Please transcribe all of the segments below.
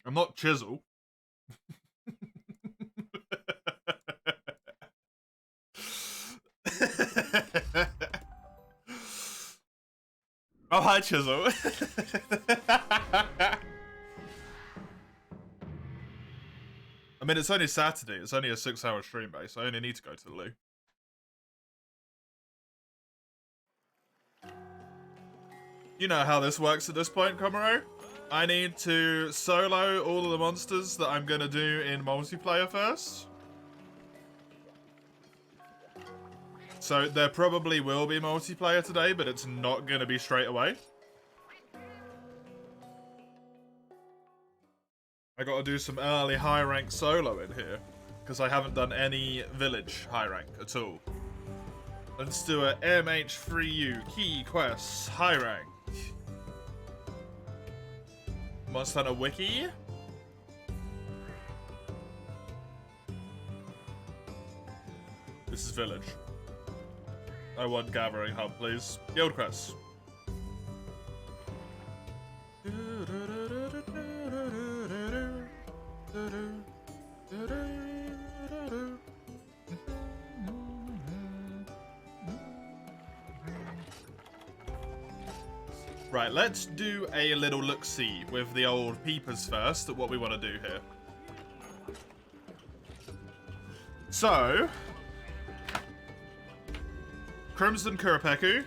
I'm not Chisel. Oh, hi, Chisel. I mean, it's only Saturday. It's only a 6-hour stream, mate, so I only need to go to the loo. You know how this works at this point, Komaro. I need to solo all of the monsters that I'm gonna do in multiplayer first. So there probably will be multiplayer today, but it's not gonna be straight away. I gotta do some early high rank solo in here, because I haven't done any village high rank at all. Let's do a MH3U key quests high rank. Monster Hunter Wiki. This is village. I want gathering hub, please. Guild quests. Right, let's do a little look-see with the old peepers first at what we want to do here. So, Crimson Kurapeku.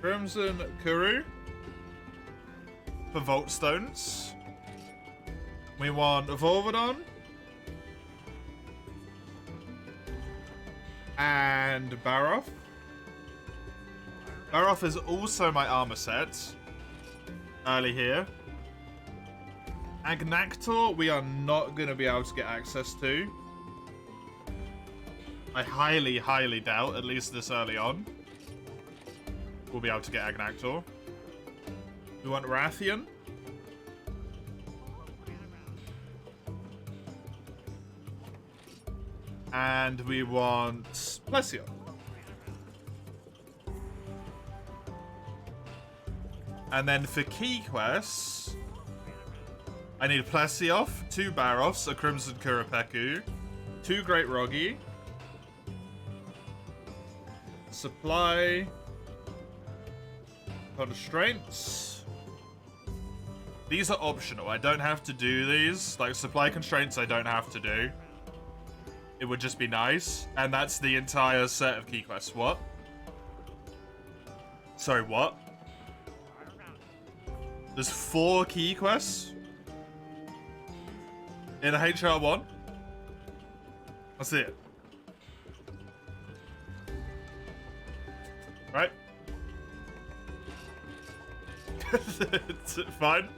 Crimson Kuru. For Vault Stones. We want Volvodon. And Baroth. Baroth is also my armor set. Early here. Agnactor, we are not going to be able to get access to. I highly, highly doubt, at least this early on, we'll be able to get Agnactor. We want Rathian. And we want Plesio. And then for key quests, I need Plesioth, 2 Baroths, a Crimson Kurapeku, 2 Great Rogi, Supply, Constraints. These are optional. I don't have to do these. Like, Supply Constraints I don't have to do. It would just be nice. And that's the entire set of key quests. What? Sorry, what? There's 4 key quests in a HR1. I see it. Right? It's fine.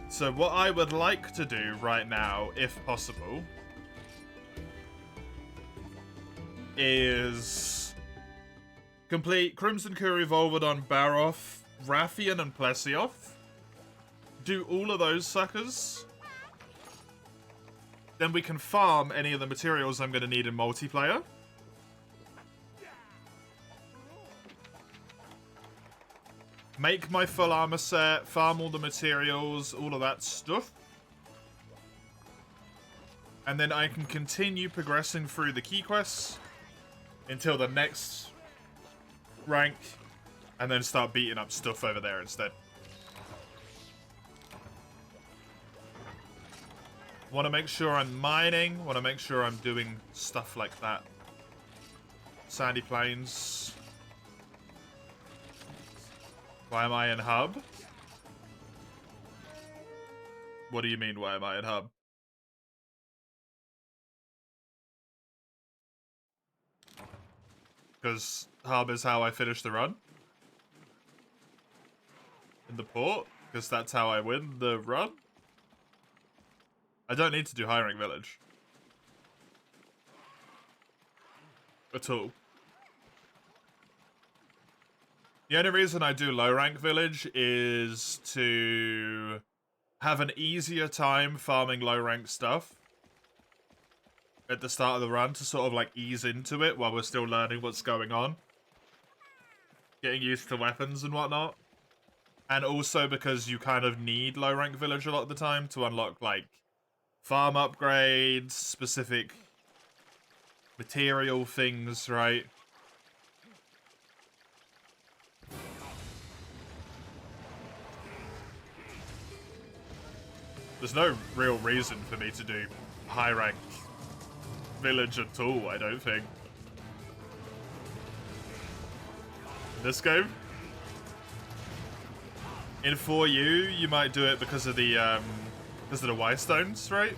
So what I would like to do right now, if possible, is complete Crimson Kuru, Volvodon, Baroth, Rathian, and Plesioth. Do all of those suckers. Then we can farm any of the materials I'm going to need in multiplayer. Make my full armor set, farm all the materials, all of that stuff. And then I can continue progressing through the key quests until the next rank, and then start beating up stuff over there instead. Want to make sure I'm mining, want to make sure I'm doing stuff like that. Sandy Plains. Why am I in hub? What do you mean, why am I in hub? Because hub is how I finish the run. In the port. Because that's how I win the run. I don't need to do high rank village. At all. The only reason I do low rank village is to have an easier time farming low rank stuff. at the start of the run to sort of like ease into it while we're still learning what's going on. Getting used to weapons and whatnot. And also because you kind of need low rank village a lot of the time to unlock like farm upgrades, specific material things, right? There's no real reason for me to do high rank village at all, I don't think. This game? In 4U, you might do it because of the Y stones, right?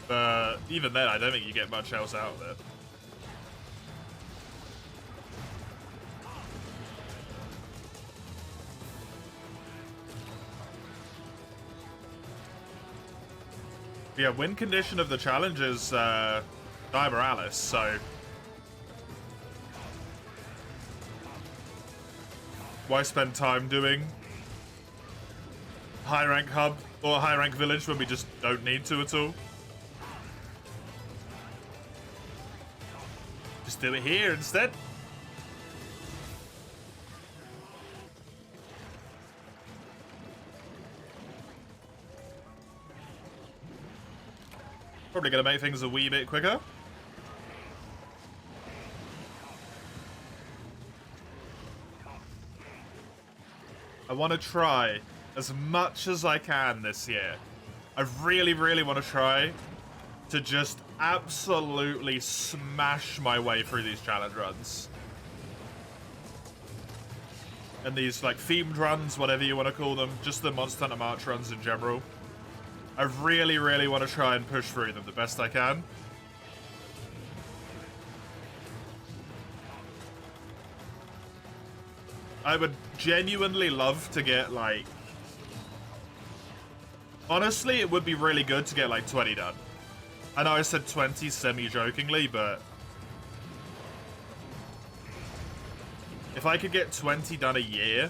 But even then, I don't think you get much else out of it. Yeah, win condition of the challenge is Diaboralis, so why spend time doing high rank hub or high rank village when we just don't need to at all? Just do it here instead. Probably gonna make things a wee bit quicker. I want to try as much as I can this year. I really, really want to try to just absolutely smash my way through these challenge runs. And these, like, themed runs, whatever you want to call them. Just the Monster Hunter March runs in general. I really, really want to try and push through them the best I can. I would genuinely love to get, like... Honestly, it would be really good to get, like, 20 done. I know I said 20 semi-jokingly, but... if I could get 20 done a year...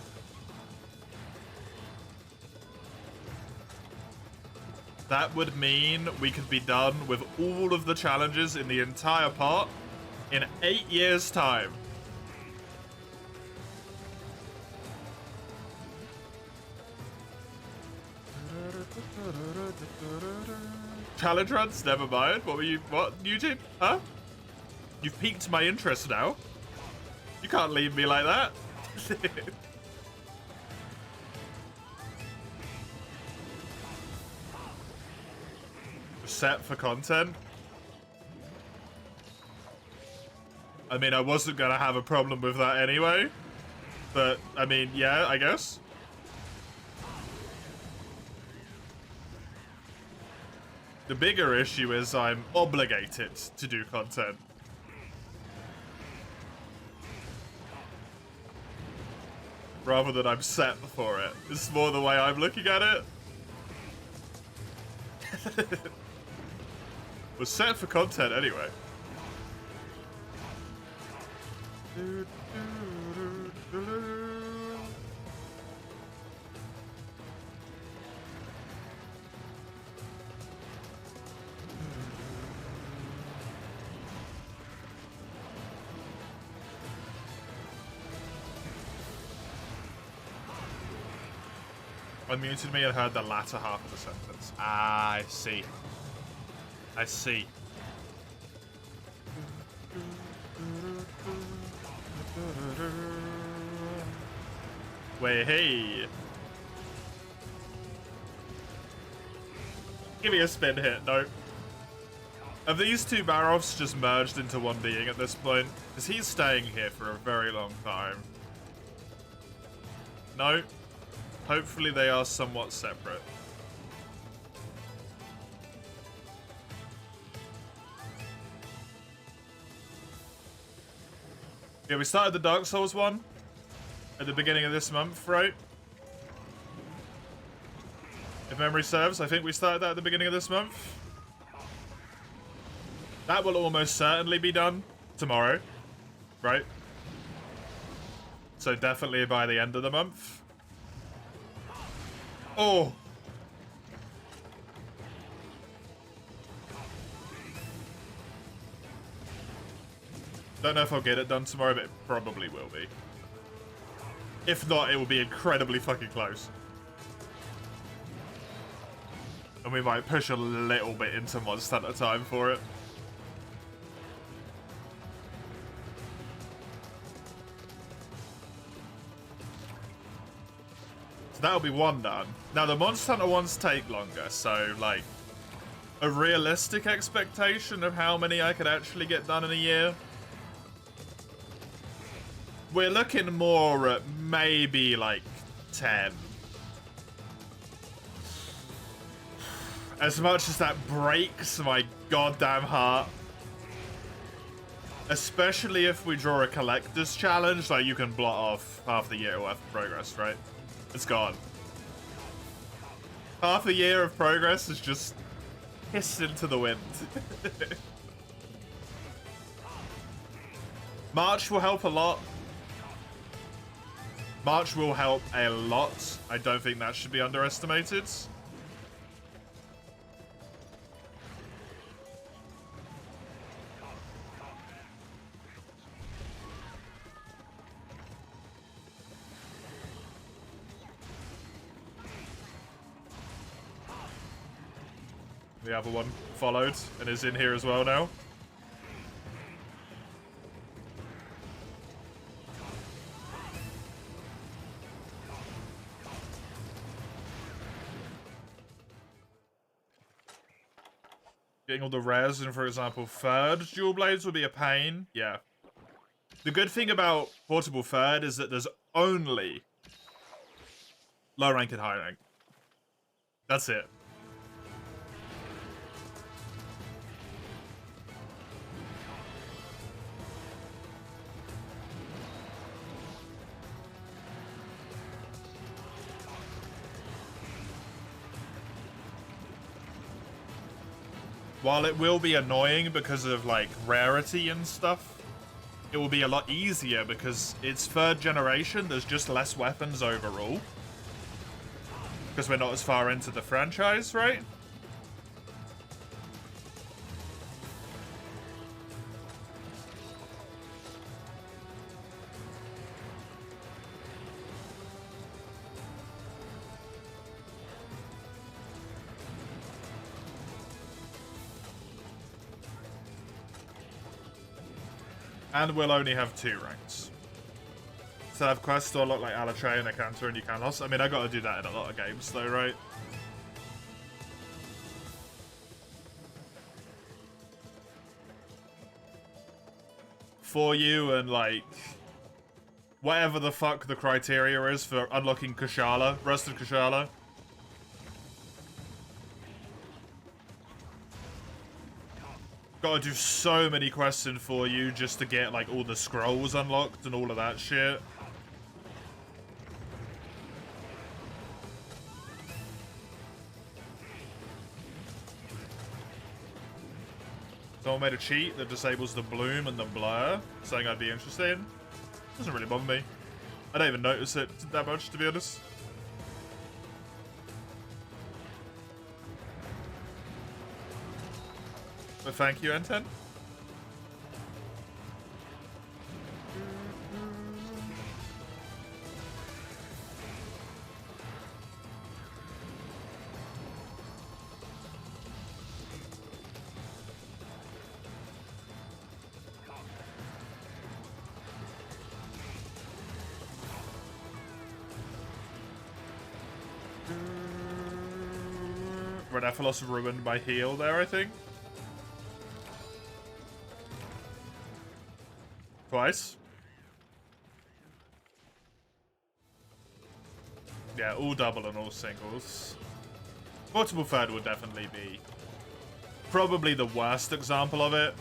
that would mean we could be done with all of the challenges in the entire part in 8 years' time. Challenge runs? Never mind. What were you... what? YouTube? Huh? You've piqued my interest now. You can't leave me like that. Set for content. I mean, I wasn't gonna have a problem with that anyway. But, I mean, yeah, I guess. The bigger issue is I'm obligated to do content. Rather than I'm set for it. It's more the way I'm looking at it. We're set for content anyway. Unmuted me and heard the latter half of the sentence. Ah, I see. I see. Wait, hey. Give me a spin hit. Nope. Have these two Baroffs just merged into one being at this point? Because he's staying here for a very long time. No. Hopefully they are somewhat separate. Yeah, we started the Dark Souls one at the beginning of this month, right? If memory serves, I think we started that at the beginning of this month. That will almost certainly be done tomorrow, right? So definitely by the end of the month. Oh! Don't know if I'll get it done tomorrow, but it probably will be. If not, it will be incredibly fucking close. And we might push a little bit into Monster Hunter time for it. So that'll be one done. Now, the Monster Hunter ones take longer, so, like, a realistic expectation of how many I could actually get done in a year. We're looking more at maybe, like, 10. As much as that breaks my goddamn heart. Especially if we draw a collector's challenge, like, you can blot off half the year worth of progress, right? It's gone. Half a year of progress is just hissed into the wind. March will help a lot. March will help a lot. I don't think that should be underestimated. The other one followed and is in here as well now. Getting all the rares in, for example, third dual blades would be a pain. Yeah. The good thing about portable third is that there's only low rank and high rank. That's it. While it will be annoying because of, like, rarity and stuff, it will be a lot easier because it's third generation, there's just less weapons overall. Because we're not as far into the franchise, right? And we'll only have 2 ranks. So I have quests to unlock like Alatre and Akantor and Yukanos. I mean, I gotta do that in a lot of games though, right? For you and like whatever the fuck the criteria is for unlocking Kushala, Rusted Kushala. Gotta do so many quests in for you just to get like all the scrolls unlocked and all of that shit. Someone made a cheat that disables the bloom and the blur, saying I'd be interested in. Doesn't really bother me. I don't even notice it that much, to be honest. But thank you, N10. Renephilos ruined my heal there, I think. Twice. Yeah, all double and all singles. Portable third would definitely be probably the worst example of it.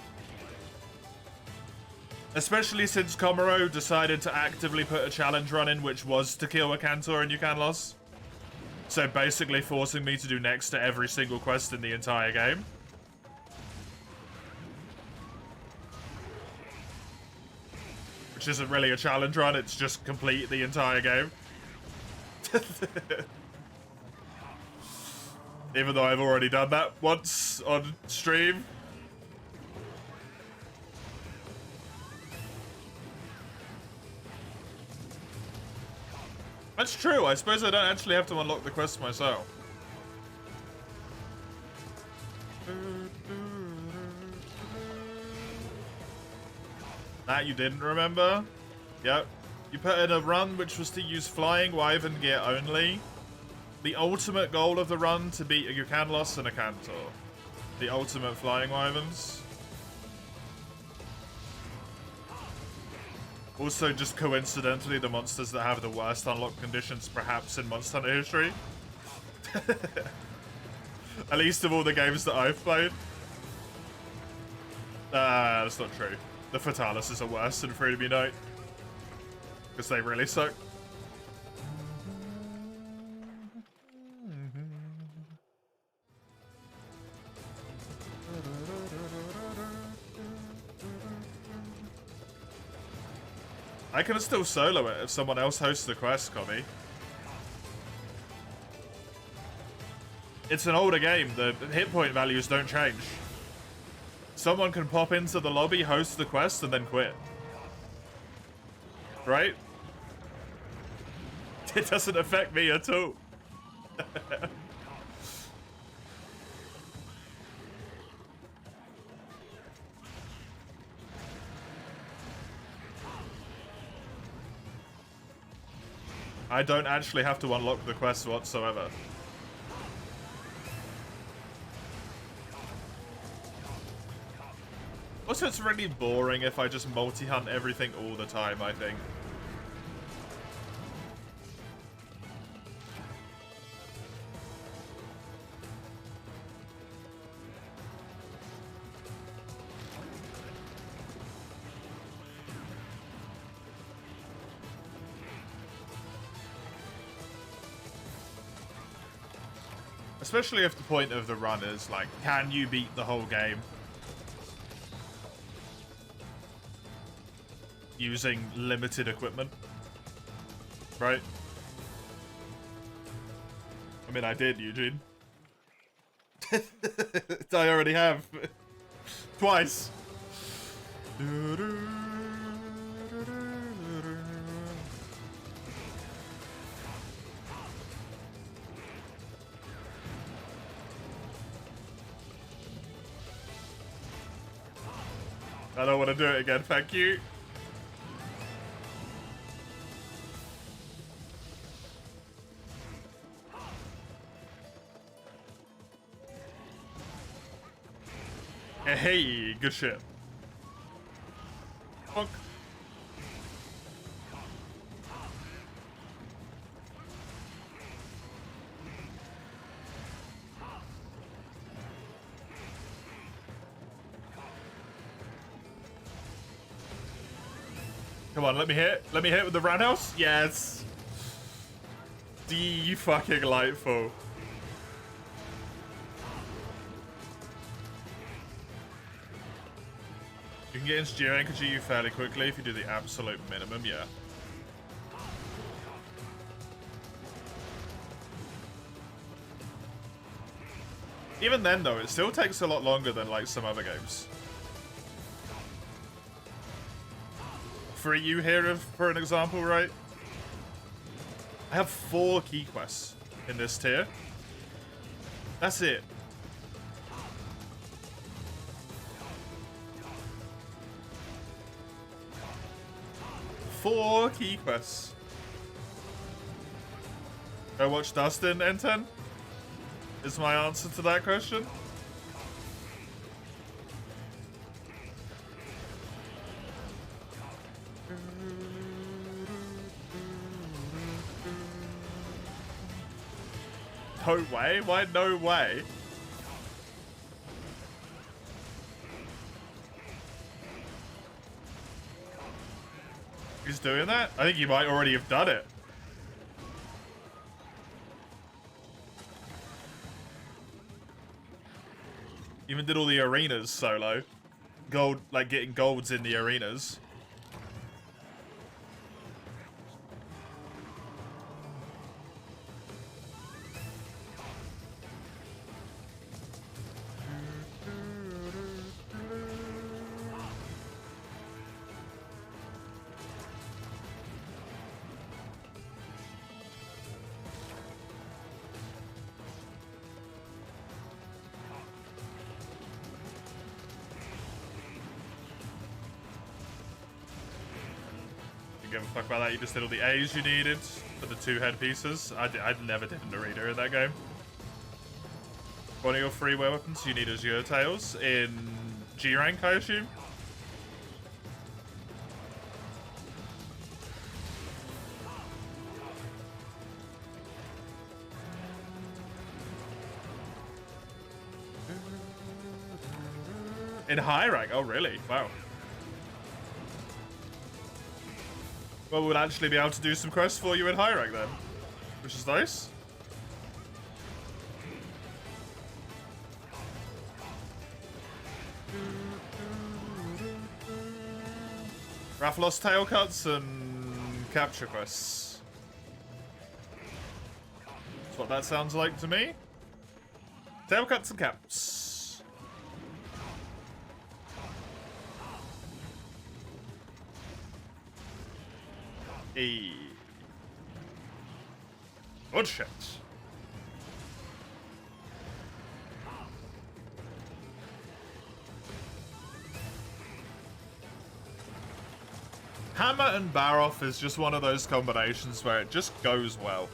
Especially since Komuro decided to actively put a challenge run in, which was to kill Akantor and Yukanlos. So basically forcing me to do next to every single quest in the entire game. which isn't really a challenge run, it's just complete the entire game. Even though I've already done that once on stream. That's true, I suppose I don't actually have to unlock the quest myself. That you didn't remember? Yep. You put in a run which was to use flying wyvern gear only. The ultimate goal of the run to beat a Yukanlos and a Cantor. The ultimate flying wyverns. Also, just coincidentally, the monsters that have the worst unlock conditions perhaps in Monster Hunter history. At least of all the games that I've played. That's not true. The Fatalis are worse than Freedom Unite. Because they really suck. I can still solo it if someone else hosts the quest, Connie. It's an older game. The hit point values don't change. Someone can pop into the lobby, host the quest, and then quit. Right? It doesn't affect me at all. I don't actually have to unlock the quest whatsoever. Also, it's really boring if I just multi-hunt everything all the time, I think. Especially if the point of the run is, like, can you beat the whole game using limited equipment? Right? I mean, I did, Eugene. I already have. Twice. I don't want to do it again, thank you. Hey, good shit. Fuck. Come on, let me hit. Let me hit with the roundhouse. Yes. Fucking delightful. You can get into GeoEncoG fairly quickly if you do the absolute minimum, yeah. Even then, though, it still takes a lot longer than, like, some other games. 3U here, for an example, right? I have 4 key quests in this tier. That's it. Four key quests. Go watch Dustin, N10? Is my answer to that question. No way? Why no way? He's doing that? I think he might already have done it. Even did all the arenas solo. Gold, like getting golds in the arenas. Didn't give a fuck about that. You just did all the A's you needed for the 2 headpieces. I never did a reader in that game. One of your free weapons you need is your tails in G rank, I assume. In high rank? Oh, really? Wow. Well, we'll actually be able to do some quests for you in high rank then, which is nice. Rathalos tail cuts and capture quests. That's what that sounds like to me. Tail cuts and caps. Hey. Good shit. Hammer and Baroff is just one of those combinations where it just goes well.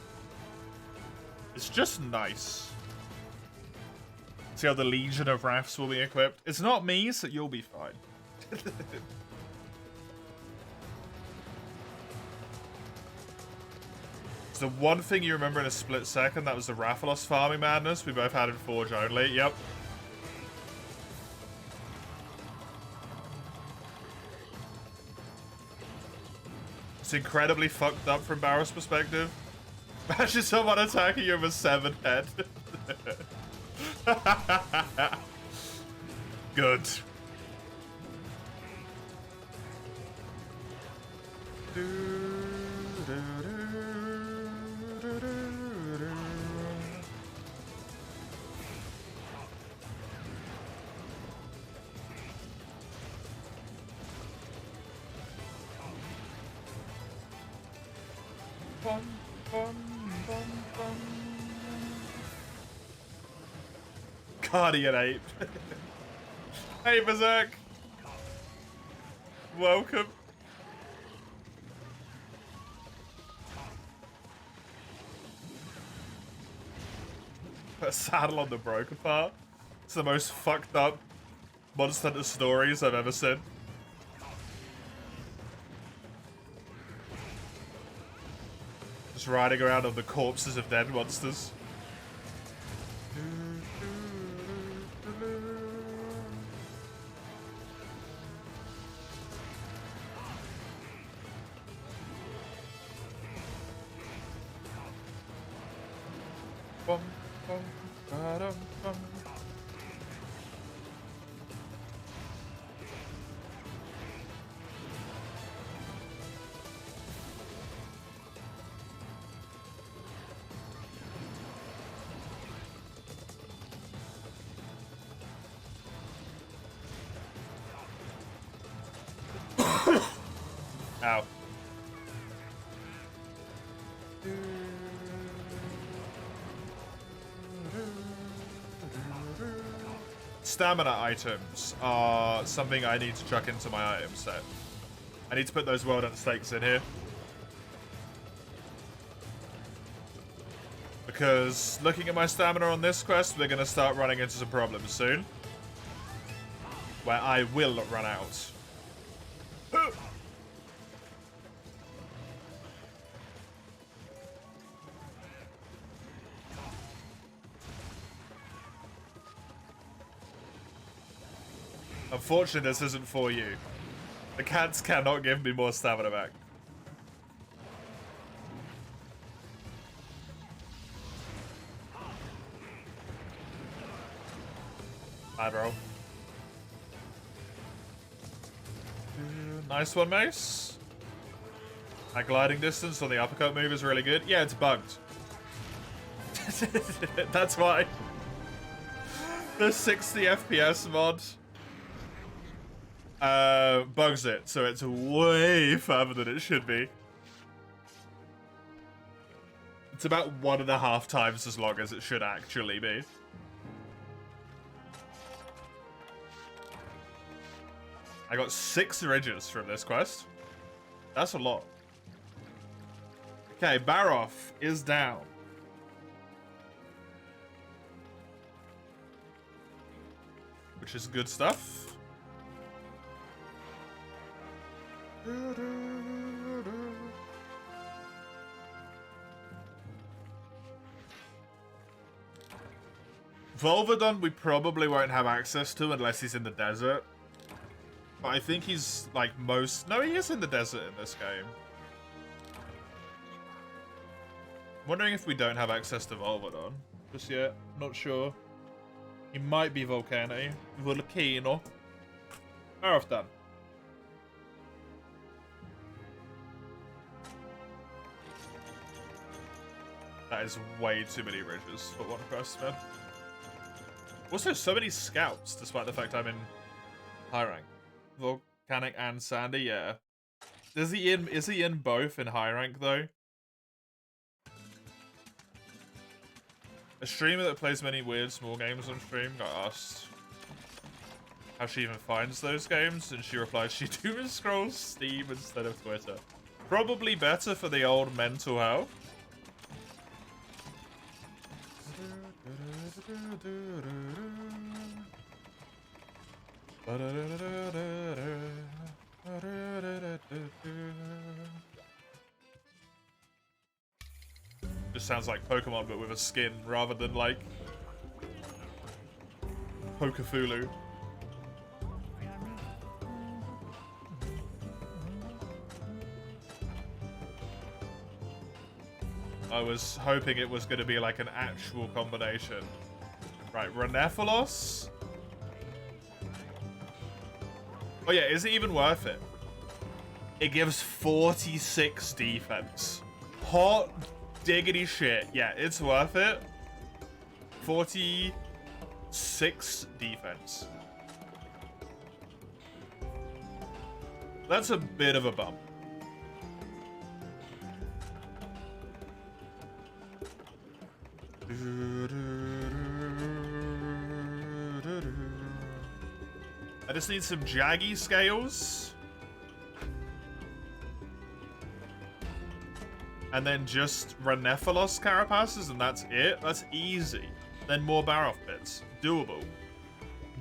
It's just nice. See how the Legion of Wraths will be equipped? It's not me, so you'll be fine. It's the one thing you remember in a split second, that was the Rathalos farming madness we both had in Forge only. Yep. It's incredibly fucked up from Barrow's perspective. Imagine someone attacking you with a 7 head. Good. Bum, bum, bum, bum. Guardian Ape. Hey, Berserk. Welcome. Put a saddle on the broken part. It's the most fucked up Monster Hunter stories I've ever seen. Just riding around on the corpses of dead monsters. Bum, bum, ba-dum, bum. Ow. Stamina items are something I need to chuck into my item set. I need to put those World End Stakes in here. Because looking at my stamina on this quest, we're going to start running into some problems soon. Where I will run out. Unfortunately, this isn't for you. The cats cannot give me more stamina back. Hi, bro. Nice one, Mace. That gliding distance on the uppercut move is really good. Yeah, it's bugged. That's why. The 60 FPS mod bugs it, so it's way further than it should be. It's about 1.5 times as long as it should actually be. I got 6 ridges from this quest. That's a lot. Okay, Baroff is down. Which is good stuff. Volvodon we probably won't have access to unless he's in the desert. But I think he's like most... No, he is in the desert in this game. I'm wondering if we don't have access to Volvodon just yet. Not sure. He might be Volcano. Volcano. Baroff done. That is way too many ridges for one customer. Also, so many scouts, despite the fact I'm in high rank. Volcanic and Sandy, yeah. Is he in both in high rank though? A streamer that plays many weird small games on stream got asked how she even finds those games, and she replied she doom scrolls Steam instead of Twitter. Probably better for the old mental health. Just sounds like Pokemon, but with a skin rather than like Pokefulu. I was hoping it was going to be like an actual combination. Right, Renephalos. Oh yeah, is it even worth it? It gives 46 defense. Hot diggity shit. Yeah, it's worth it. 46 defense. That's a bit of a bump. I just need some Jaggy scales. And then just Renephalos carapaces, and that's it. That's easy. Then more Baroff bits. Doable.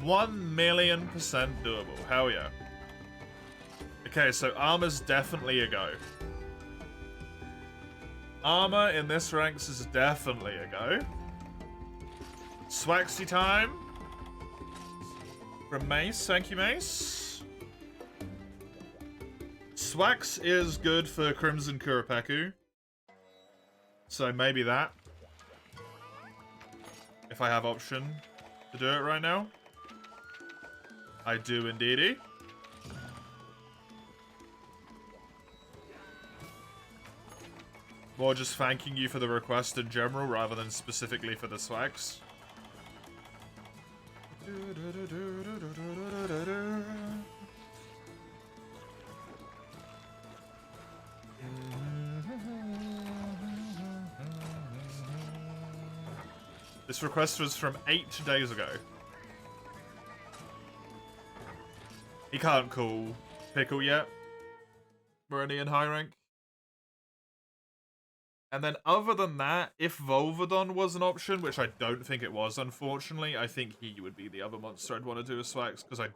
1,000,000% doable. Hell yeah. Okay, so armor's definitely a go. Armor in this ranks is definitely a go. Swaxy time. From Mace. Thank you, Mace. Swax is good for Crimson Kurapeku. So maybe that. If I have option to do it right now. I do indeedy. More just thanking you for the request in general rather than specifically for the Swags. This request was from 8 days ago. He can't call Pickle yet. We're only in high rank. And then other than that, if Volvodon was an option, which I don't think it was, unfortunately, I think he would be the other monster I'd want to do with Swags, because I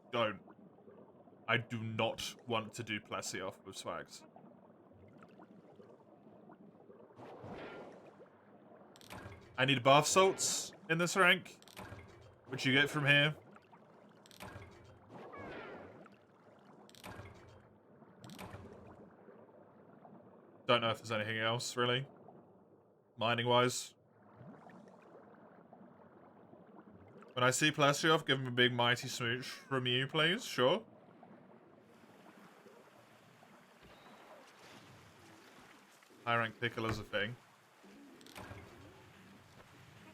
do not want to do Plesioth with Swags. I need bath salts in this rank, which you get from here. Don't know if there's anything else, really. Mining-wise. When I see Plesioth, give him a big mighty smooch from you, please. Sure. High rank Pickle is a thing.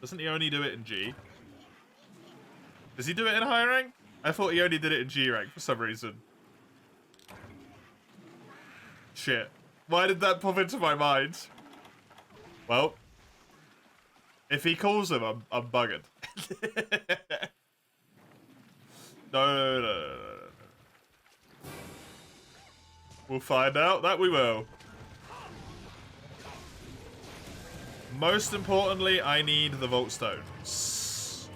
Doesn't he only do it in G? Does he do it in high rank? I thought he only did it in G rank for some reason. Shit. Why did that pop into my mind? Well, if he calls him, I'm bugging. No. We'll find out. That we will. most importantly, I need the Vault Stones.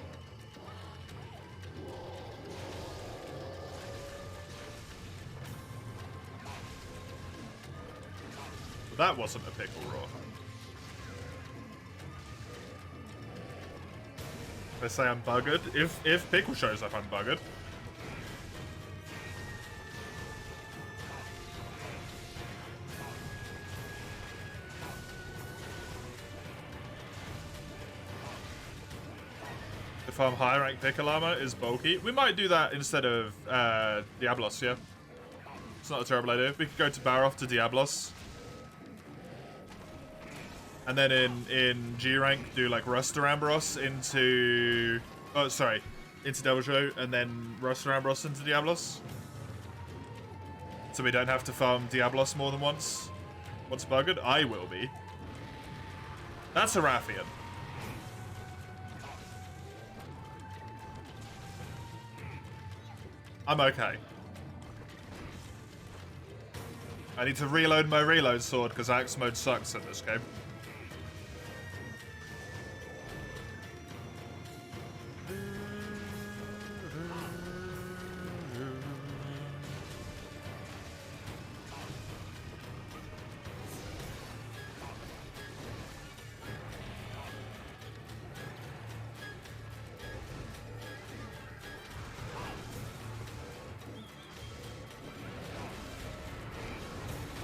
That wasn't a pickle raw. They say I'm buggered. If pickle shows up, I'm buggered. If I'm high rank pickle armor is bulky, we might do that instead of Diablos. Yeah, it's not a terrible idea. We could go to Baroth to Diablos. And then in G rank, do like Rustarambros into... Oh, sorry. Into Deviljo, and then Rustarambros into Diablos. So we don't have to farm Diablos more than once. Once buggered? I will be. That's a Rathian. I'm okay. I need to reload my reload sword because axe mode sucks in this game.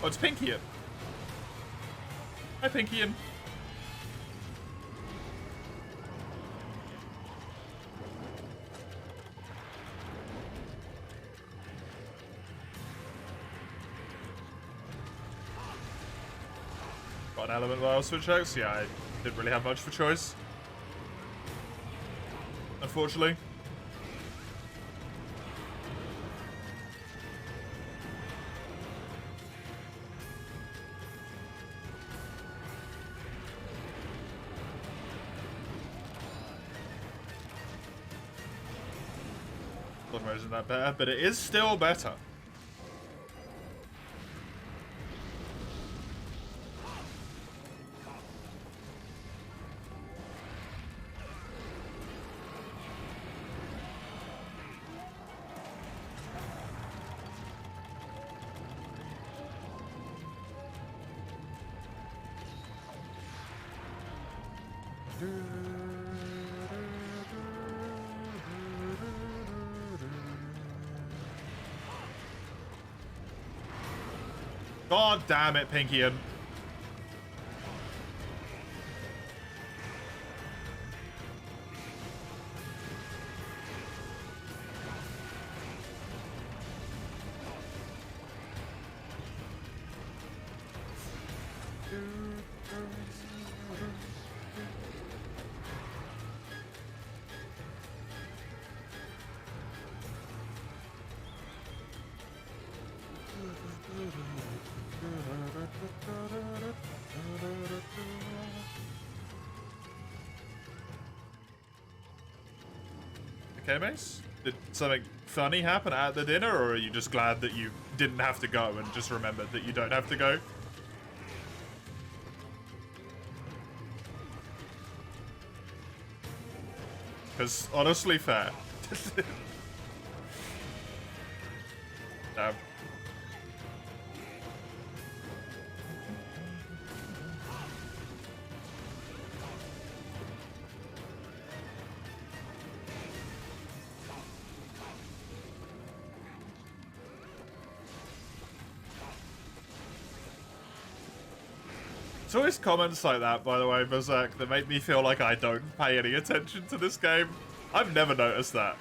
Oh, it's Pinkian. Hi, Pinkian. Got an element while switch X? Yeah, I didn't really have much of a choice. Unfortunately. Isn't that better, but it is still better. God damn it, Pinkian. Okay, Mace? Did something funny happen at the dinner, or are you just glad that you didn't have to go and just remembered that you don't have to go? Because, honestly, fair. Damn. It's always comments like that, by the way, Berserk, that make me feel like I don't pay any attention to this game. I've never noticed that.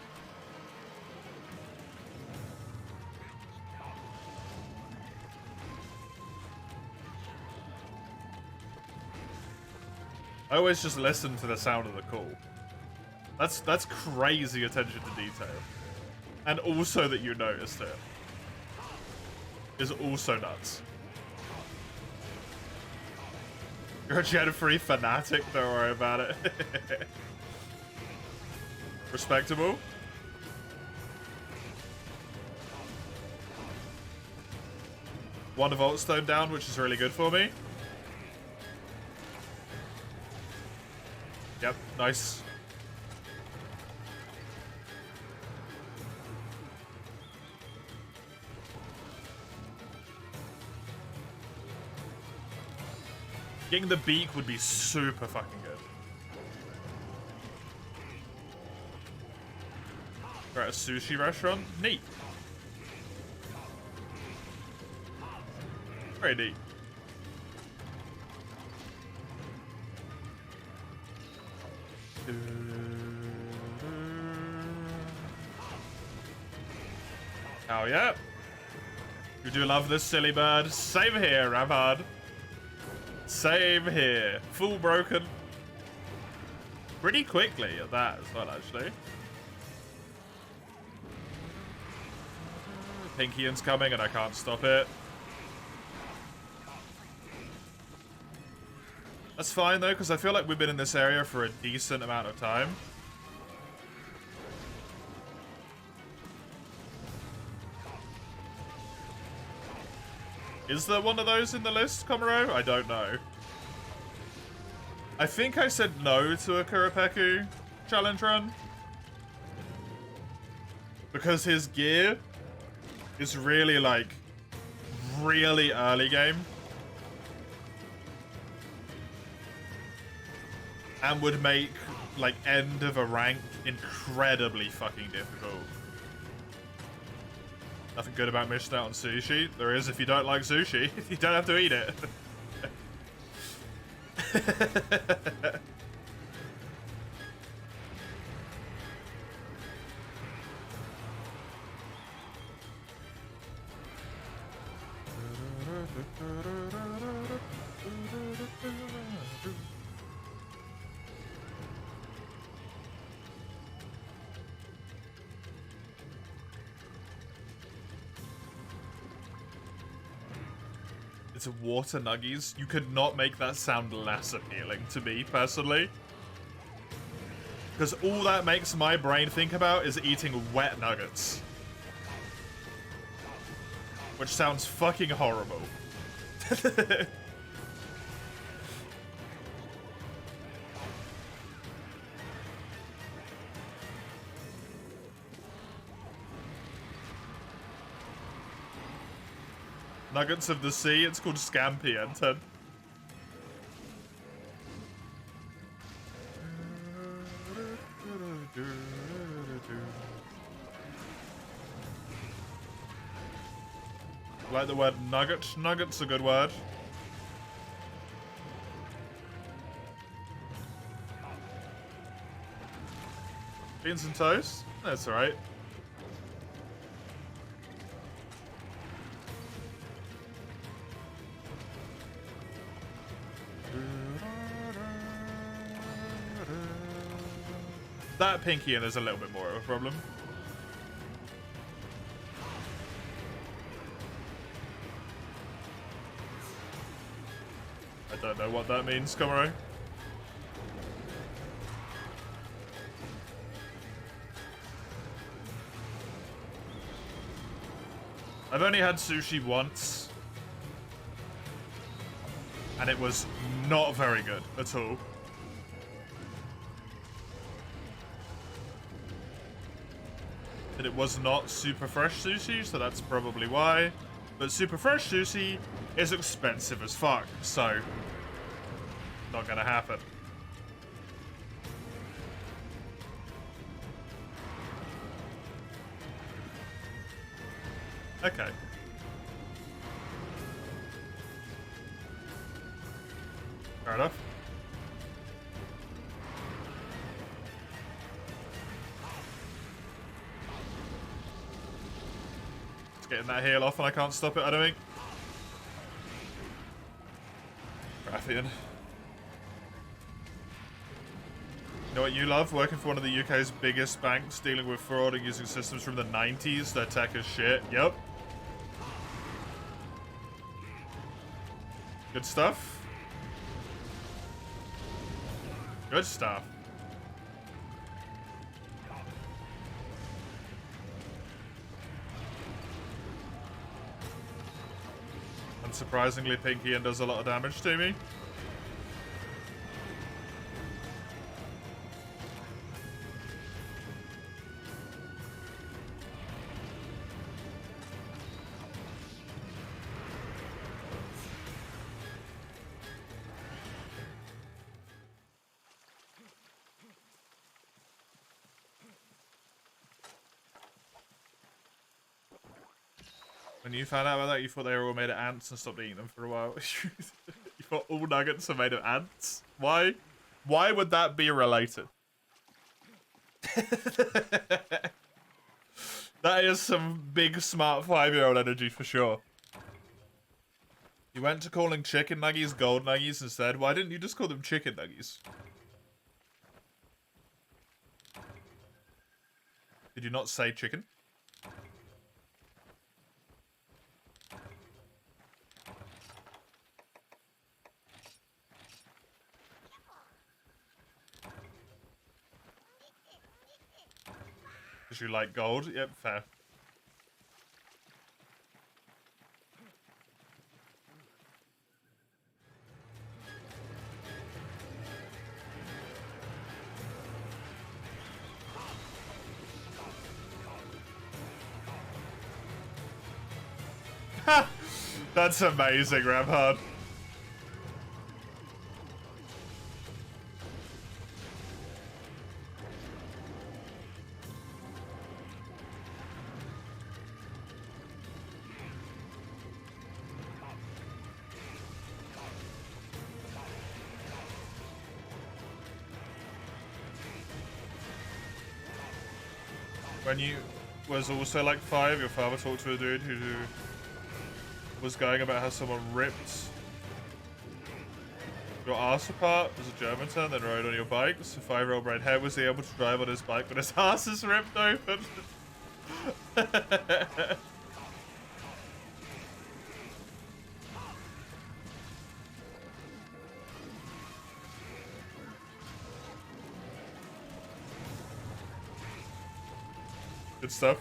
I always just listen to the sound of the call. That's crazy attention to detail. And also that you noticed it is also nuts. You're a Gen 3 fanatic, don't worry about it. Respectable. One Vault Stone down, which is really good for me. Nice. Getting the beak would be super fucking good. We're at a sushi restaurant. Neat. Very neat. Oh yeah. You do love this silly bird. Same here, Ramad. Same here. Full broken. Pretty quickly at that as well, actually. Pinky Ian's coming and I can't stop it. That's fine though, because I feel like we've been in this area for a decent amount of time. Is there one of those in the list, Komuro? I don't know. I think I said no to a Kuropeku challenge run. Because his gear is really, like, really early game. And would make, like, end of a rank incredibly fucking difficult. Nothing good about missing out on sushi. There is if you don't like sushi. You don't have to eat it. It's water nuggies. You could not make that sound less appealing to me, personally. Because all that makes my brain think about is eating wet nuggets. Which sounds fucking horrible. Nuggets of the sea, it's called Scampi, Enten. I like the word nugget. Nugget's a good word. Beans and toast? That's alright. That Pinky and is a little bit more of a problem. I don't know what that means, Komuro. I've only had sushi once. And it was not very good at all. And it was not super fresh sushi, so that's probably why. But super fresh sushi is expensive as fuck, so not gonna happen. Okay. Fair enough. It's getting that heal off and I can't stop it, I don't think. Rathian. You know what you love? Working for one of the UK's biggest banks, dealing with fraud and using systems from the 90s. Their tech is shit. Yep. Good stuff. Good stuff. Unsurprisingly, Pinky and does a lot of damage to me. When you found out about that, you thought they were all made of ants and stopped eating them for a while. You thought all nuggets are made of ants? Why? Why would that be related? That is some big, smart 5-year-old energy for sure. You went to calling chicken nuggies gold nuggies instead. Why didn't you just call them chicken nuggies? Did you not say chicken? Because you like gold? Yep, fair. That's amazing, Ramhard. When you was also like 5, your father talked to a dude who was going about how someone ripped your ass apart as a German turn, then rode on your bike. So 5-year-old brain, how was he able to drive on his bike when his ass is ripped open? Good stuff.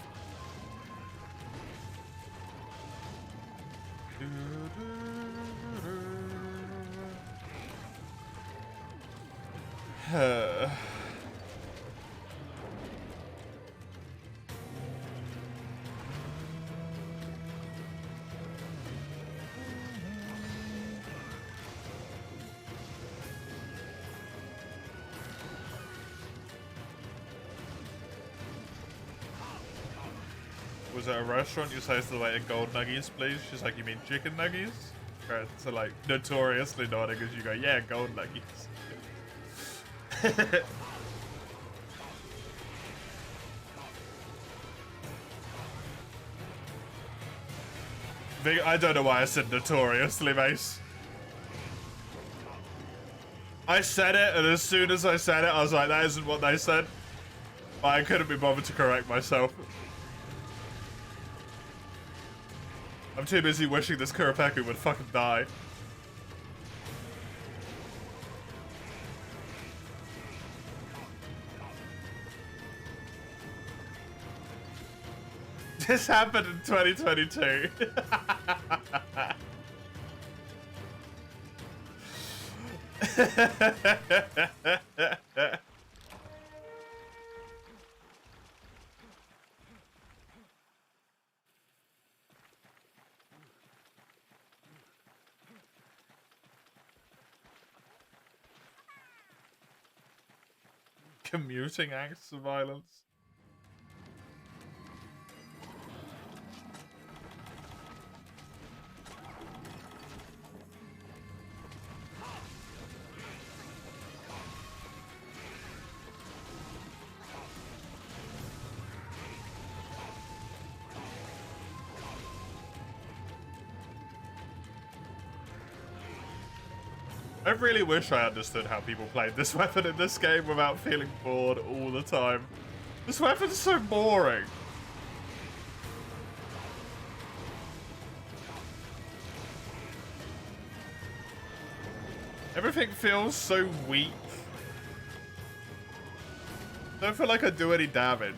Was it a restaurant? You say to the waiter, gold nuggies, please. She's like, you mean chicken nuggies? Okay, so like, notoriously nodding as you go, yeah, gold nuggies. I don't know why I said notoriously, Mace. I said it, and as soon as I said it, I was like, that isn't what they said. But I couldn't be bothered to correct myself. I'm too busy wishing this Kuropeku would fucking die. This happened in 2022. Commuting acts of violence. I really wish I understood how people played this weapon in this game without feeling bored all the time. This weapon's so boring. Everything feels so weak. I don't feel like I do any damage.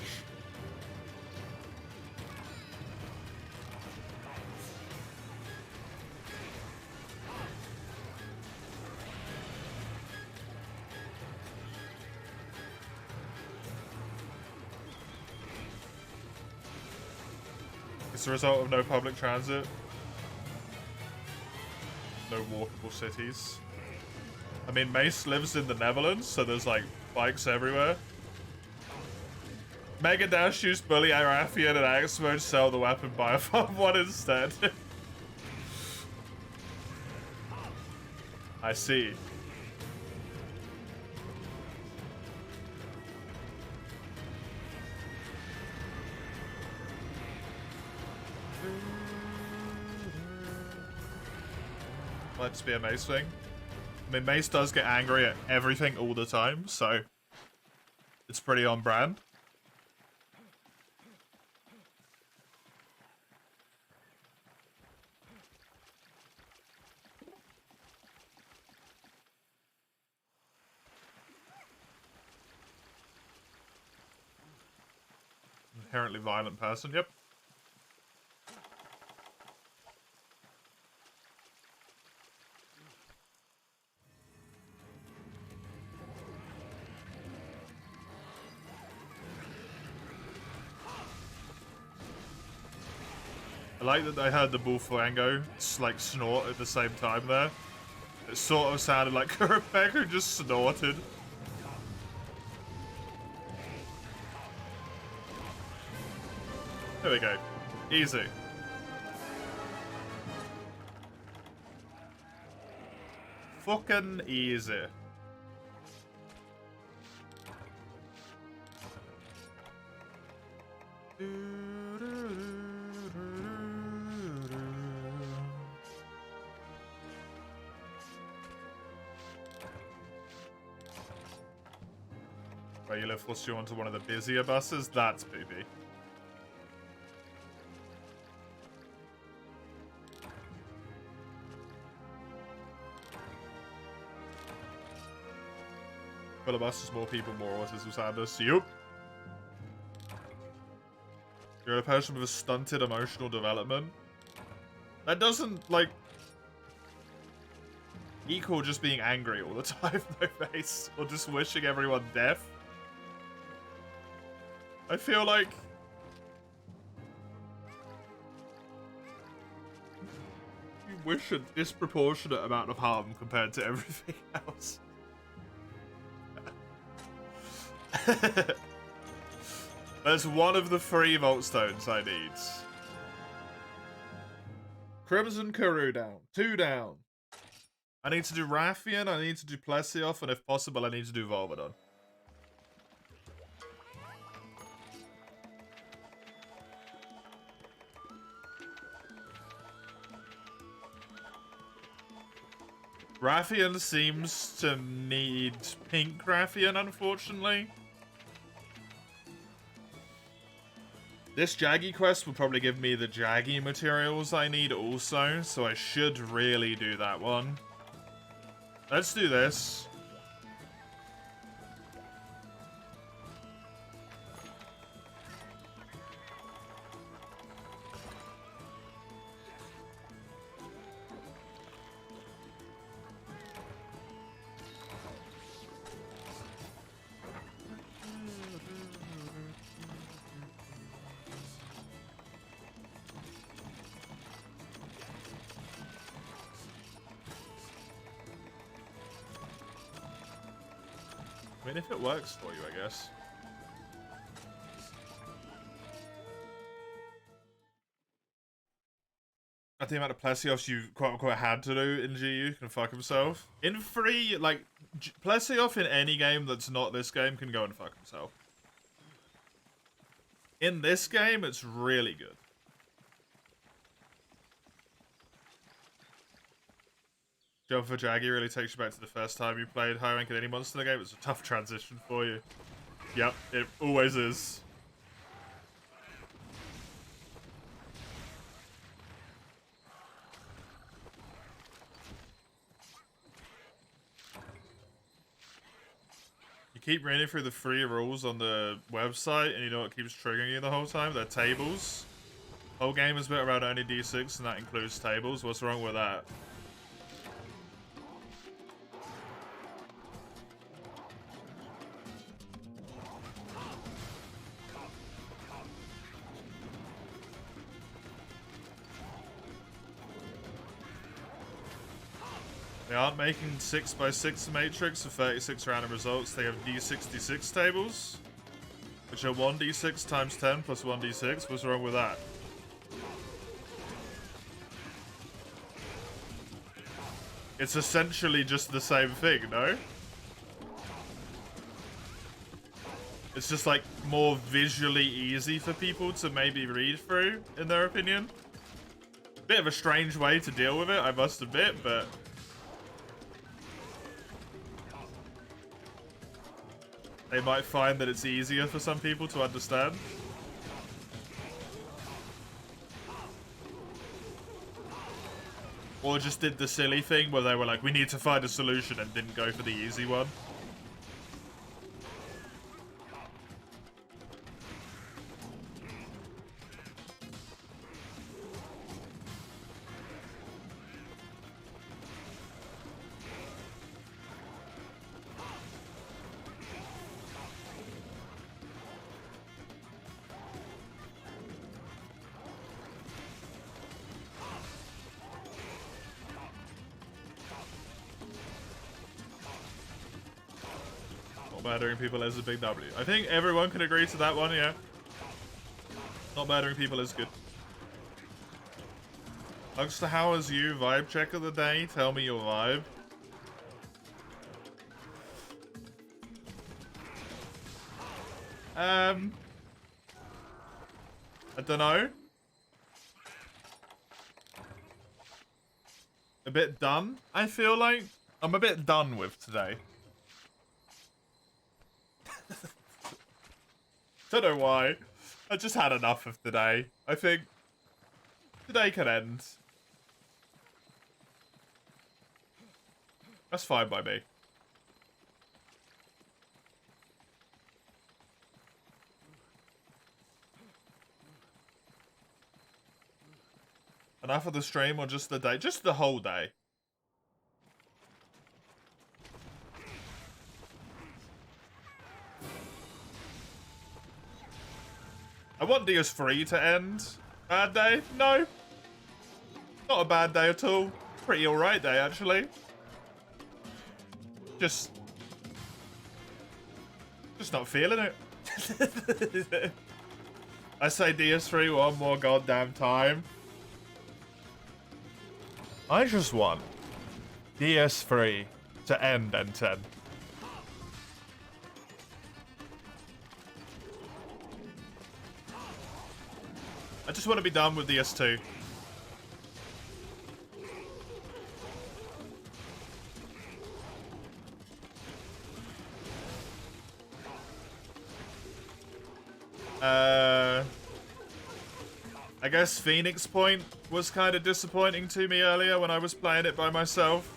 It's the result of no public transit. No walkable cities. I mean, Mace lives in the Netherlands, so there's like bikes everywhere. Mega Dash use Bully Arafian and Axe Mode, sell the weapon, buy a farm one instead. I see. Might just be a Mace thing. I mean, Mace does get angry at everything all the time, so it's pretty on brand. Inherently violent person, yep. I like that I heard the Bullflango like snort at the same time there. It sort of sounded like Rebecca just snorted. There we go. Easy. Fucking easy. Where you live forced you onto one of the busier buses? That's booby. Full of buses, more people, more autism sadness. Yup. You're a person with a stunted emotional development. That doesn't, like, equal just being angry all the time, no face. Or just wishing everyone death. I feel like you wish a disproportionate amount of harm compared to everything else. There's one of the 3 Vault Stones I need. Crimson Karoo down. 2 down. I need to do Rathian, I need to do Plesioth, and if possible I need to do Volvodon. Rathian seems to need pink Rathian, unfortunately. This Jaggy quest will probably give me the Jaggy materials I need also, so I should really do that one. Let's do this. I mean, if it works for you, I guess. I think the amount of Plesioffs you quote-unquote had to do in GU can fuck himself. In 3, like, Plesioff in any game that's not this game can go and fuck himself. In this game, it's really good. Jump for Jaggy really takes you back to the first time you played high rank in any monster in the game. It's a tough transition for you. Yep, it always is. You keep reading through the 3 rules on the website, and you know what keeps triggering you the whole time? They're tables. Whole game is built around only D6, and that includes tables. What's wrong with that? They aren't making 6x6 matrix for 36 random results. They have D66 tables. Which are 1d6 times 10 plus 1d6. What's wrong with that? It's essentially just the same thing, no? It's just like more visually easy for people to maybe read through, in their opinion. Bit of a strange way to deal with it, I must admit, but... they might find that it's easier for some people to understand. Or just did the silly thing where they were like, we need to find a solution and didn't go for the easy one. Murdering people is a big W. I think everyone can agree to that one, yeah. Not murdering people is good. Hugs to how is you? Vibe check of the day. Tell me your vibe. I don't know. A bit done, I feel like. I'm a bit done with today. Don't know why. I just had enough of today. I think today can end. That's fine by me. Enough of the stream or just the day? Just the whole day. I want DS3 to end. Bad day? No. Not a bad day at all. Pretty alright day, actually. Just not feeling it. I say DS3 one more goddamn time. I just want DS3 to end N10. I just want to be done with DS2. I guess Phoenix Point was kind of disappointing to me earlier when I was playing it by myself.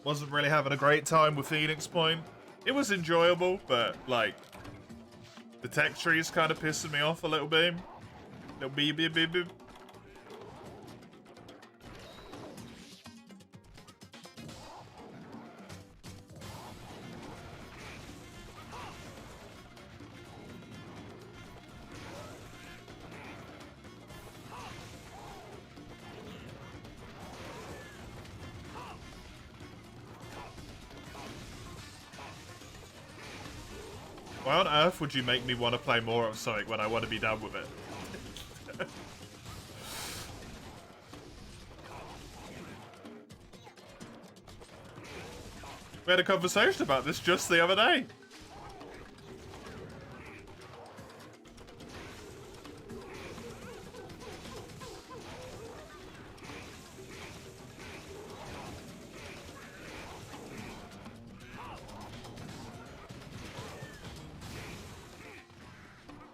Wasn't really having a great time with Phoenix Point. It was enjoyable, but, like, the tech tree is kind of pissing me off a little bit. Little beep, beep, beep, beep. Why on earth would you make me want to play more of something when I want to be done with it? We had a conversation about this just the other day.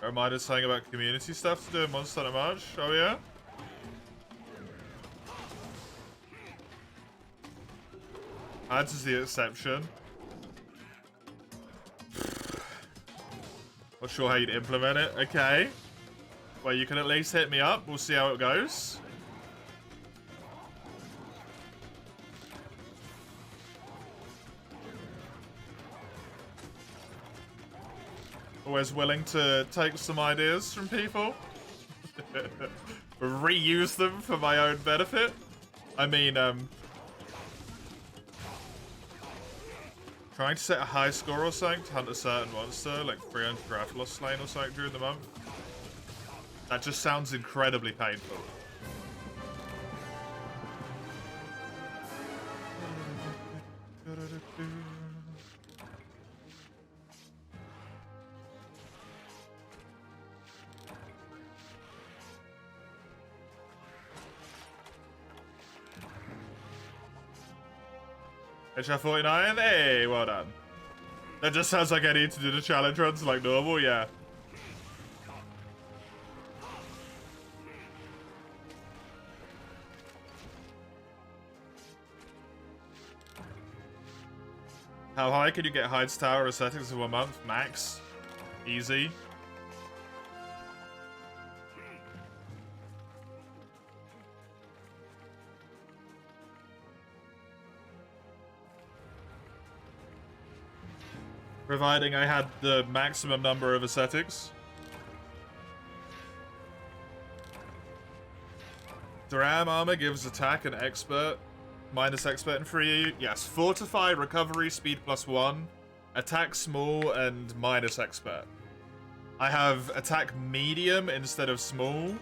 A reminder saying about community stuff to do in Monster Hunter March. Oh yeah? Ads is the exception. Not sure how you'd implement it. Okay. Well, you can at least hit me up. We'll see how it goes. Always willing to take some ideas from people. Reuse them for my own benefit. I mean, Trying to set a high score or something to hunt a certain monster, like 300 Rathalos slain or something during the month. That just sounds incredibly painful. HR49, hey, well done. That just sounds like I need to do the challenge runs like normal, yeah. How high can you get Hyde's Tower settings in 1 month? Max. Easy. Providing I had the maximum number of ascetics. Dram armor gives attack and expert. Minus expert and free. Yes, fortify, recovery, speed +1. Attack small and minus expert. I have attack medium instead of small.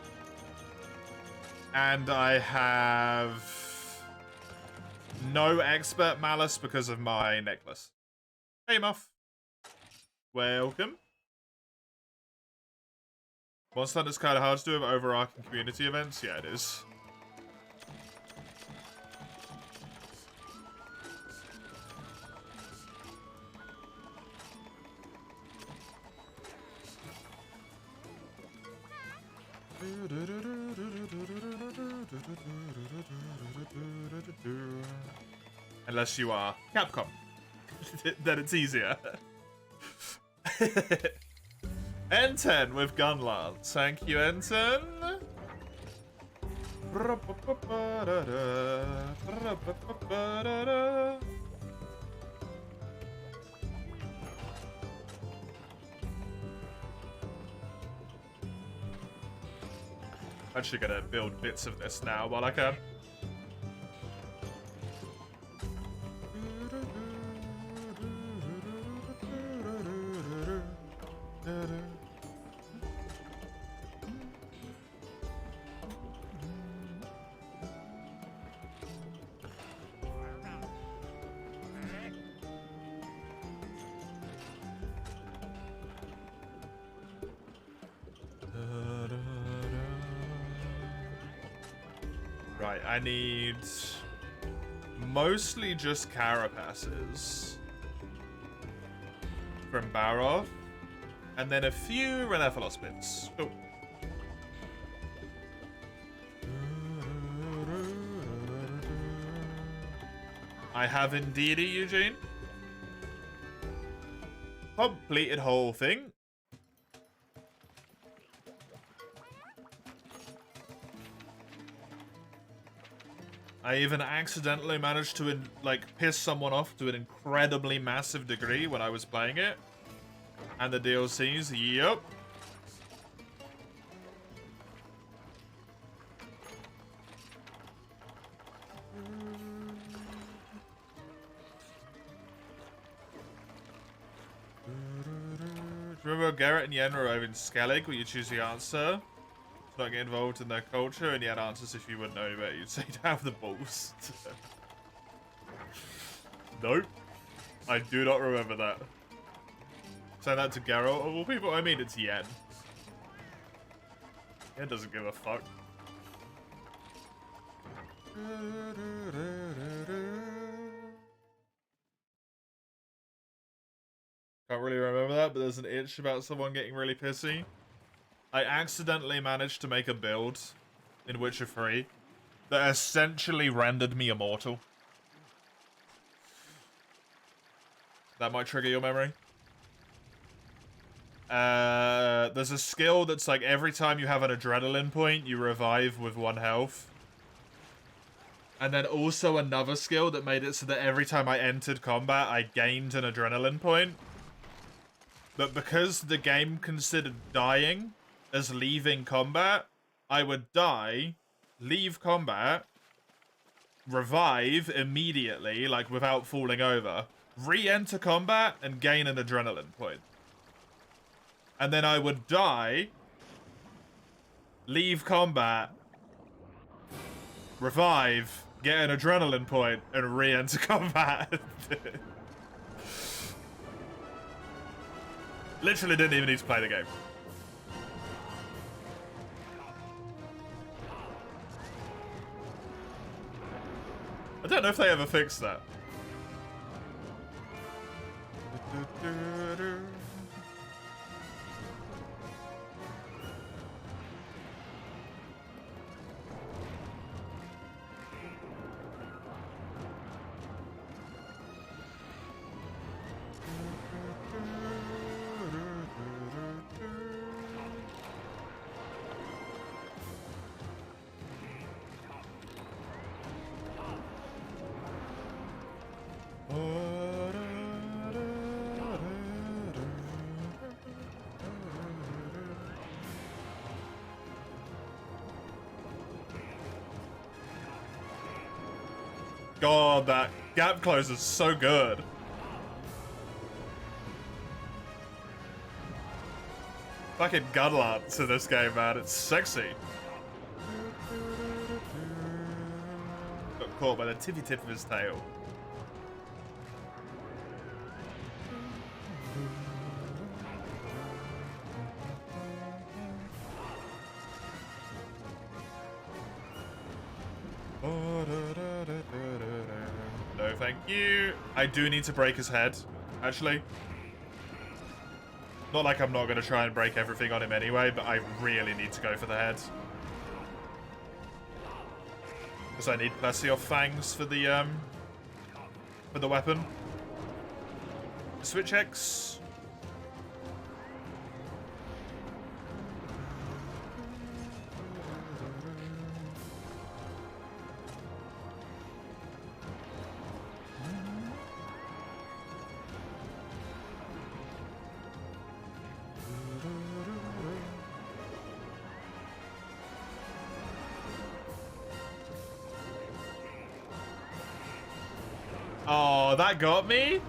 And I have no expert malice because of my necklace. Hey, Muff. Welcome. Monster Hunter's kind of hard to do with overarching community events. Yeah, it is. Unless you are Capcom. Then it's easier. N10 with Gunlance. Thank you, N10. I'm actually gonna build bits of this now while I can. Right, I need mostly just carapaces from Barov, and then a few Renephalos bits. Oh. I have indeed, Eugene. Completed whole thing. I even accidentally managed to, like, piss someone off to an incredibly massive degree when I was playing it. And the DLCs, yep. Remember Garrett and Yen were over in Skellig where you choose the answer? Not get involved in their culture, and yet answers if you wouldn't know about it, you'd say to have the balls. Nope. I do not remember that. Send that to Geralt. Of all people, I mean, it's Yen. Yen doesn't give a fuck. Can't really remember that, but there's an itch about someone getting really pissy. I accidentally managed to make a build in Witcher 3 that essentially rendered me immortal. That might trigger your memory. There's a skill that's like every time you have an adrenaline point, you revive with 1 health. And then also another skill that made it so that every time I entered combat, I gained an adrenaline point. But because the game considered dying as leaving combat, I would die, leave combat, revive immediately, like without falling over, re-enter combat, and gain an adrenaline point. And then I would die, leave combat, revive, get an adrenaline point, and re-enter combat. Literally didn't even need to play the game. I don't know if they ever fixed that. God, that gap close is so good. Fucking gunlance to this game, man. It's sexy. Got caught by the tippy tip of his tail. No, thank you. I do need to break his head, actually. Not like I'm not going to try and break everything on him anyway, but I really need to go for the head. Because I need Plesioth fangs for the weapon. Switch X. Oh, that got me?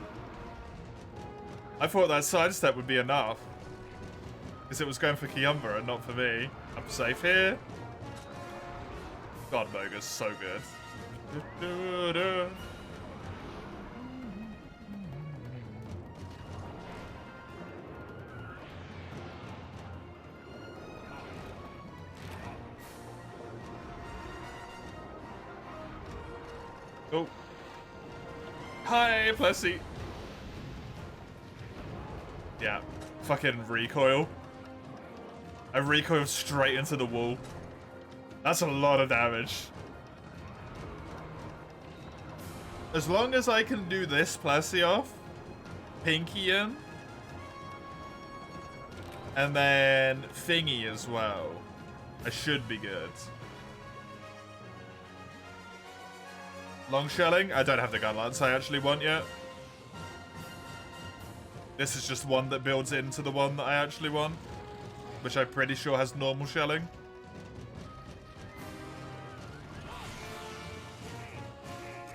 I thought that sidestep would be enough. Because it was going for Kiumba and not for me. I'm safe here. God, Bogus, so good. Oh. Hi, Plessy. Yeah, fucking recoil. I recoiled straight into the wall. That's a lot of damage. As long as I can do this Plesioth, Pinkian, and then Thingy as well, I should be good. Long shelling? I don't have the gun lance I actually want yet. This is just one that builds into the one that I actually want, which I'm pretty sure has normal shelling.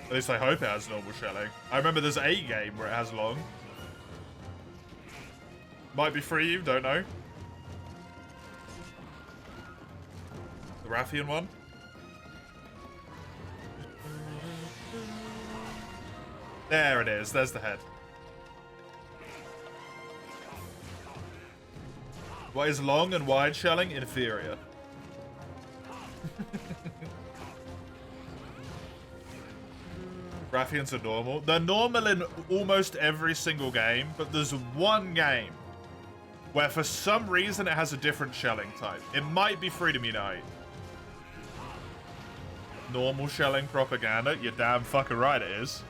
At least I hope it has normal shelling. I remember there's a game where it has long. Might be free, you don't know. The Rathian one. There it is. There's the head. What is long and wide shelling? Inferior. Rathians are normal. They're normal in almost every single game, but there's one game where for some reason it has a different shelling type. It might be Freedom Unite. Normal shelling propaganda? You're damn fucking right it is.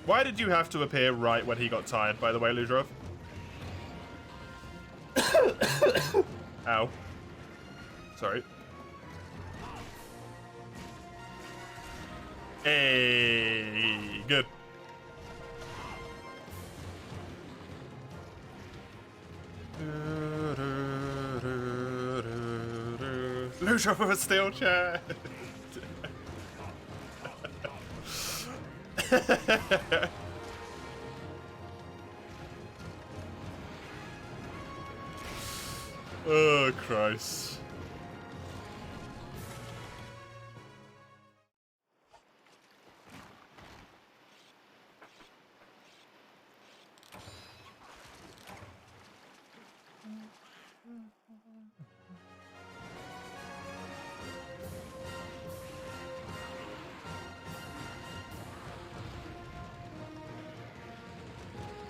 Why did you have to appear right when he got tired, by the way, Ludrov? Ow. Sorry. Hey, good. Lucia with a steel chair. Oh, Christ.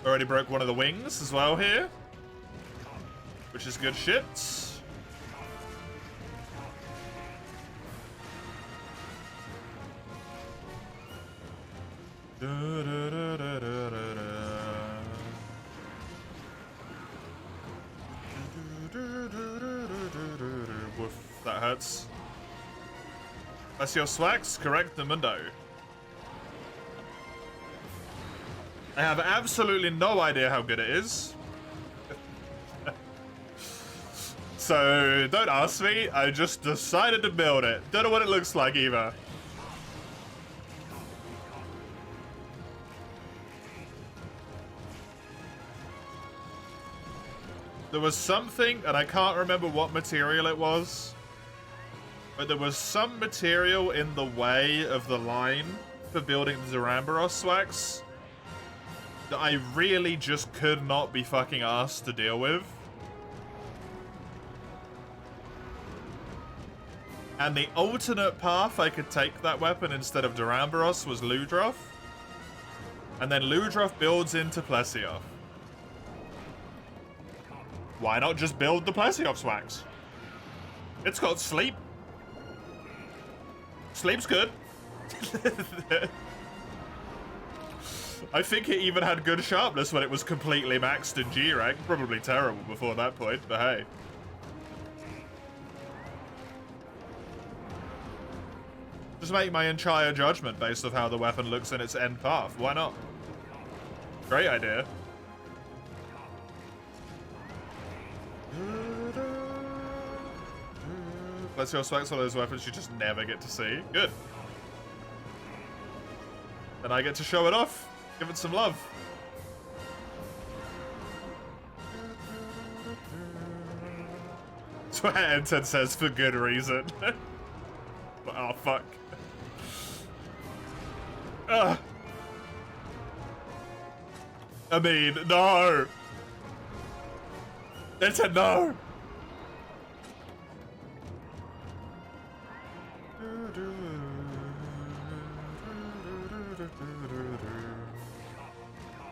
Already broke one of the wings as well here, which is good shit. Woof, that hurts. That's your swags, correct the mundo. I have absolutely no idea how good it is. So, don't ask me, I just decided to build it. Don't know what it looks like either. There was something, and I can't remember what material it was, but there was some material in the way of the line for building the Duramboros swags that I really just could not be fucking asked to deal with. And the alternate path I could take that weapon instead of Duramboros was Ludroth. And then Ludroth builds into Plesioth. Why not just build the Plesioth swags? It's got sleep. Sleep's good. I think it even had good sharpness when it was completely maxed in G rank. Probably terrible before that point, but hey. Just make my entire judgment based off how the weapon looks in its end path. Why not? Great idea. Let's go swag some of those weapons you just never get to see. Good. Then I get to show it off. Give it some love. That's what Enten says for good reason. Oh, fuck. Ugh. I mean, no. Enten, no.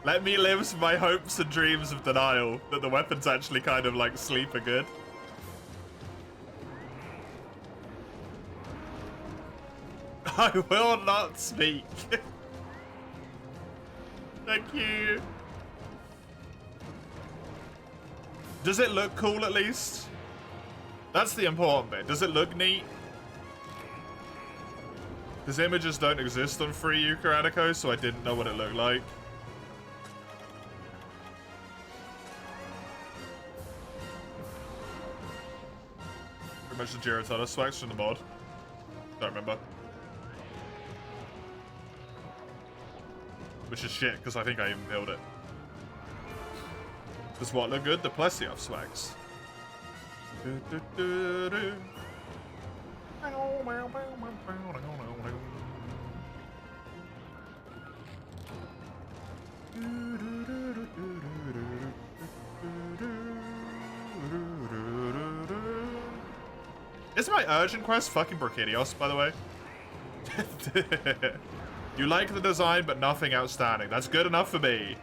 Let me live my hopes and dreams of denial that the weapons actually kind of like sleep are good. I will not speak. Thank you. Does it look cool at least? That's the important bit. Does it look neat? Because images don't exist on Free Eukaradico, so I didn't know what it looked like. Pretty much the Giratana swags from the mod. Don't remember. Which is shit, because I think I even built it. Does what look good? The Plesioth swags. Is my urgent quest fucking Brachydios, by the way? You like the design, but nothing outstanding. That's good enough for me.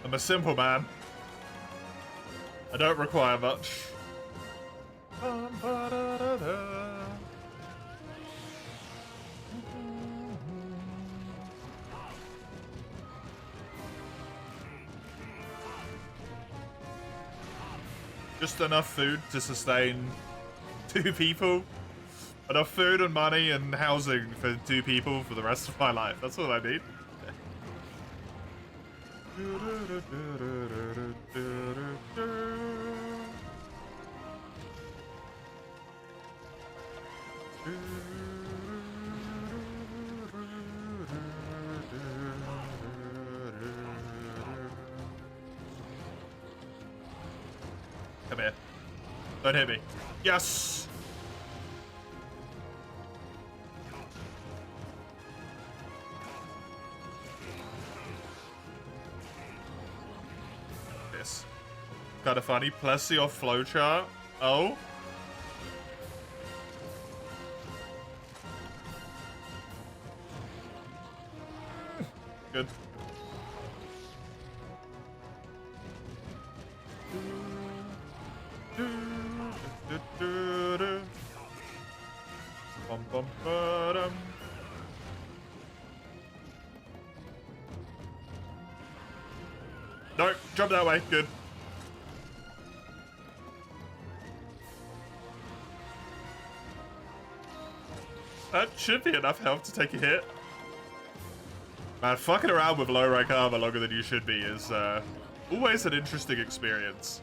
I'm a simple man. I don't require much. Just enough food to sustain 2 people. Enough food and money and housing for 2 people for the rest of my life. That's all I need. Come here. Don't hit me. Yes! This. Kind of funny. Plessy off flowchart. Oh. Good. Bum, bum, ba-dum. No, jump that way. Good. That should be enough health to take a hit. Man, fucking around with low rank armor longer than you should be is always an interesting experience.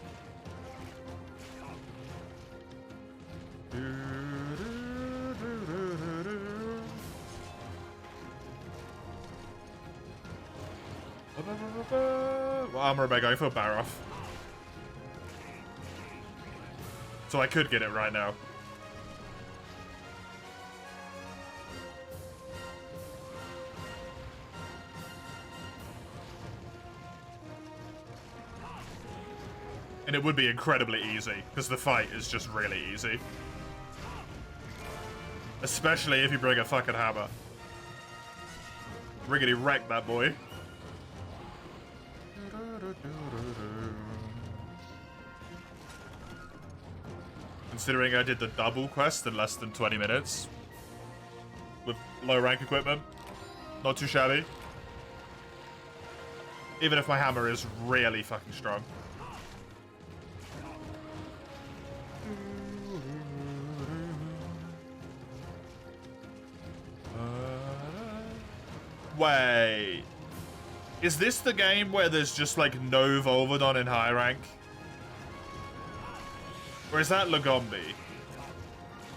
What armor am I going for? Baroff. So I could get it right now. And it would be incredibly easy, because the fight is just really easy. Especially if you bring a fucking hammer. Riggedy wreck that boy. Considering I did the double quest in less than 20 minutes. With low rank equipment. Not too shabby. Even if my hammer is really fucking strong. Wait. Is this the game where there's just like no Volvodon in high rank? Or is that Lagombi?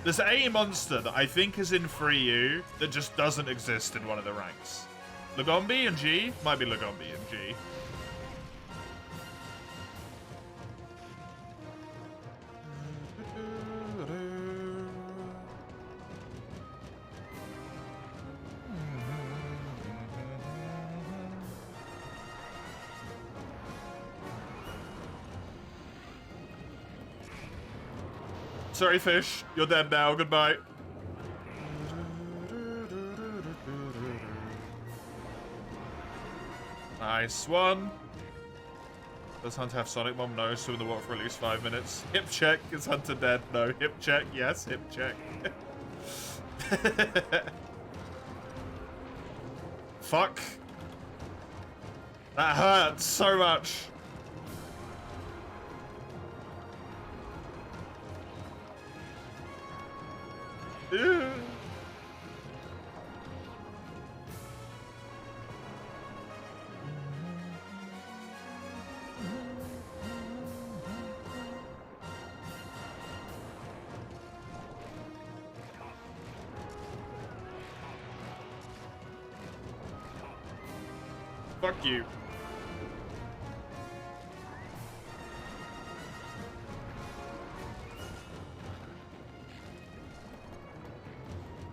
There's a monster that I think is in 3U that just doesn't exist in one of the ranks. Lagombi and G? Might be Lagombi and G. Sorry, fish. You're dead now. Goodbye. Nice one. Does Hunter have Sonic Bomb? No. Swim in the water for at least 5 minutes. Hip check. Is Hunter dead? No. Hip check. Yes. Hip check. Fuck. That hurts so much. Yeah. Fuck you.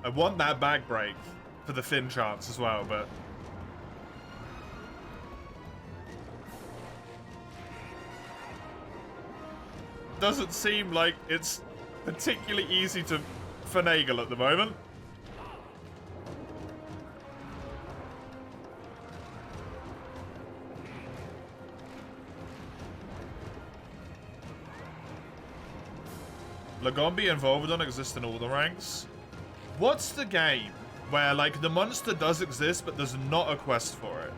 I want that back break for the Finn chance as well, but... doesn't seem like it's particularly easy to finagle at the moment. Lagombi and Volvodon exist in all the ranks. What's the game where, like, the monster does exist, but there's not a quest for it?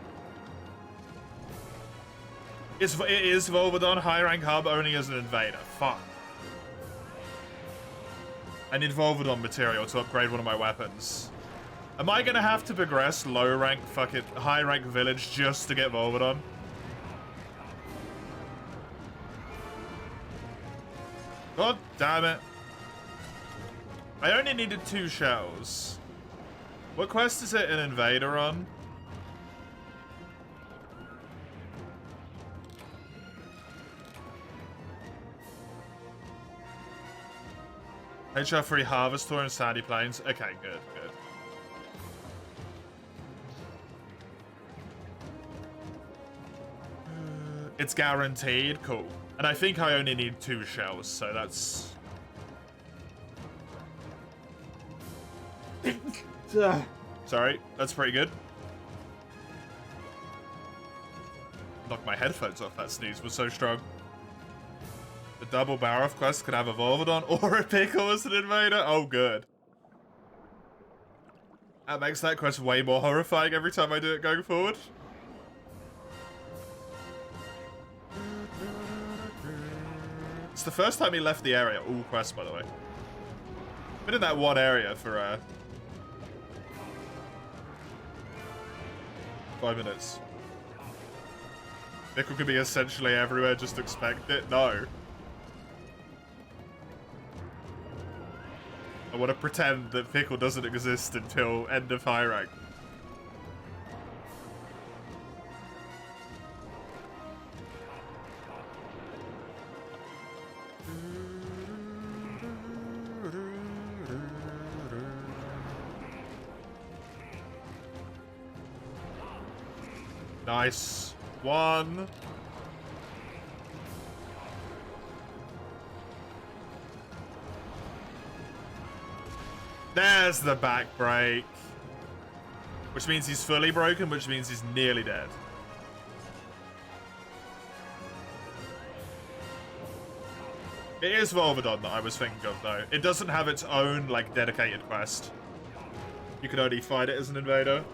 It is Volvadon high rank hub only as an invader. Fuck. I need Volvadon material to upgrade one of my weapons. Am I gonna have to progress low rank fucking high rank village just to get Volvadon? God damn it. I only needed 2 shells. What quest is it an invader on? HR3 Harvest Tour in Sandy Plains. Okay, good, good. It's guaranteed. Cool. And I think I only need 2 shells, so that's... Sorry, that's pretty good. Knocked my headphones off, that sneeze was so strong. The double Baroth quest could have a Volvadon or a Pickle as an invader. Oh, good. That makes that quest way more horrifying every time I do it going forward. It's the first time he left the area. All quests, by the way. Been in that one area for 5 minutes. Pickle could be essentially everywhere, just expect it. No. I want to pretend that Pickle doesn't exist until end of high rank. Nice. 1. There's the back break. Which means he's fully broken, which means he's nearly dead. It is Volvadon that I was thinking of, though. It doesn't have its own, like, dedicated quest. You can only fight it as an invader.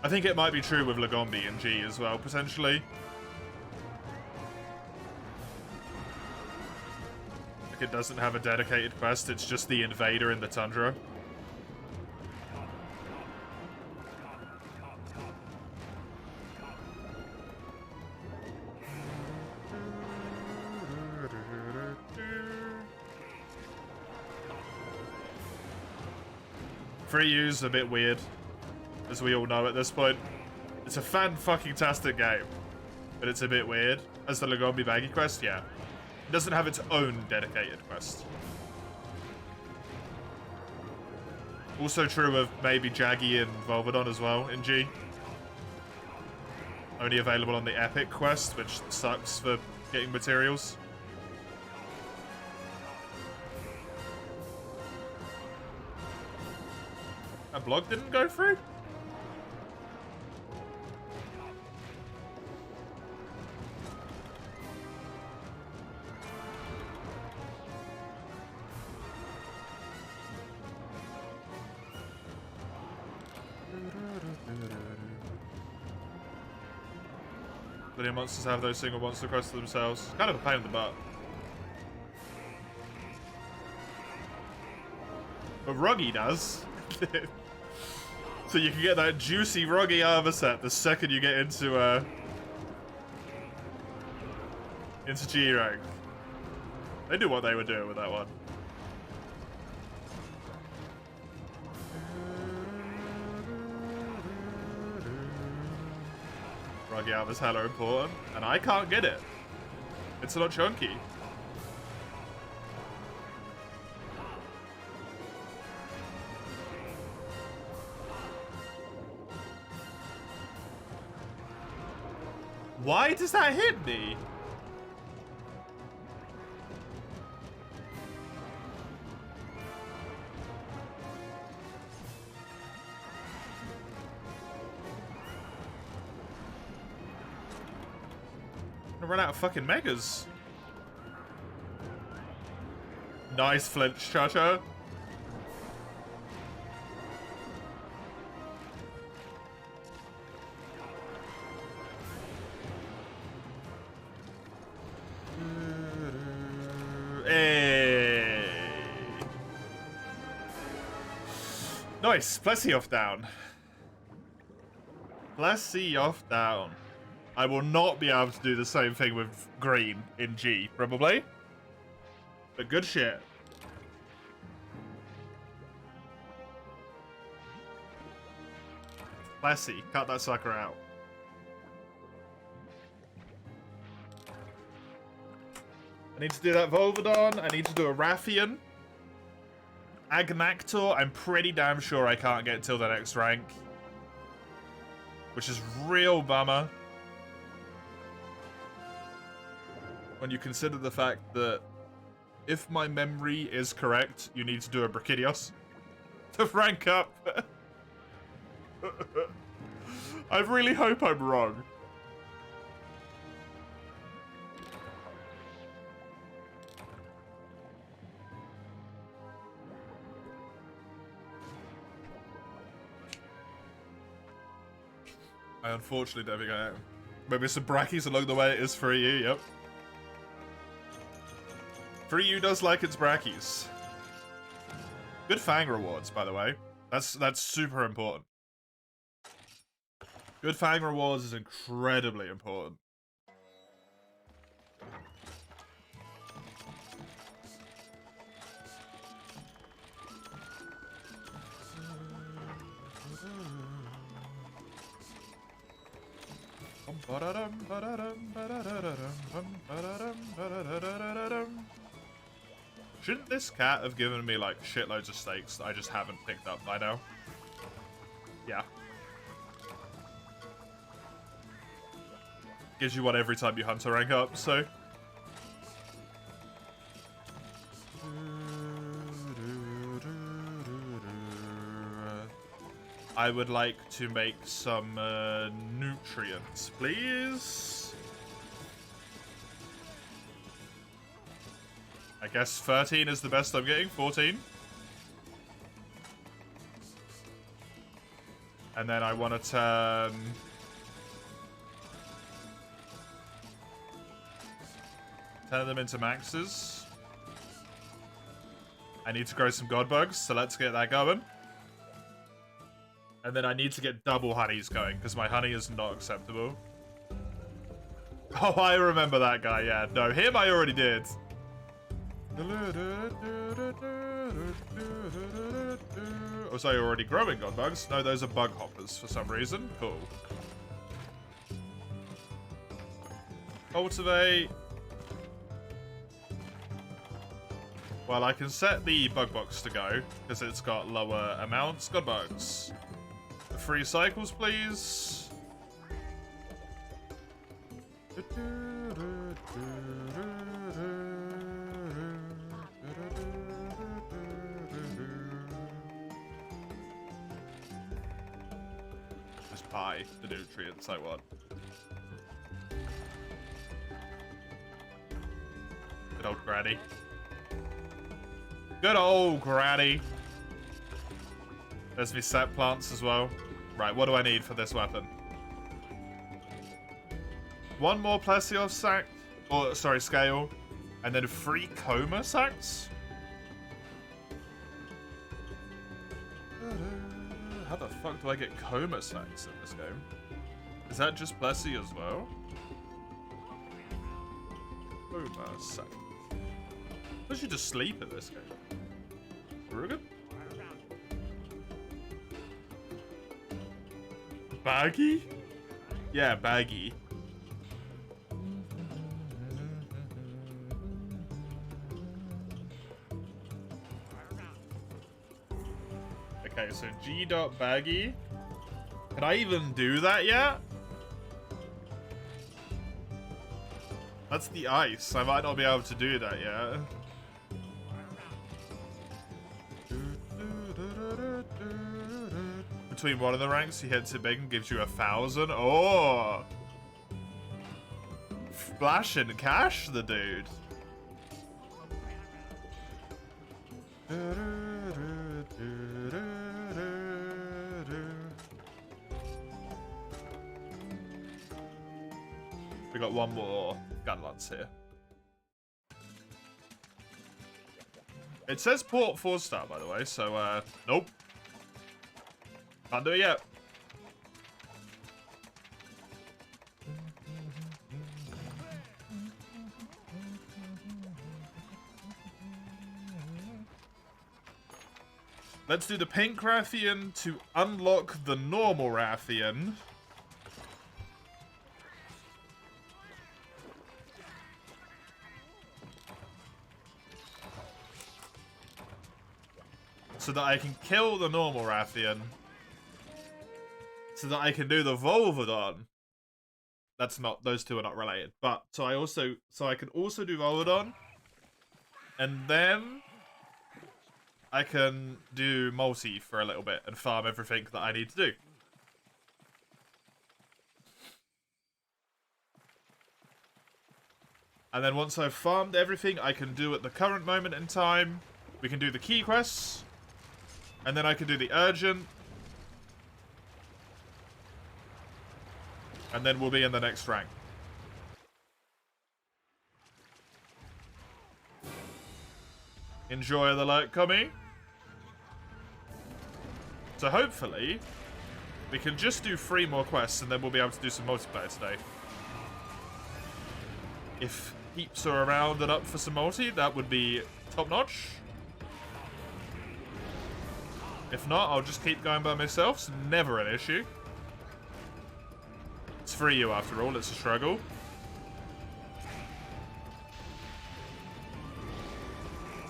I think it might be true with Lagombi and G as well, potentially. Like, it doesn't have a dedicated quest, it's just the invader in the tundra. Free use a bit weird, as we all know at this point. It's a fan-fucking-tastic game, but it's a bit weird. As the Lagombi Baggy quest, yeah. It doesn't have its own dedicated quest. Also true of maybe Jaggy and Volvadon as well in G. Only available on the Epic quest, which sucks for getting materials. That blog didn't go through? Linear monsters have those single monster quests to themselves. Kind of a pain in the butt. But Ruggy does. So you can get that juicy Ruggy armor set the second you get into G rank. They knew what they were doing with that one. Ruggy armor's hella important, and I can't get it. It's not chunky. Why does that hit me? I'm gonna run out of fucking megas. Nice flinch, Cha-Cha. Nice. Plesioff down. Plesioff down. I will not be able to do the same thing with green in G, probably. But good shit. Plessy, cut that sucker out. I need to do that Volvodon. I need to do a Rathian. Agnactor, I'm pretty damn sure I can't get till the next rank. Which is real bummer. When you consider the fact that if my memory is correct, you need to do a Brachydios to rank up. I really hope I'm wrong. I unfortunately don't think I am. Maybe some brackies along the way. It is 3U, yep. 3U does like its brackies. Good Fang rewards, by the way. That's super important. Good Fang rewards is incredibly important. Shouldn't this cat have given me, like, shitloads of steaks that I just haven't picked up by now? Yeah. Gives you one every time you hunt a rank up, so... I would like to make some nutrients, please. I guess 13 is the best I'm getting. 14. And then I want to turn... turn them into maxes. I need to grow some god bugs, so let's get that going. And then I need to get double honeys going, because my honey is not acceptable. Oh, I remember that guy, yeah. No, him I already did. Was I already growing god bugs? No, those are bug hoppers for some reason. Cool. Cultivate. Well, I can set the bug box to go, because it's got lower amounts. God bugs. 3 cycles, please. Just buy the nutrients I want. Good old granny. Good old granny. There's me set plants as well. Right, what do I need for this weapon? 1 more Plesioff sack, or sorry, scale, and then 3 coma sacks? How the fuck do I get coma sacks in this game? Is that just Plessy as well? Coma sack. I should just sleep in this game. Rugen? Baggy? Yeah, baggy. Okay, so G.baggy. Can I even do that yet? That's the ice. I might not be able to do that yet. Between one of the ranks, he hits it big and gives you 1,000. Oh! Splashing cash, the dude. We got 1 more Gunlance here. It says port 4-star, by the way, so, nope. Can't do it yet. Let's do the pink Rathian to unlock the normal Rathian. So that I can kill the normal Rathian. So that I can do the Volvodon. That's not, those two are not related. But, so I can also do Volvodon. And then I can do multi for a little bit and farm everything that I need to do. And then once I've farmed everything I can do at the current moment in time, we can do the key quests. And then I can do the urgent. And then we'll be in the next rank. Enjoy the light coming. So hopefully, we can just do 3 more quests and then we'll be able to do some multiplayer today. If heaps are around and up for some multi, that would be top notch. If not, I'll just keep going by myself. It's never an issue. It's 3U after all, it's a struggle.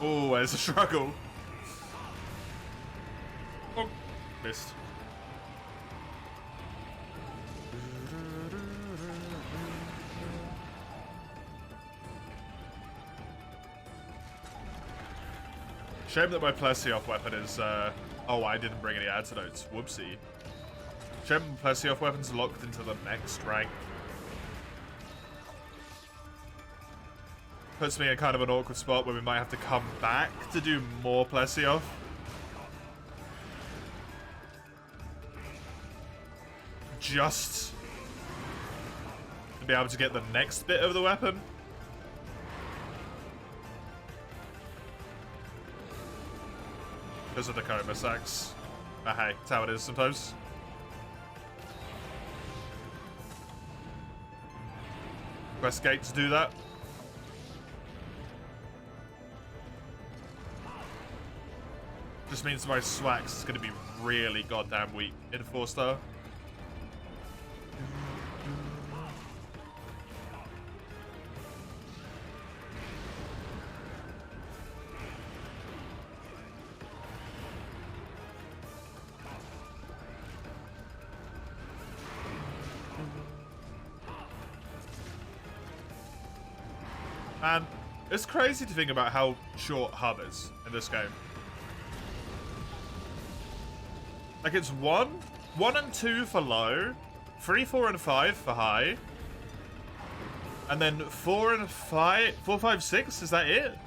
Always a struggle. Oh, missed. Shame that my Plesioth weapon is, oh, I didn't bring any antidotes. Whoopsie. Shame my Plesioth weapon's locked into the next rank. Puts me in kind of an awkward spot where we might have to come back to do more Plesioth. Just to be able to get the next bit of the weapon. Because of the coma sacks. Ah, hey, that's how it is sometimes. Quest gates do that. Just means my Swax is going to be really goddamn weak in 4-star. Man, it's crazy to think about how short hub is in this game. Like, it's 1 and 2 for low, 3, 4, and 5 for high, and then 4 and 5, 4, 5, 6, is that it?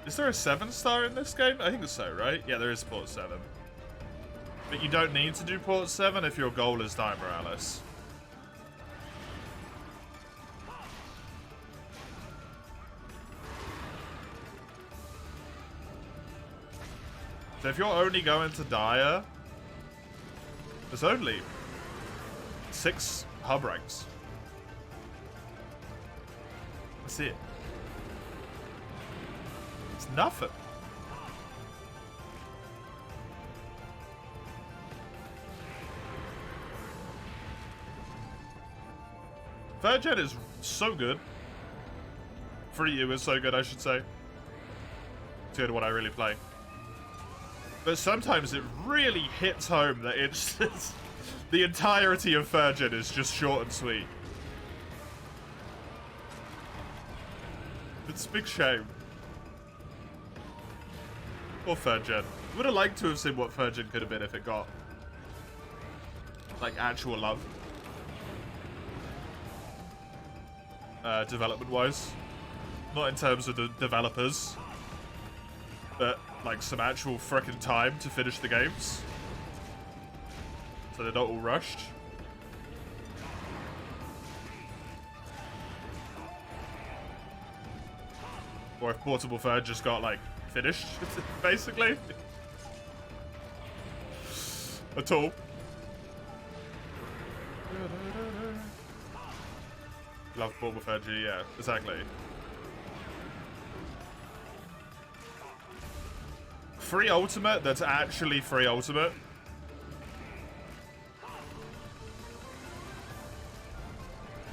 Is there a 7-star in this game? I think so, right? Yeah, there is port 7. But you don't need to do port 7 if your goal is Die Morales. So if you're only going to Dire, there's only 6 hub ranks. That's it. It's nothing. Third gen is so good. 3U is so good, I should say. It's good what I really play. But sometimes it really hits home that it's the entirety of third gen is just short and sweet. It's a big shame. Or third gen. Would have liked to have seen what third gen could have been if it got like actual love. Development wise. Not in terms of the developers. But like some actual frickin' time to finish the games. So they're not all rushed. Or if Portable Third just got like finished, basically. at all. Love Portable Fair G, yeah, exactly. Free ultimate that's actually free ultimate.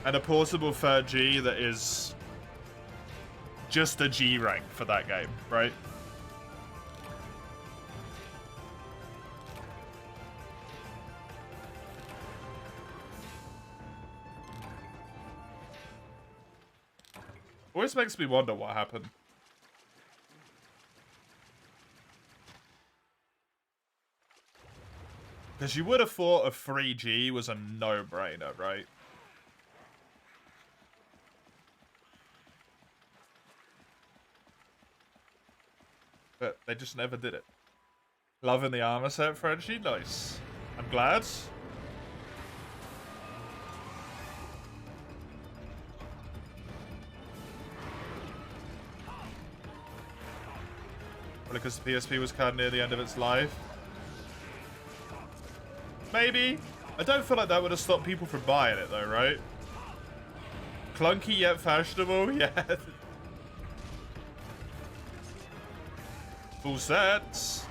And a portable third G that is just a G rank for that game, right? Always makes me wonder what happened. Because you would have thought a free G was a no-brainer, right? But they just never did it. Loving the armor set, Frenchie. Nice. I'm glad. Probably because the PSP was kind of near the end of its life. Maybe. I don't feel like that would have stopped people from buying it, though, right? Clunky yet fashionable? Yeah. Full sets.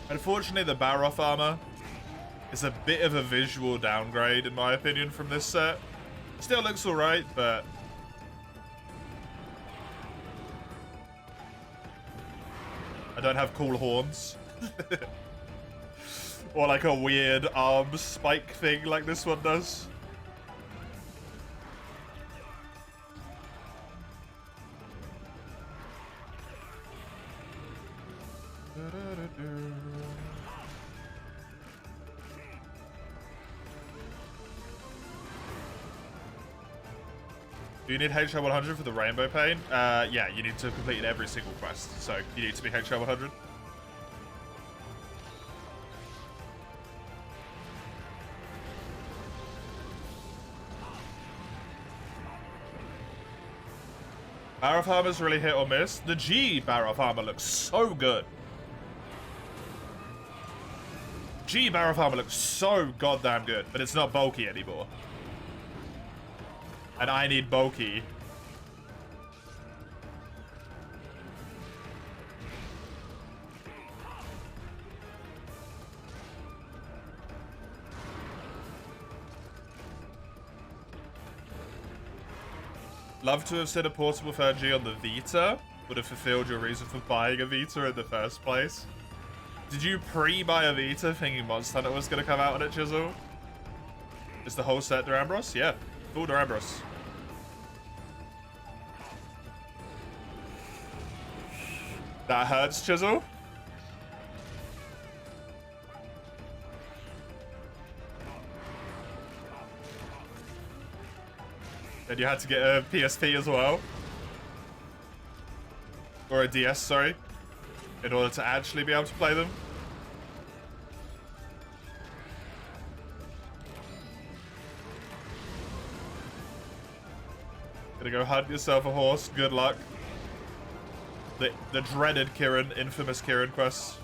Unfortunately, the Baroth armor is a bit of a visual downgrade, in my opinion, from this set. Still looks alright, but... I don't have cool horns. Or like a weird arm spike thing like this one does. Do you need HR 100 for the Rainbow Pain? Yeah, you need to complete every single quest, so you need to be HR 100. Baroth armor's really hit or miss. The G Baroth armor looks so good. G Baroth armor looks so goddamn good, but it's not bulky anymore. And I need bulky. Love to have seen a portable third G on the Vita. Would have fulfilled your reason for buying a Vita in the first place. Did you pre-buy a Vita thinking Monster Hunter was going to come out on it, Chisel? Is the whole set Durambros? Yeah, full Durambros. That hurts, Chisel. And you had to get a PSP as well. Or a DS, sorry. In order to actually be able to play them. Gonna go hunt yourself a horse. Good luck. The dreaded Kirin, infamous Kirin quest.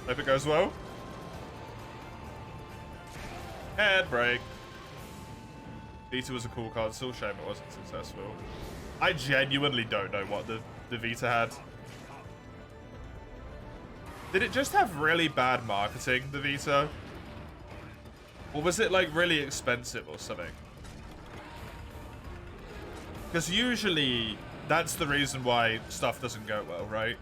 Hope it goes well. Head break. Vita was a cool console. Shame it wasn't successful. I genuinely don't know what the Vita had. Did it just have really bad marketing, the Vita? Or was it like really expensive or something? Because usually that's the reason why stuff doesn't go well, right?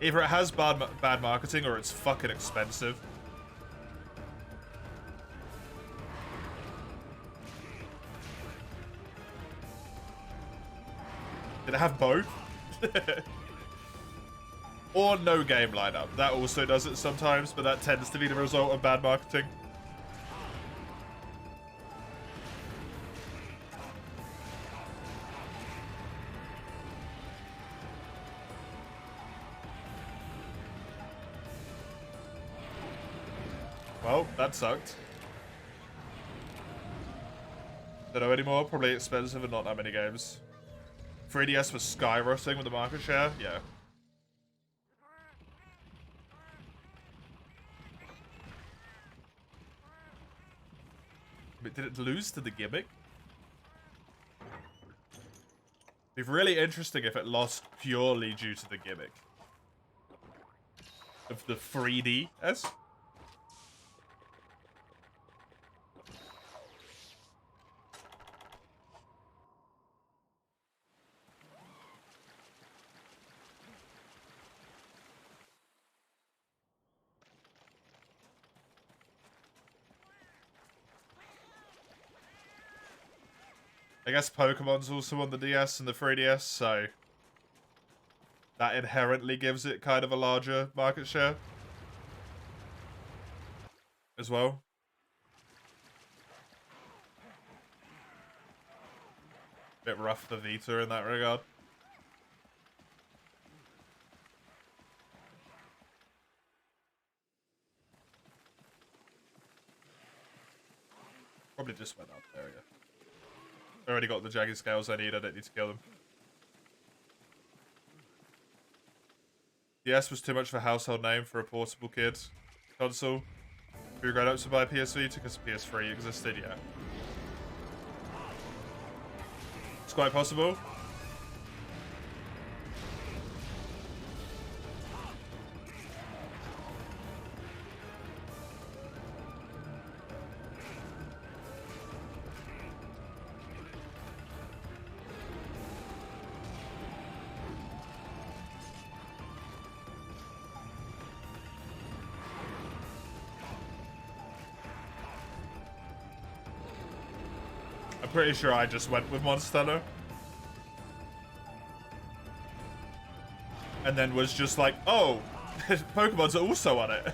Either it has bad marketing or it's fucking expensive. Did it have both? Or no game lineup. That also does it sometimes, but that tends to be the result of bad marketing. Well, that sucked. Don't know anymore. Probably expensive and not that many games. 3DS was skyrocketing with the market share. Yeah. But did it lose to the gimmick? It'd be really interesting if it lost purely due to the gimmick of the 3DS. I guess Pokemon's also on the DS and the 3DS, so that inherently gives it kind of a larger market share as well. Bit rough for Vita in that regard. Probably just went up there, yeah. I already got the jagged scales I need to kill them. DS was too much of a household name for a portable kid console. If you were grown-ups to buy a PS Vita because PS3 existed, yeah. It's quite possible. I'm pretty sure I just went with Monster Hunter. And then was just like, oh, Pokemon's also on it.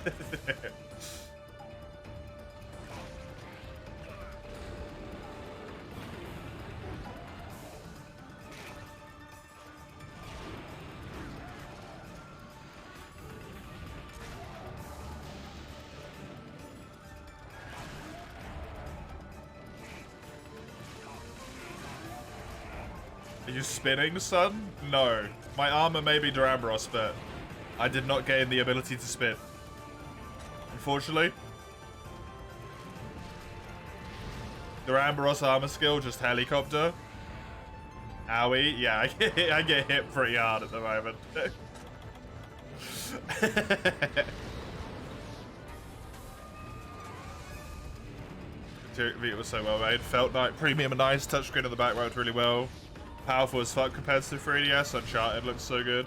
Are you spinning, son? No. My armor may be Duramboros, but I did not gain the ability to spin. Unfortunately. Duramboros armor skill, just helicopter. Owie. Yeah, I get hit pretty hard at the moment. It was so well made. Felt like premium and nice. Touchscreen on the back worked really well. Powerful as fuck compared to the 3DS. Uncharted looks so good.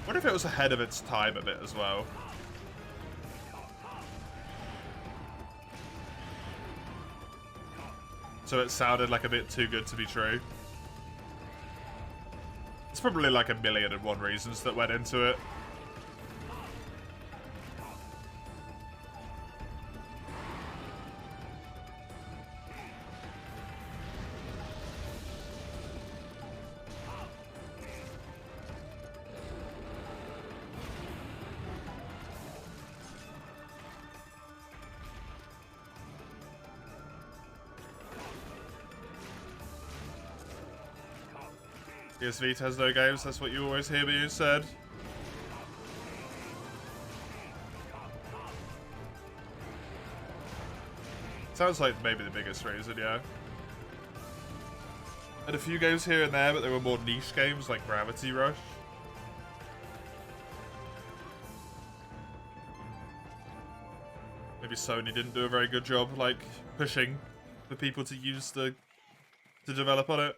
What if it was ahead of its time a bit as well? So it sounded like a bit too good to be true. It's probably like 1,000,001 reasons that went into it. PS Vita has no games, that's what you always hear me said. Sounds like maybe the biggest reason, yeah. Had a few games here and there, but they were more niche games like Gravity Rush. Maybe Sony didn't do a very good job, like, pushing for people to use to develop on it.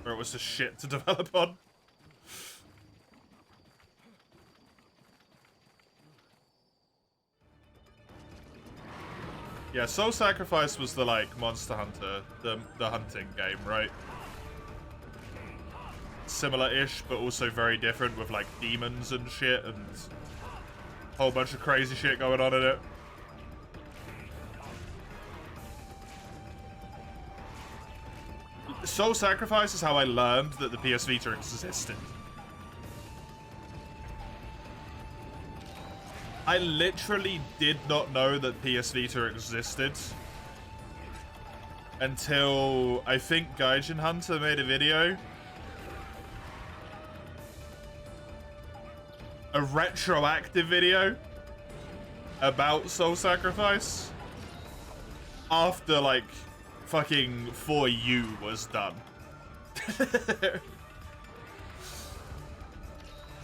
Or it was just shit to develop on. Yeah, Soul Sacrifice was the, like, Monster Hunter, the hunting game, right? Similar-ish, but also very different with, like, demons and shit and a whole bunch of crazy shit going on in it. Soul Sacrifice is how I learned that the PS Vita existed. I literally did not know that PS Vita existed until I think Gaijin Hunter made a video. A retroactive video about Soul Sacrifice after, like, fucking 4U was done.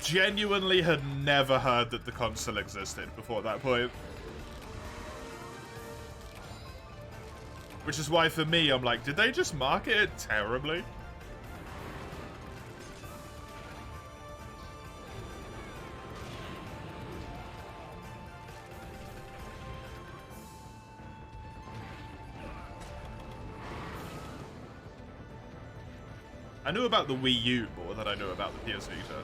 Genuinely had never heard that the console existed before that point. Which is why, for me, I'm like, did they just market it terribly? I knew about the Wii U more than I knew about the PS Vita.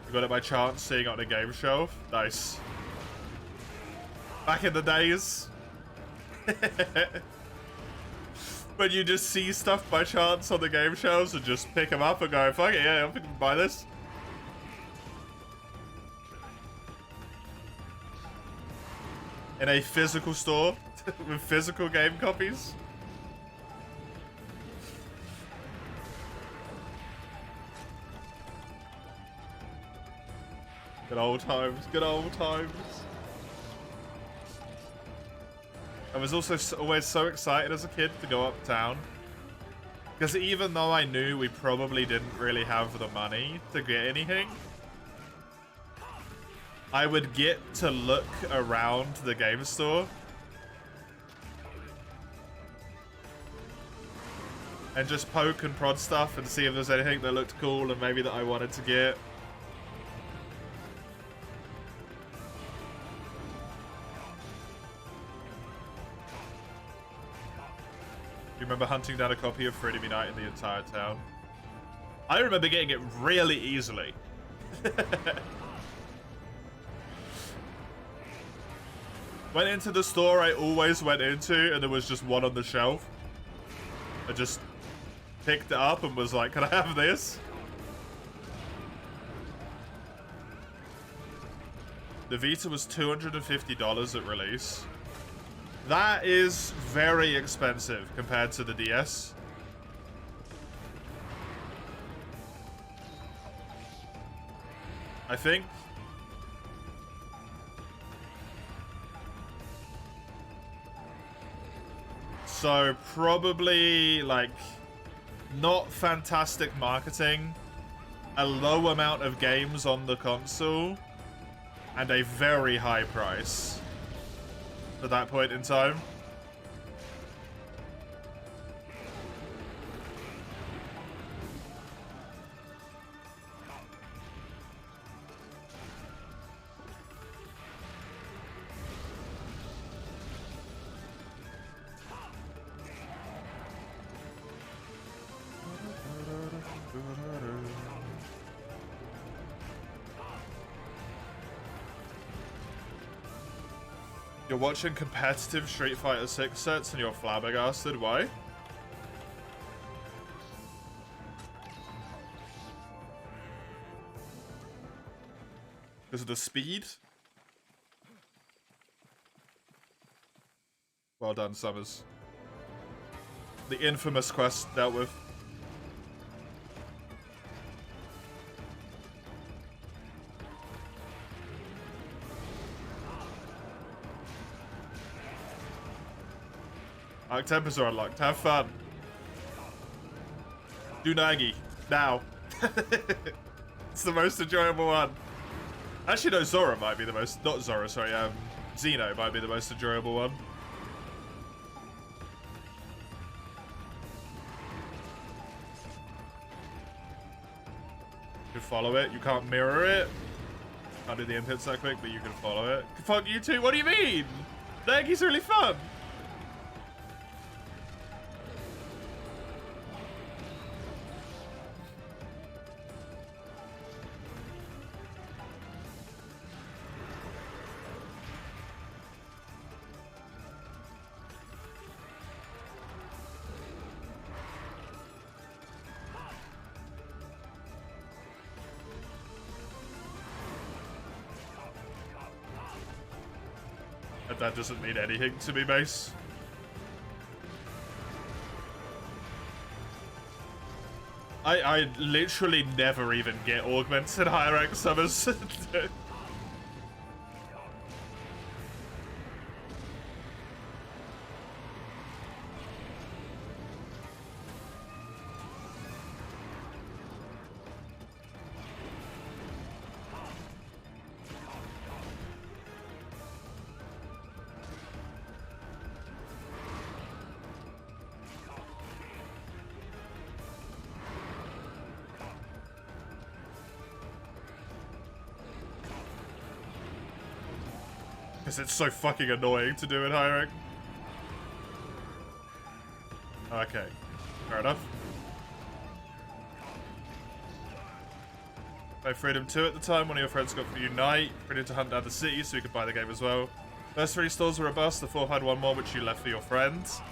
I got it by chance, seeing it on a game shelf. Nice. Back in the days. When you just see stuff by chance on the game shelves and just pick them up and go, fuck it, yeah, I'm gonna buy this. In a physical store with physical game copies. Good old times, good old times. I was also always so excited as a kid to go uptown. Because even though I knew we probably didn't really have the money to get anything, I would get to look around the game store and just poke and prod stuff and see if there's anything that looked cool and maybe that I wanted to get. Do you remember hunting down a copy of Freedom Unite in the entire town? I remember getting it really easily. Went into the store I always went into, and there was just one on the shelf. I just picked it up and was like, can I have this? The Vita was $250 at release. That is very expensive compared to the DS. I think. So probably, like, not fantastic marketing, a low amount of games on the console, and a very high price at that point in time. You're watching competitive Street Fighter 6 sets and you're flabbergasted. Why? Because of the speed? Well done, Summers. The infamous quest dealt with. Arc tempers are unlocked. Have fun. Do Nagi. Now. It's the most enjoyable one. Actually, no, Zora might be the most... Not Zora, sorry. Xeno might be the most enjoyable one. You can follow it. You can't mirror it. Can't do the inputs that quick, but you can follow it. Fuck you too. What do you mean? Nagi's really fun. And that doesn't mean anything to me, Mace. I literally never even get augmented higher rank summers. Because it's so fucking annoying to do in high rank. Okay, fair enough. Play Freedom 2 at the time. One of your friends got for Unite. Ready to hunt down the city so you could buy the game as well. First 3 stores were a bust. The 4th had one more, which you left for your friends.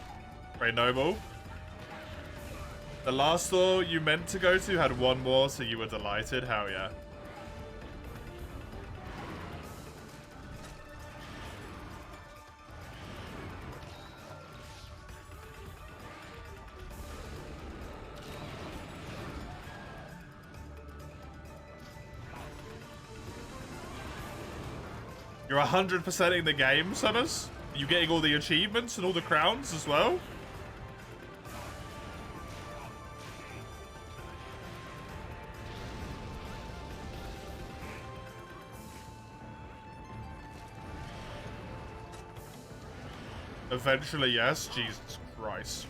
Very noble. The last store you meant to go to had one more, so you were delighted. Hell yeah. You're 100%ing the game, Summers? Are you getting all the achievements and all the crowns as well? Eventually, yes. Jesus Christ.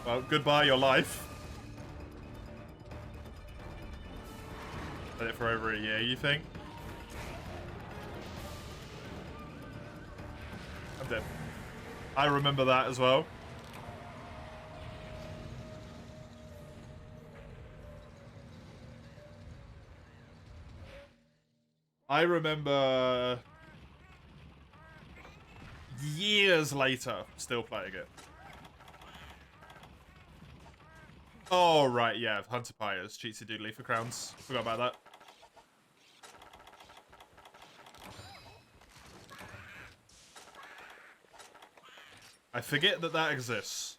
Well, goodbye, your life. Did it for over a year, you think? I'm dead. I remember that as well. I remember years later still playing it. Oh, right, yeah. Hunter Pyres, cheatsy doodly for crowns. Forgot about that. I forget that that exists.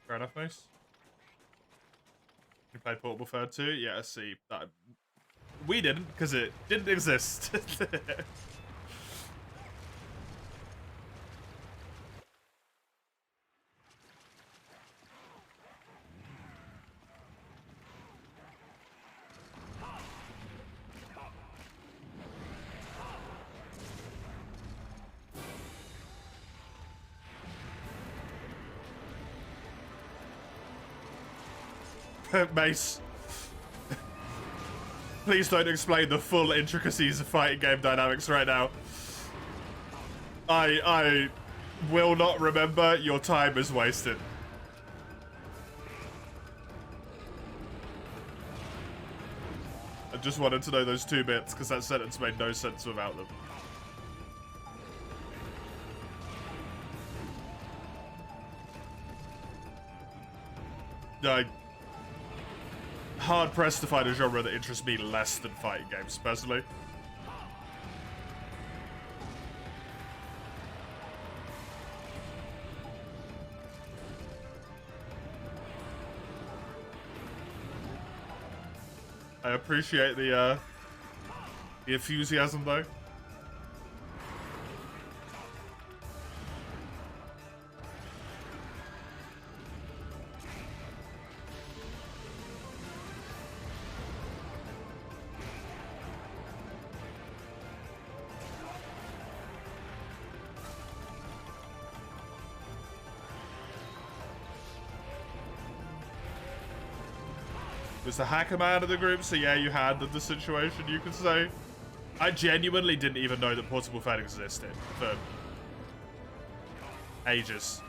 Fair enough, Mace. You played Portable Third too? Yeah, see. We didn't, because it didn't exist. Mace. Please don't explain the full intricacies of fighting game dynamics right now. I will not remember. Your time is wasted. I just wanted to know those 2 bits, because that sentence made no sense without them. Hard pressed to find a genre that interests me less than fighting games, personally. I appreciate the enthusiasm, though. Was the hacker man of the group, so yeah, you handled the situation, you could say. I genuinely didn't even know that Portable Third existed for ages.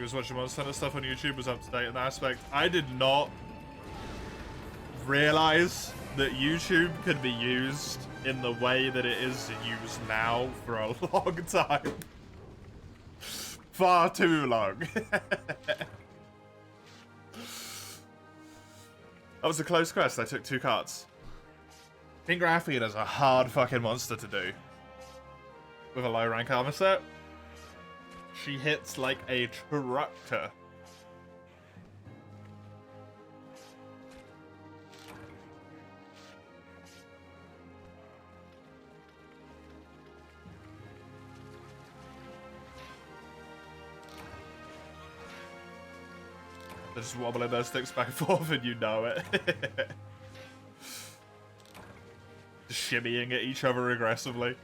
was watching Monster Hunter stuff on YouTube, was up to date in that aspect. I did not realize that YouTube could be used in the way that it is used now for a long time. Far too long. That was a close quest. I took 2 cards. King Graphene is a hard fucking monster to do. With a low rank armor set. She hits like a tractor. They're just wobbling those sticks back and forth and you know it. Just shimmying at each other aggressively.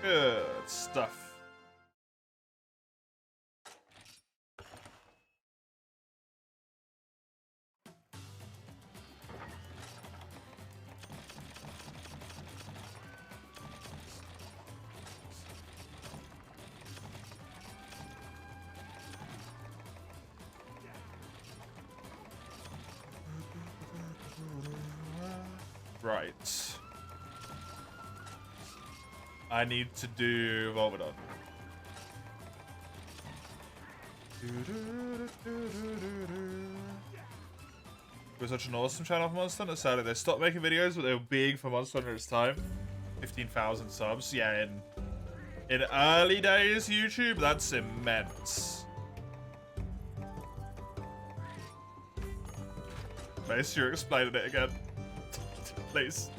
Good stuff. Right. I need to do Volvodon. It was such an awesome channel for Monster Hunter. Sadly, they stopped making videos, but they were big for Monster Hunter at its time. 15,000 subs. Yeah, in early days YouTube, that's immense. Mace, you're explaining it again. Please.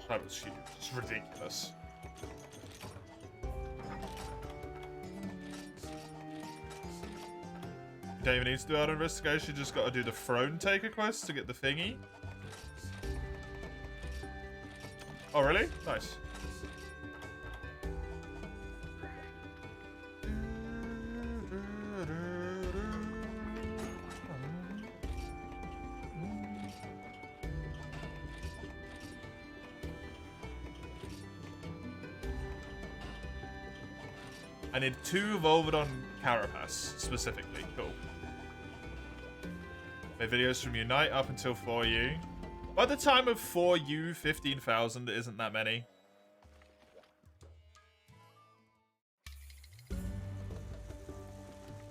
That was huge. It's ridiculous. You don't even need to do auto investigation, you just gotta do the throne taker quest to get the thingy. Oh really? Nice. I need 2 Volvodon Carapace, specifically. Cool. My videos from Unite up until 4U. By the time of 4U, 15,000 isn't that many.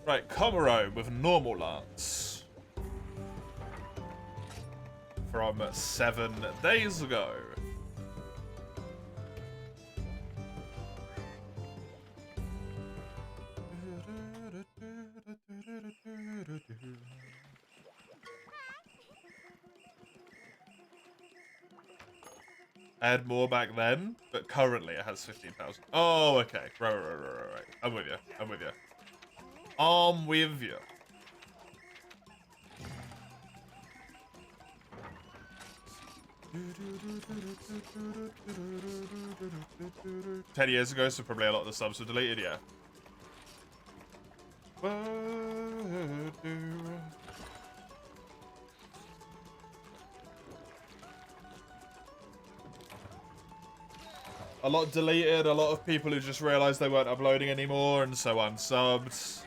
Right, Komuro with normal lance. From 7 days ago. I had more back then, but currently it has 15,000. Oh, okay. Right. I'm with you. I'm with you. I'm with you. $10 years ago, so probably a lot of the subs were deleted, yeah. A lot deleted, a lot of people who just realised they weren't uploading anymore, and so unsubbed.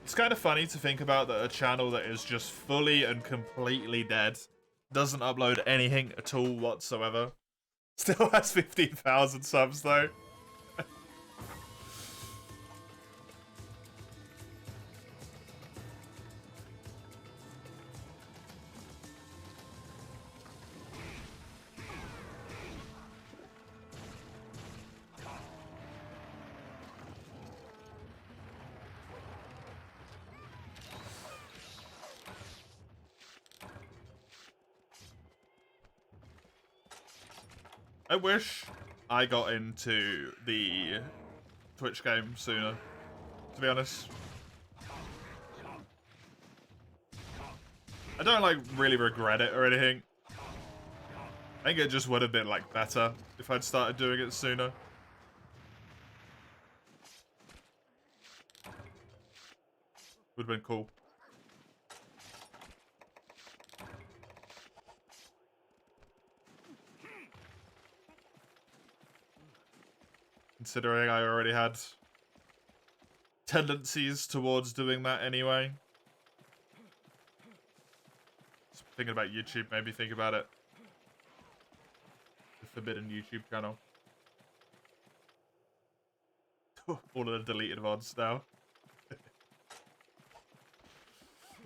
It's kind of funny to think about that a channel that is just fully and completely dead, doesn't upload anything at all whatsoever, still has 15,000 subs though. I wish I got into the Twitch game sooner, to be honest. I don't, like, really regret it or anything. I think it just would have been, like, better if I'd started doing it sooner. Would have been cool. Considering I already had tendencies towards doing that anyway. Just thinking about YouTube made me think about it. The forbidden YouTube channel. All of the deleted VODs now.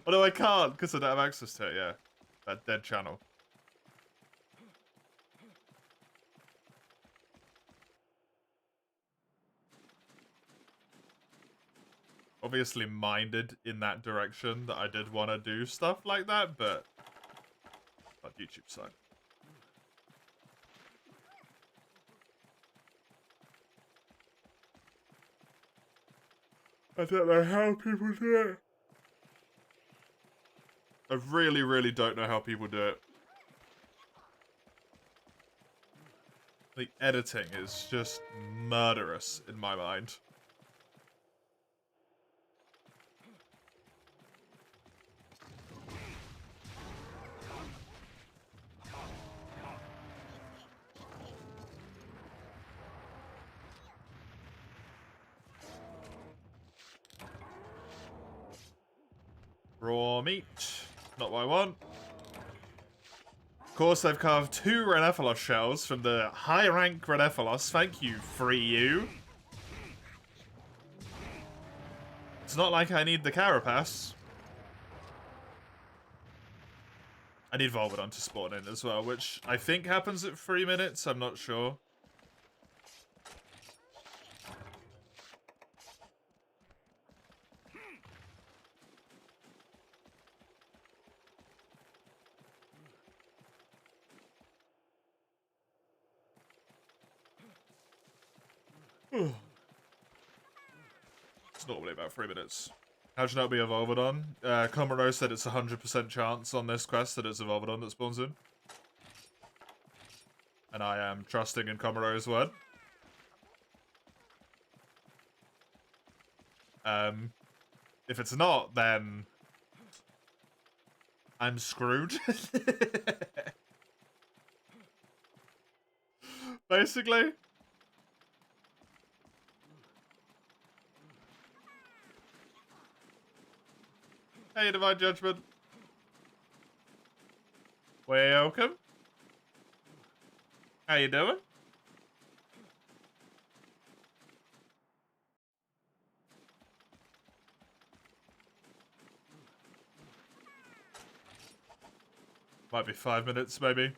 Although I can't, because I don't have access to it, yeah. That dead channel. Obviously minded in that direction that I did want to do stuff like that, but YouTube side. I don't know how people do it. I really, really don't know how people do it. The editing is just murderous in my mind. Raw meat. Not what I want. Of course, I've carved 2 Renephalos shells from the high-rank Renephalos. Thank you, free you. It's not like I need the carapace. I need Volvodon to spawn in as well, which I think happens at 3 minutes. I'm not sure. It's normally about 3 minutes. How should that be a Volvodon? Comrado said it's 100% chance on this quest that it's a Volvodon that spawns in. And I am trusting in Comodo's word. If it's not, then I'm screwed. Basically. Hey, Divine Judgment. Welcome. How you doing? Might be 5 minutes, maybe.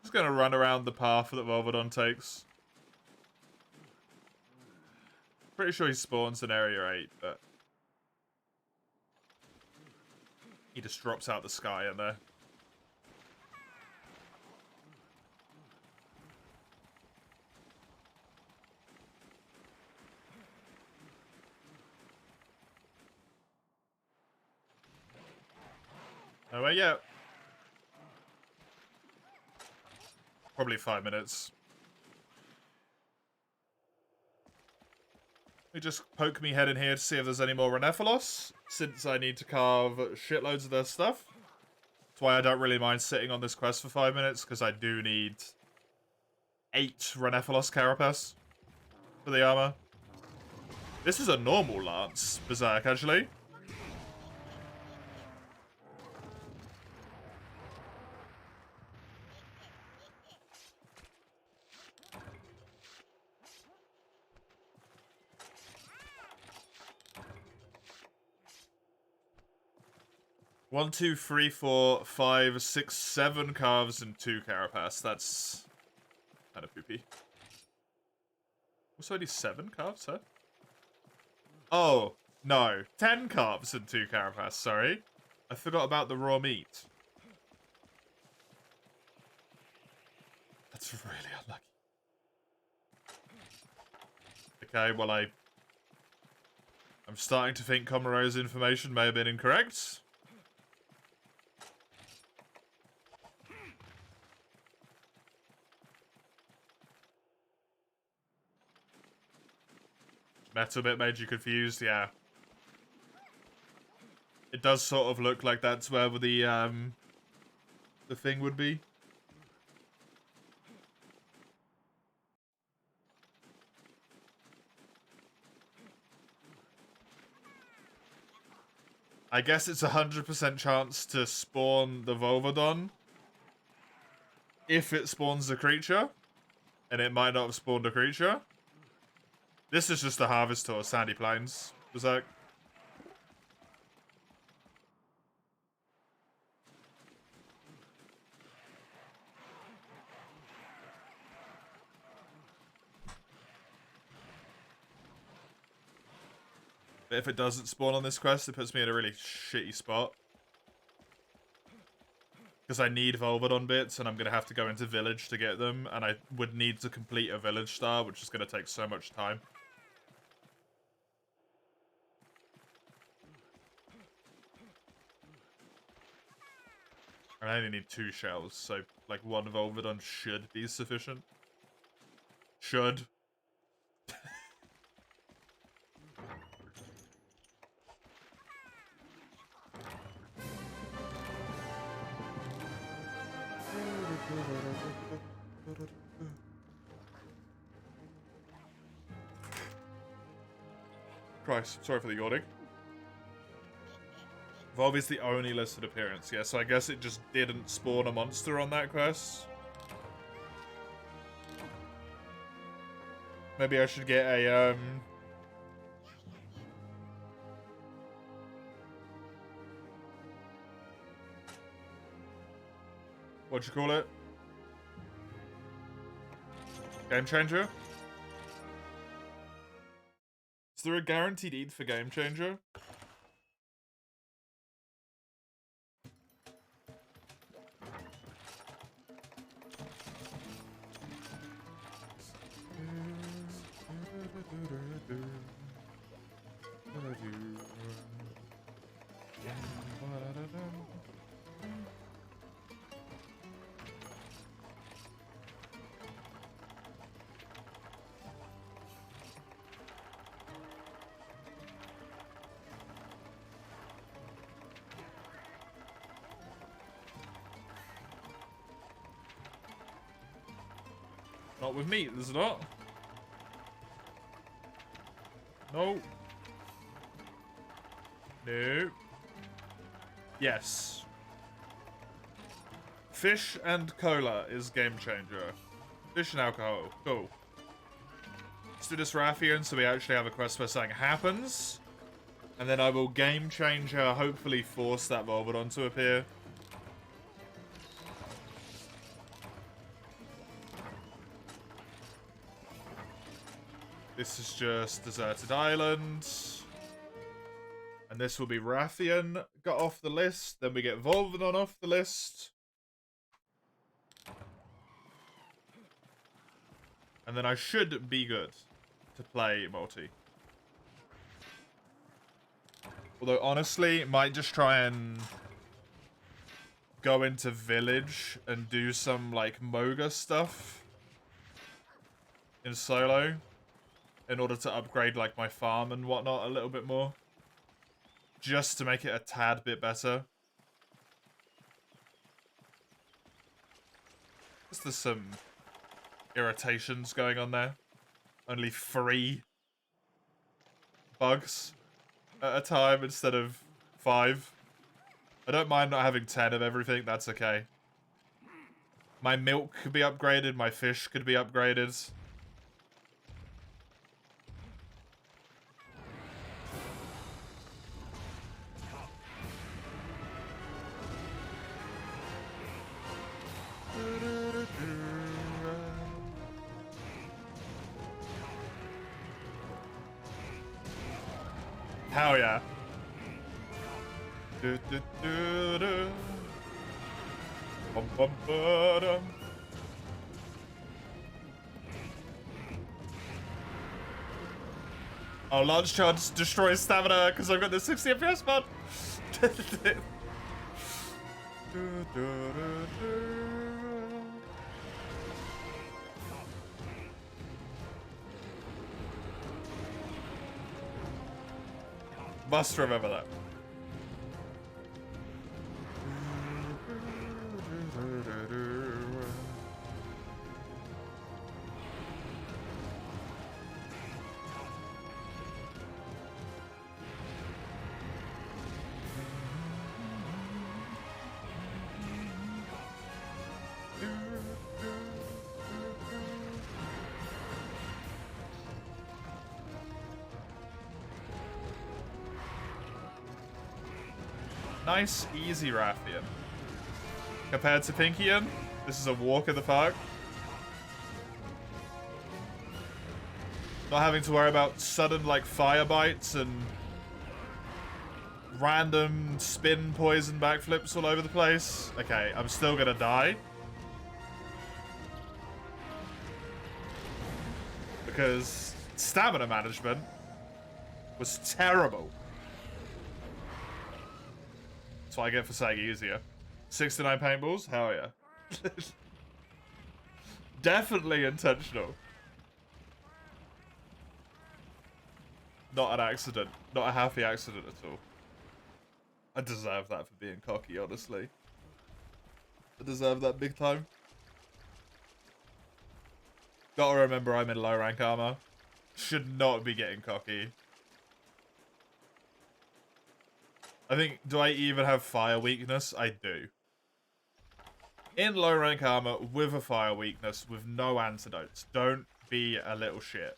Just gonna run around the path that Volvodon takes. Pretty sure he spawns in Area 8, but he just drops out the sky in there. Oh, wait, yeah. Probably 5 minutes. Let me just poke me head in here to see if there's any more Renephalos, since I need to carve shitloads of their stuff. That's why I don't really mind sitting on this quest for 5 minutes, because I do need 8 Renephalos carapace for the armor. This is a normal Lance Berserk, actually. One, two, three, 4, 5, 6, 7 calves and 2 carapace. That's kind of poopy. Also only 7 calves, huh? Oh, no. 10 calves and 2 carapace, sorry. I forgot about the raw meat. That's really unlucky. Okay, well I'm starting to think Komaro's information may have been incorrect. Metal bit made you confused, yeah. It does sort of look like that's where the thing would be. I guess it's 100% chance to spawn the Volvodon if it spawns a creature, and it might not have spawned a creature. This is just a harvest or sandy plains. Berserk. But if it doesn't spawn on this quest, it puts me in a really shitty spot. Because I need Volvodon bits, and I'm going to have to go into Village to get them, and I would need to complete a Village star, which is going to take so much time. I only need 2 shells, so, like, 1 Volvodon should be sufficient. Should. Christ, sorry for the yawning. Volv is the only listed appearance, yeah, so I guess it just didn't spawn a monster on that quest. Maybe I should get a, what'd you call it? Game Changer? Is there a guaranteed need for Game Changer? Not with meat, there's not. No. No. Yes. Fish and cola is Game Changer. Fish and alcohol. Cool. Let's do this Rathian so we actually have a quest where something happens. And then I will Game Changer, hopefully force that Volvodon to appear. This is just Deserted Island. And this will be Rathian got off the list. Then we get Volvodon off the list. And then I should be good to play multi. Although, honestly, might just try and go into Village and do some, like, Moga stuff in solo in order to upgrade, like, my farm and whatnot a little bit more. Just to make it a tad bit better. There's some irritations going on there. Only 3 bugs at a time instead of 5. I don't mind not having 10 of everything, that's okay. My milk could be upgraded, my fish could be upgraded. Hell yeah. Do, do, do, do. Bum, bum, ba, dum. Oh, launch charge destroys stamina because I've got the 60 FPS mod. Must remember that. Nice, easy Rathian. Compared to Pinkian, this is a walk in the park. Not having to worry about sudden, like, fire bites and random spin poison backflips all over the place. Okay, I'm still gonna die. Because stamina management was terrible. That's what I get for saying easier. 69 paintballs? Hell yeah. Definitely intentional. Not an accident. Not a happy accident at all. I deserve that for being cocky, honestly. I deserve that big time. Gotta remember I'm in low rank armor. Should not be getting cocky. I think, do I even have fire weakness? I do. In low rank armor, with a fire weakness, with no antidotes. Don't be a little shit.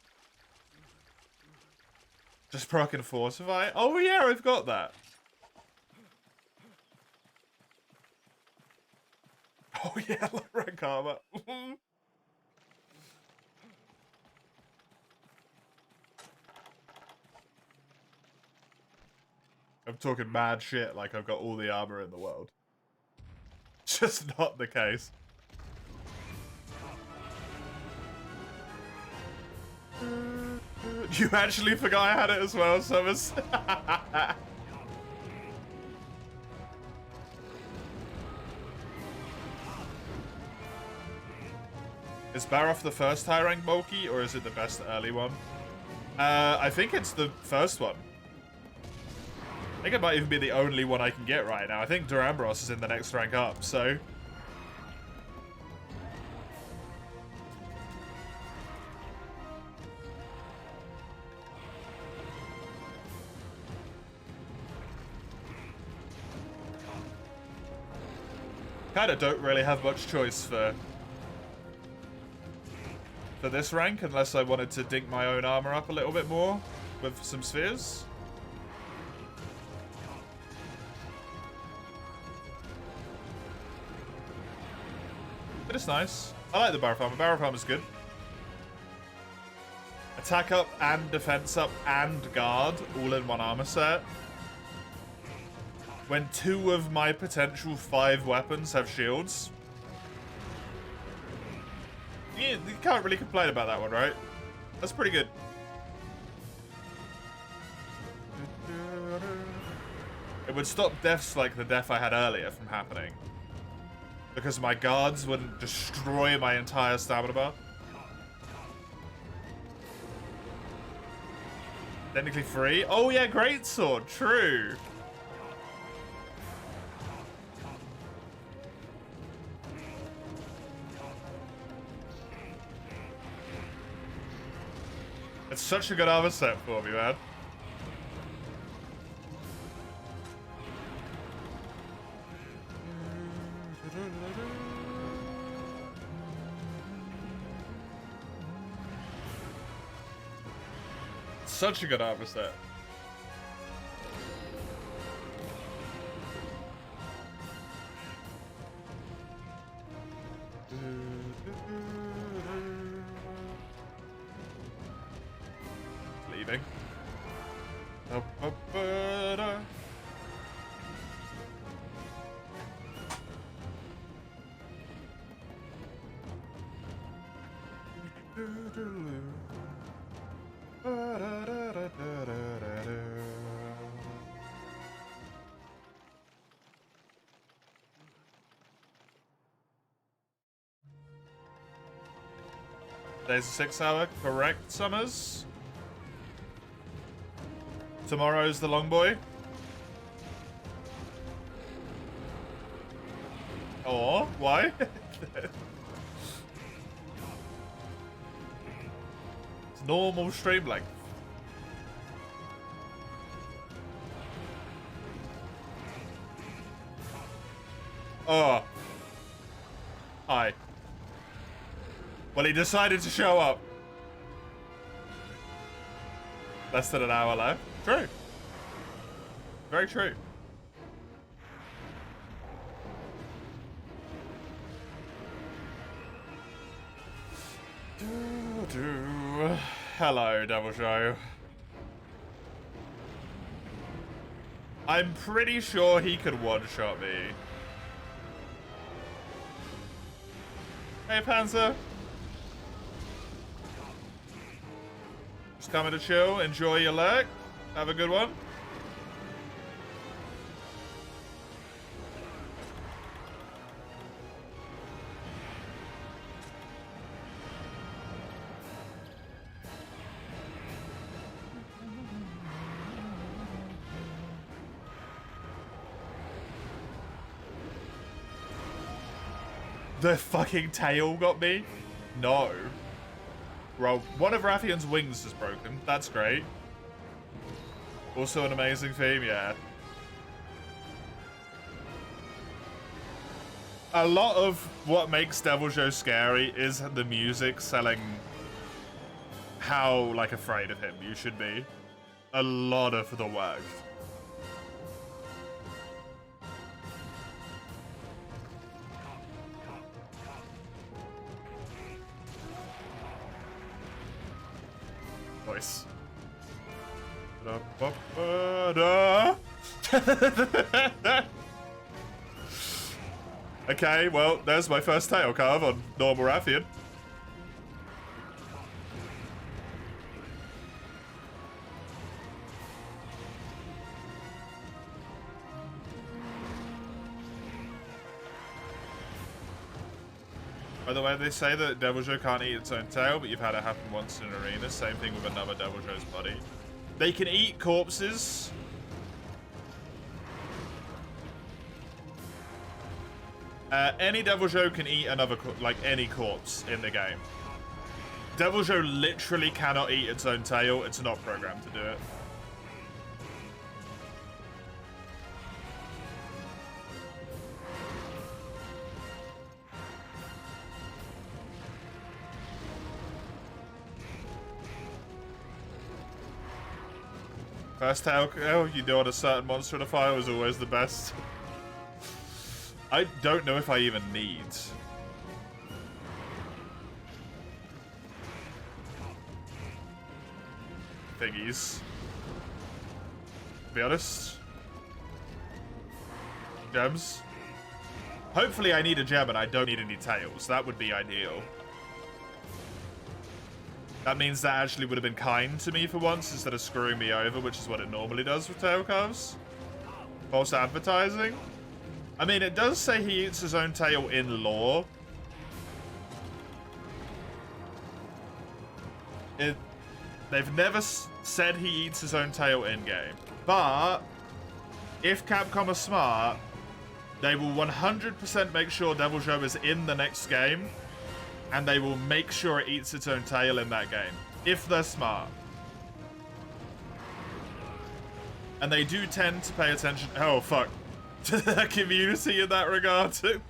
Just proc and fortify? Oh yeah, I've got that. Oh yeah, low rank armor. I'm talking mad shit like I've got all the armor in the world. Just not the case. You actually forgot I had it as well, Summers. Is Baroff the first high rank bulky, or is it the best early one? I think it's the first one. I think it might even be the only one I can get right now. I think Durambros is in the next rank up, so... Kinda don't really have much choice for this rank, unless I wanted to dink my own armor up a little bit more with some spheres. But it's nice. I like the Barrow Farmer. Barrow Farmer's good. Attack up and defense up and guard all in one armor set. When 2 of my potential 5 weapons have shields. Yeah, you can't really complain about that one, right? That's pretty good. It would stop deaths like the death I had earlier from happening. Because my guards wouldn't destroy my entire stamina bar. Technically free? Oh yeah, greatsword, true. It's such a good armor set for me, man. Such a good armor set. Leaving. Today's a 6 hour, correct, Summers? Tomorrow's the long boy. Oh, why? It's normal stream length. Oh. Hi. Well, he decided to show up. Less than an hour left. True. Very true. Hello, Devil Joe. I'm pretty sure he could one-shot me. Hey, Panzer. Just coming to chill, enjoy your leg. Have a good one. The fucking tail got me? No. Bro, one of Rathian's wings is broken. That's great. Also an amazing theme, yeah. A lot of what makes Devil Joe scary is the music selling how, like, afraid of him you should be. A lot of the work. Voice. Okay, well, there's my first tail carve on normal Rathian. By the way, they say that Devil Joe can't eat its own tail, but you've had it happen once in an arena. Same thing with another Devil Joe's body. They can eat corpses. Any Devil Joe can eat another, like, any corpse in the game. Devil Joe literally cannot eat its own tail. It's not programmed to do it. First tail kill you do on a certain monster in a fire was always the best. I don't know if I even need. Thingies. To be honest. Gems. Hopefully I need a gem and I don't need any tails. That would be ideal. That means that actually would have been kind to me for once instead of screwing me over, which is what it normally does with tail carves. False advertising. I mean, it does say he eats his own tail in lore. They've never said he eats his own tail in-game. But if Capcom are smart, they will 100% make sure Devil Joe is in the next game. And they will make sure it eats its own tail in that game. If they're smart. And they do tend to pay attention, oh fuck, to the community in that regard too.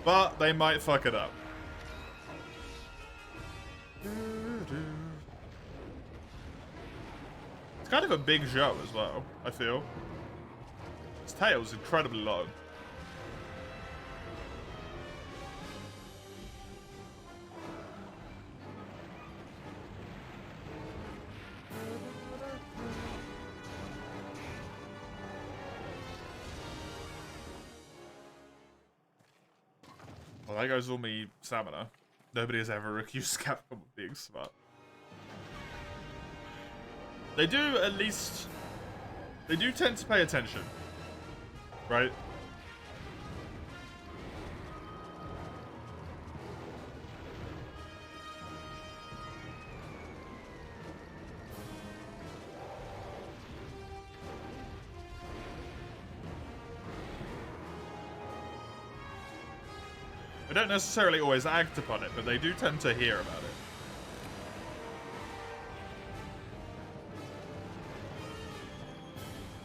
But they might fuck it up. It's kind of a big show as well, I feel. His tail's incredibly long. Well, that goes all me stamina. Nobody has ever accused Capcom of being smart. They do at least... They do tend to pay attention. Right? They don't necessarily always act upon it, but they do tend to hear about it.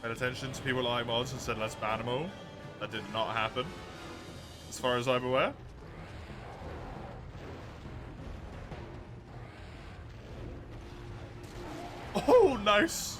Paid attention to people like mods and said let's ban them all. That did not happen, as far as I'm aware. Oh, nice!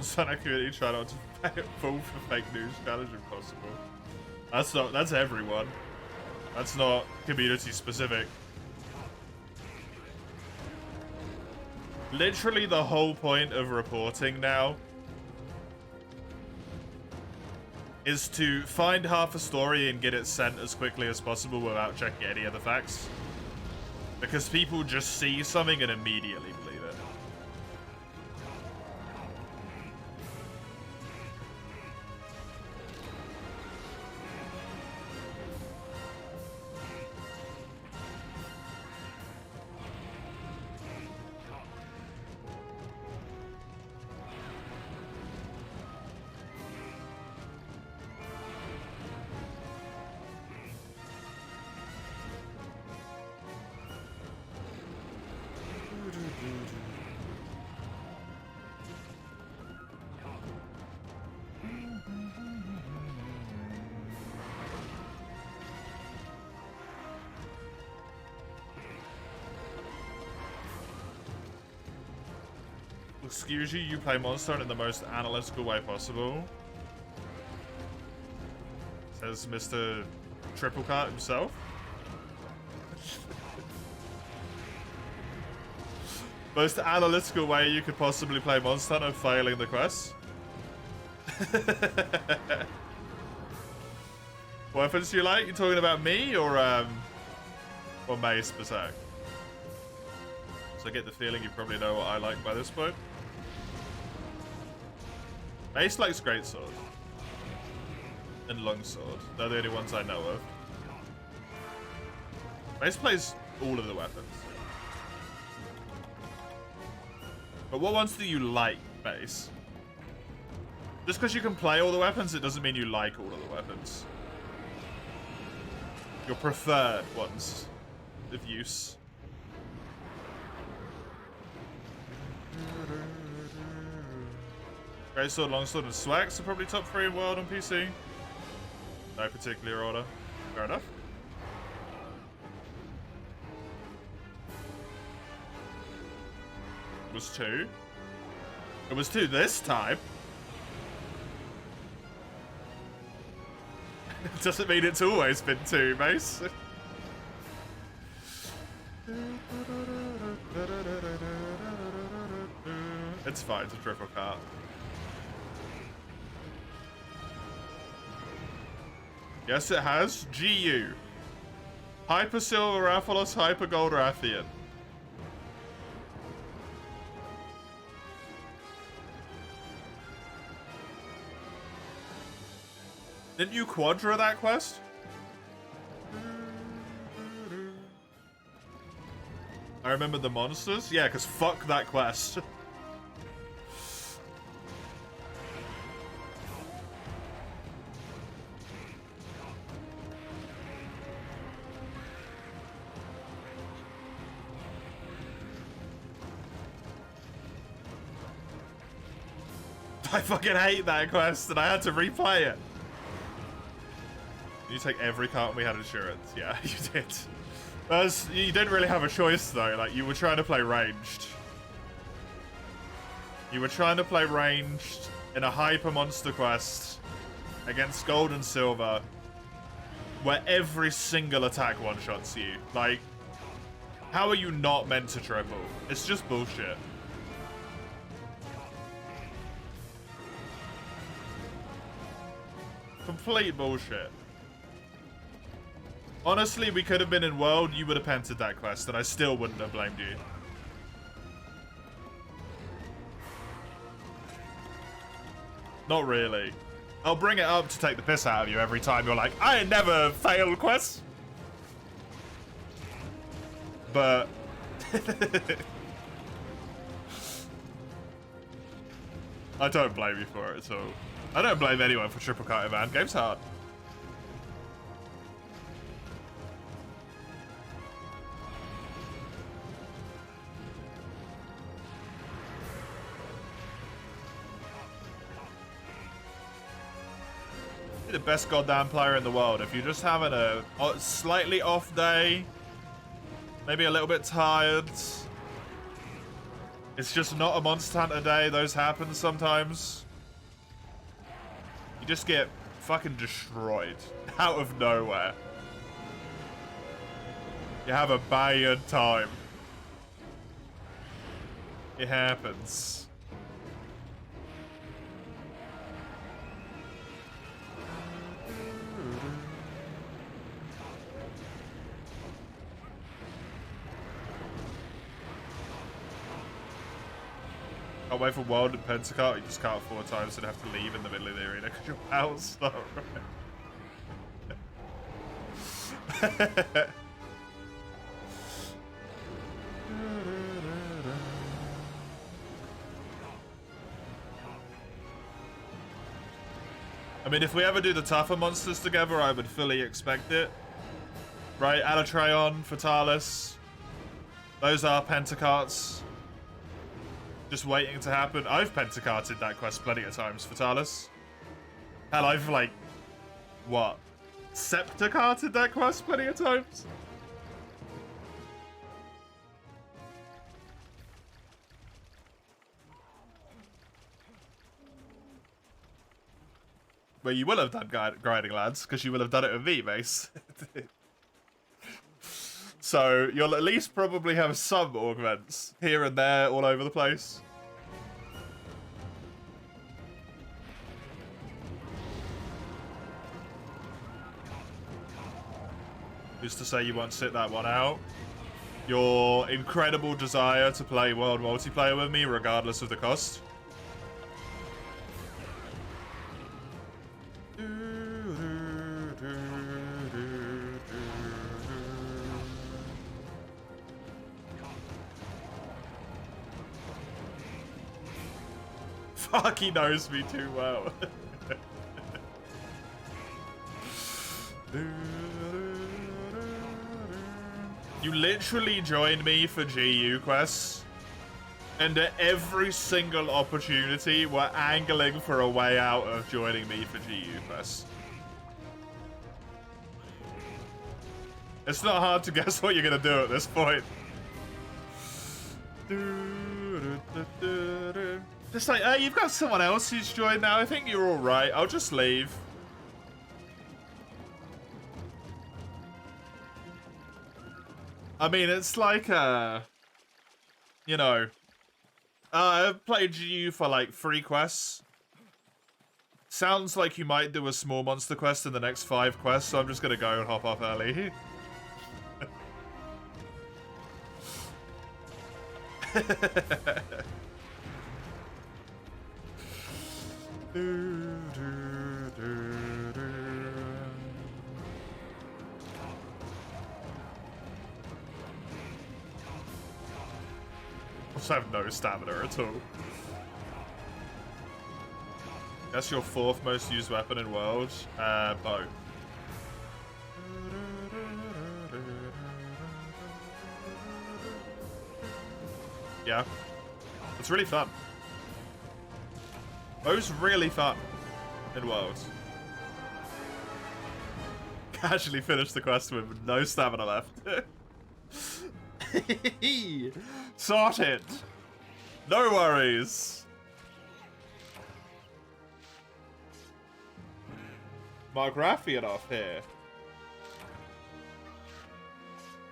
Sonic community try not to fall for fake news challenge if possible. That's everyone. That's not community specific. Literally the whole point of reporting now is to find half a story and get it sent as quickly as possible without checking any of the facts. Because people just see something and immediately believe it. Excuse you, you play Monster in the most analytical way possible. Says Mr. Triple Cart himself. Most analytical way you could possibly play Monster of failing the quest. What weapons do you like? You talking about me or Mace Berserk? So I get the feeling you probably know what I like by this point. Mace likes Greatsword. And Longsword. They're the only ones I know of. Mace plays all of the weapons. But what ones do you like, Mace? Just because you can play all the weapons, it doesn't mean you like all of the weapons. Your preferred ones of use. Greatsword, Longsword, and Swax are probably top 3 in world on PC. No particular order. Fair enough. It was 2. It was 2 this time. It doesn't mean it's always been 2, Mace. It's fine, it's a triple cart. Yes, it has. GU. Hyper Silver Rathalos, Hyper Gold Rathian. Didn't you quadra that quest? I remember the monsters? Yeah, because fuck that quest. I fucking hate that quest and I had to replay it. You take every cart and we had insurance. Yeah, you did. You didn't really have a choice though. Like, you were trying to play ranged. You were trying to play ranged in a hyper monster quest against gold and silver, where every single attack one-shots you. Like, how are you not meant to triple? It's just bullshit. Complete bullshit. Honestly, we could have been in World, you would have pented that quest, and I still wouldn't have blamed you. Not really. I'll bring it up to take the piss out of you every time you're like, I never fail quests. But... I don't blame you for it at all. I don't blame anyone for triple cutting, man. Game's hard. You're the best goddamn player in the world. If you're just having a slightly off day, maybe a little bit tired, it's just not a Monster Hunter day. Those happen sometimes. You just get fucking destroyed out of nowhere. You have a bad time. It happens. Can't wait for World and Pentacart. You just can't 4 times and have to leave in the middle of the arena because your pals not right. I mean, if we ever do the tougher monsters together, I would fully expect it. Right? Alatreon, Fatalis. Those are Pentacarts. Just waiting to happen. I've Pentacarted that quest plenty of times, Fatalis. Hell, I've like... what? Septacarted that quest plenty of times? Well, you will have done grinding, lads, because you will have done it with me, Mace. So, you'll at least probably have some augments here and there all over the place. Who's to say you won't sit that one out? Your incredible desire to play World Multiplayer with me, regardless of the cost. Fuck, he knows me too well. You literally joined me for GU quests, and at every single opportunity, we're angling for a way out of joining me for GU quests. It's not hard to guess what you're gonna do at this point. Just like, hey, you've got someone else who's joined now. I think you're all right. I'll just leave. I mean, it's like, you know, I've played GU for like 3 quests. Sounds like you might do a small monster quest in the next 5 quests, so I'm just gonna go and hop off early. I have no stamina at all. That's your 4th most used weapon in World. Bow. Yeah. It's really fun. Bow's really fun in World. casually finished the quest with no stamina left. Sorted. No worries. Mark Raffian off here.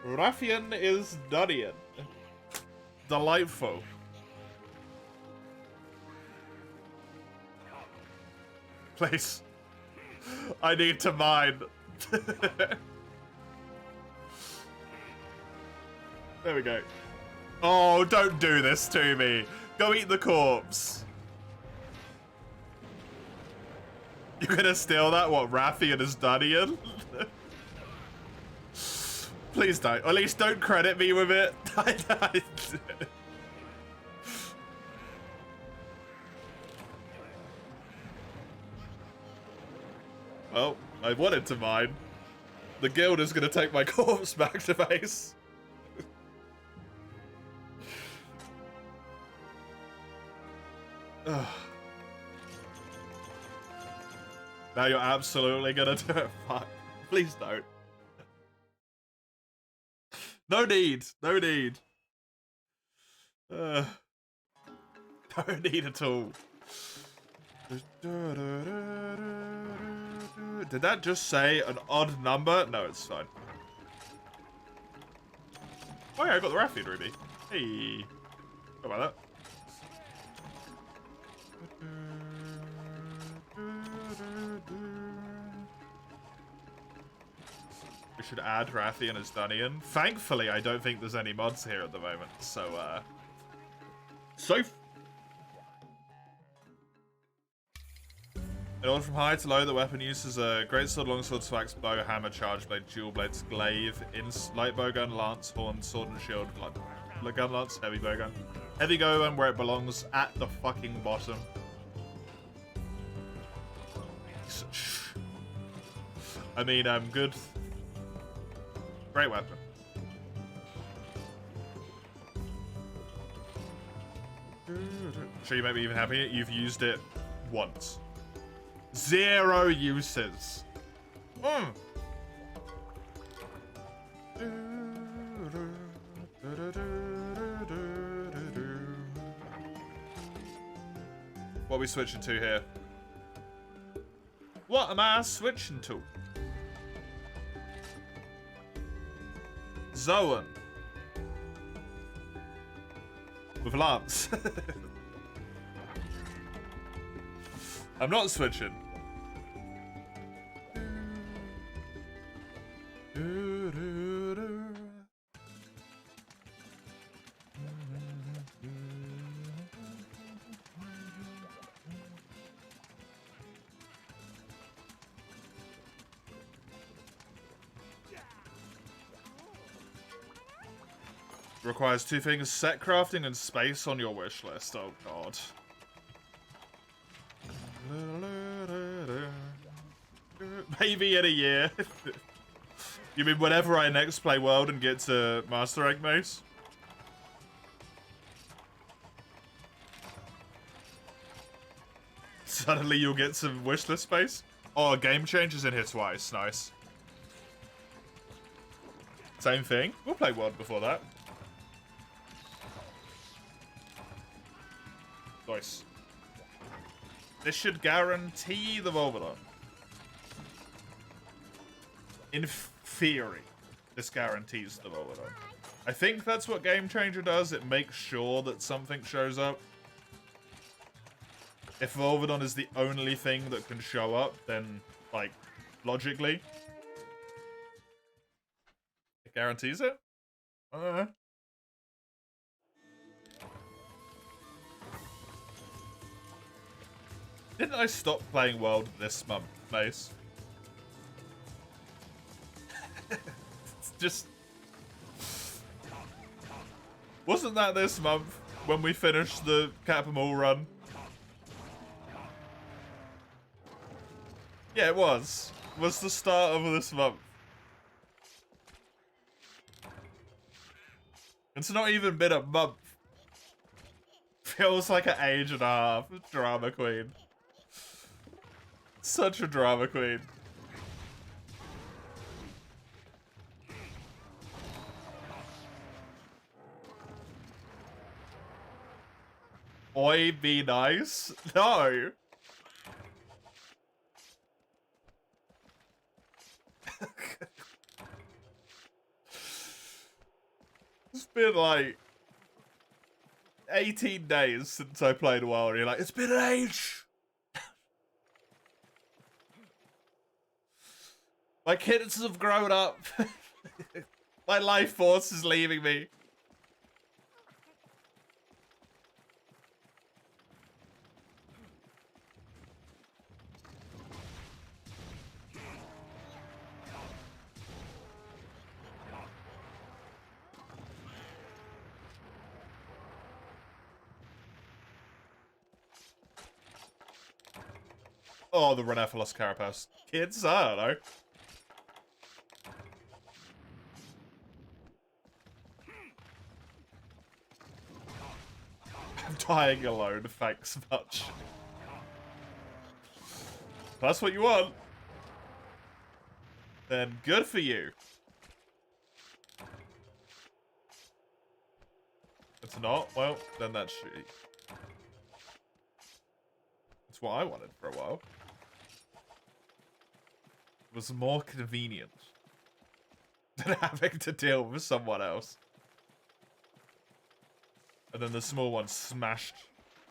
Raffian is Dunian. Delightful. Please. I need to mine. There we go. Oh, don't do this to me. Go eat the corpse. You're gonna steal that? What, Raffian is Dunian? Please don't. Or at least don't credit me with it. Well, I wanted to mine. The guild is gonna take my corpse back to base. Now you're absolutely gonna do it. Fuck. Please don't. No need. No need. No need at all. Did that just say an odd number? No, it's fine. Oh yeah, I got the Raffian Ruby. Hey. How about that? We should add Raffian as Dunian. Thankfully, I don't think there's any mods here at the moment, so, in order from high to low, the weapon uses a greatsword, longsword, swax, bow, hammer, charge blade, dual blades, glaive, light bowgun, lance, horn, sword and shield, gun lance, heavy bowgun. Heavy bowgun where it belongs, at the fucking bottom. I mean, good. Great weapon. Sure, you make me even happier. You've used it once. 0 uses. What are we switching to here? What am I switching to? Zoan. With Lance. I'm not switching. Requires 2 things, set crafting and space on your wish list. Oh god. Maybe in a year. You mean whenever I next play World and get to Master Rank Mace? Suddenly you'll get some wishlist space? Oh, Game Changer's in here twice. Nice. Same thing. We'll play World before that. Nice. This should guarantee the Volvodon. In theory, this guarantees the Volvodon. I think that's what Game Changer does. It makes sure that something shows up. If Volvodon is the only thing that can show up, then, like, logically, it guarantees it? Didn't I stop playing World this month, Mace? It's just... Wasn't that this month when we finished the Captain All run? Yeah, it was. It was the start of this month. It's not even been a month. Feels like an age and a half. Drama queen. Such a drama queen. Oi, be nice? No. It's been like 18 days since I played a while, and you're like, it's been an age. My kids have grown up. My life force is leaving me. Oh, the Rhenophilos carapace. Kids? I don't know. I'm dying alone, thanks much. If that's what you want, then good for you. It's not? Well, then that's shitty. It's what I wanted for a while. It was more convenient than having to deal with someone else. And then the small ones smashed,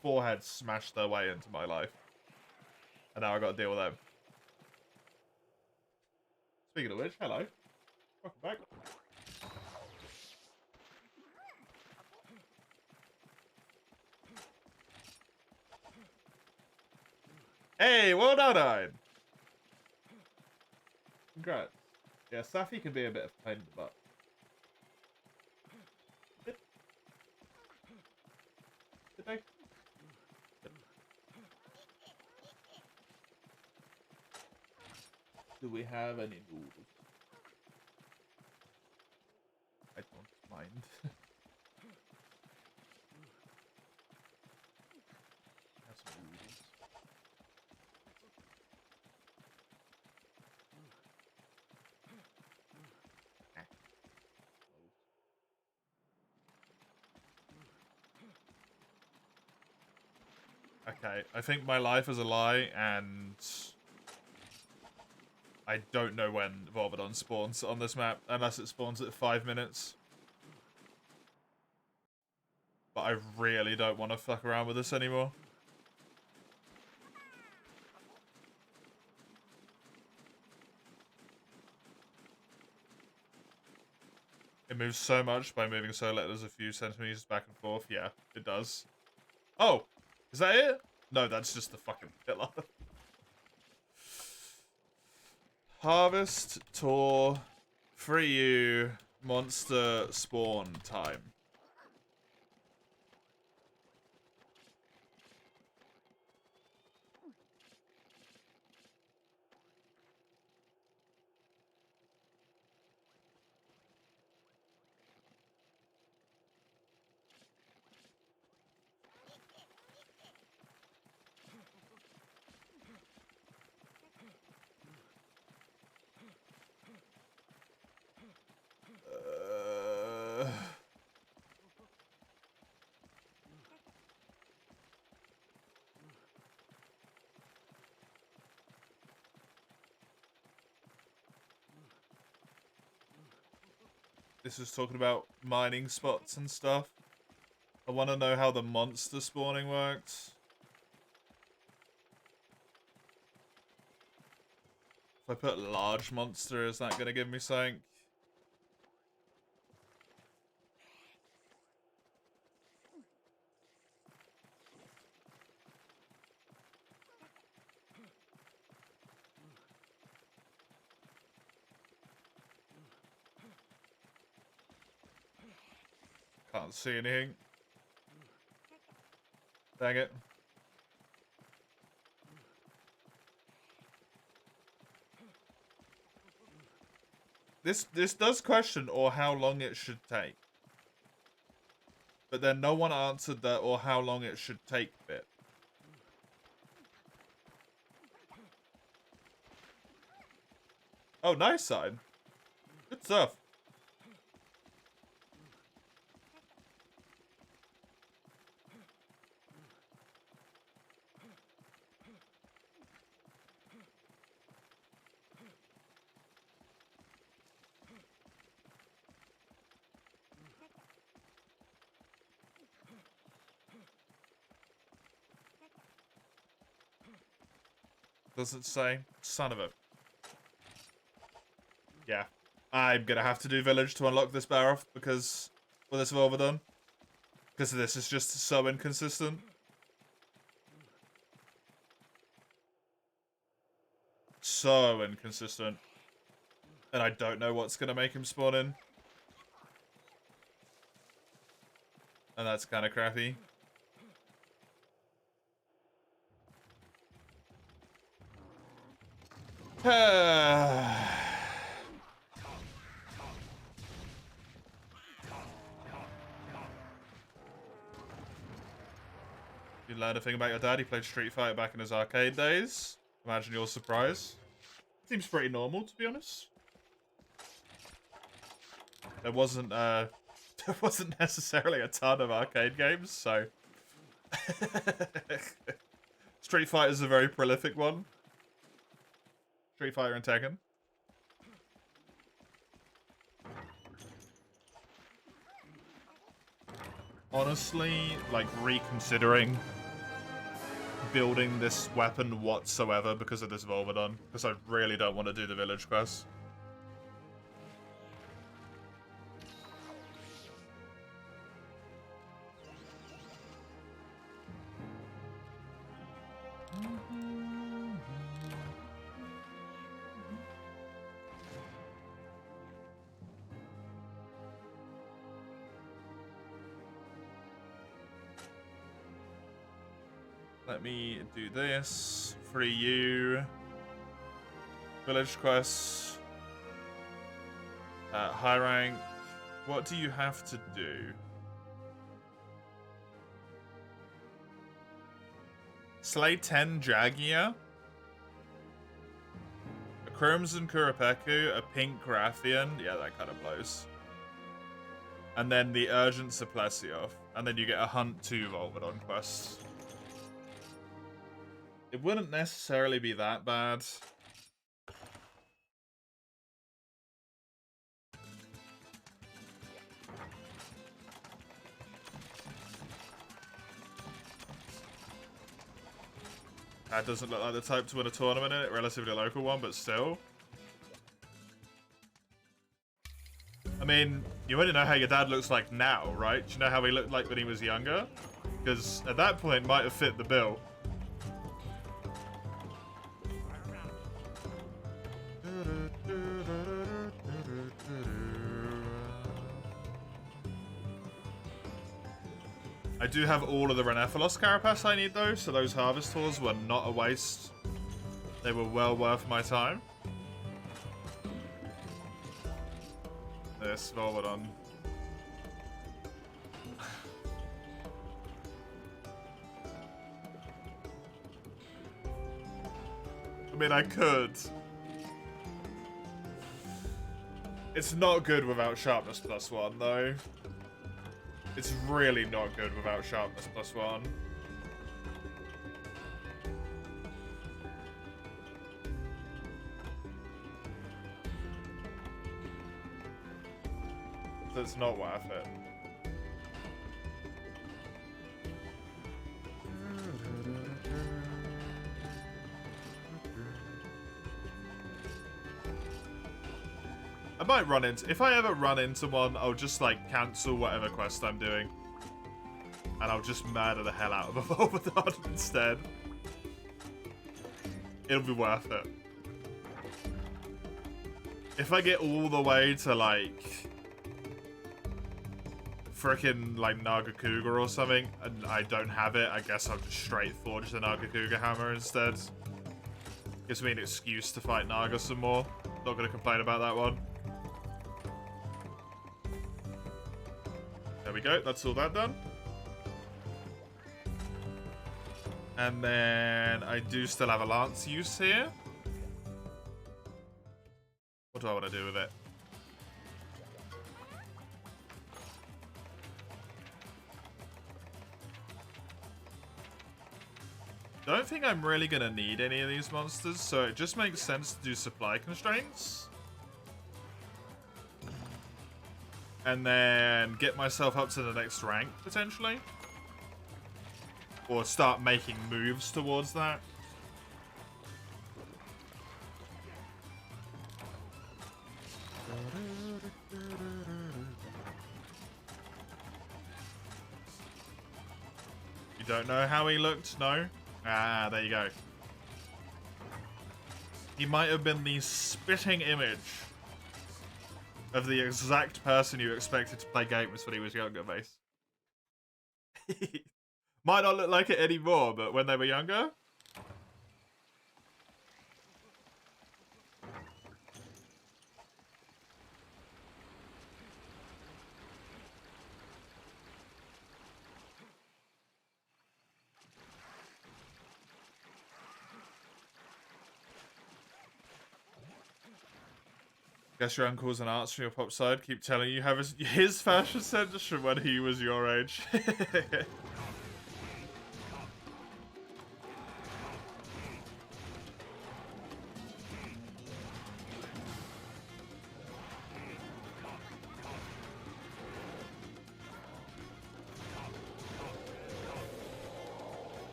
foreheads smashed their way into my life. And now I gotta deal with them. Speaking of which, hello. Welcome back. Hey, well done, Ian. Congrats. Yeah, Safi can be a bit of a pain in the butt. Did they? Do we have any noodles? I don't mind. Have some noodles. Okay, I think my life is a lie, and I don't know when Volvodon spawns on this map, unless it spawns at 5 minutes. But I really don't want to fuck around with this anymore. It moves so much by moving so little as a few centimeters back and forth. Yeah, it does. Oh, is that it? No, that's just the fucking pillar. Harvest, Tour, 3U, monster spawn time. This is talking about mining spots and stuff. I want to know how the monster spawning works. If I put large monster, is that going to give me something? Can't see anything. Dang it. This does question or how long it should take. But then no one answered that or how long it should take bit. Oh, nice sign. Good stuff. Doesn't say. Son of a... Yeah. I'm gonna have to do village to unlock this Baroth because... Well, this Volvodon. Because this is just so inconsistent. So inconsistent. And I don't know what's gonna make him spawn in. And that's kind of crappy. You learned a thing about your dad. He played Street Fighter back in his arcade days. Imagine your surprise. Seems pretty normal, to be honest. There wasn't necessarily a ton of arcade games, so Street Fighter is a very prolific one. Street Fighter and Tekken. Honestly, like, reconsidering building this weapon whatsoever because of this Volvodon. Because I really don't want to do the village quest. Let me do this. Free you. Village quests. High rank. What do you have to do? Slay 10 Jagia. A Crimson Kurapeku. A Pink Rathian. Yeah, that kind of blows. And then the Urgent Supplesiov. And then you get a Hunt 2 Volvodon quest. It wouldn't necessarily be that bad. That doesn't look like the type to win a tournament in it, relatively local one, but still. I mean, you already know how your dad looks like now, right? Do you know how he looked like when he was younger? Because at that point, might have fit the bill. I do have all of the Renephilos Carapace I need though, so those Harvest Tours were not a waste. They were well worth my time. This Volvodon. I mean, I could. It's not good without Sharpness +1 though. It's really not good without Sharpness +1. So it's not worth it. I might run into... If I ever run into one, I'll just, like, cancel whatever quest I'm doing. And I'll just murder the hell out of a Volvodon instead. It'll be worth it. If I get all the way to, like... frickin', like, Nagakuga or something, and I don't have it, I guess I'll just straight forge the Nagakuga hammer instead. Gives me an excuse to fight Naga some more. Not gonna complain about that one. There we go, that's all that done. And then I do still have a Lance use here. What do I want to do with it? Don't think I'm really going to need any of these monsters, so it just makes sense to do supply constraints. And then get myself up to the next rank, potentially. Or start making moves towards that. don't know how he looked? No? Ah, there you go. He might have been the spitting image of the exact person you expected to play games when he was younger, Mace. Might not look like it anymore, but when they were younger... Guess your uncles and aunts from your pop side keep telling you have his fashion sense from when he was your age.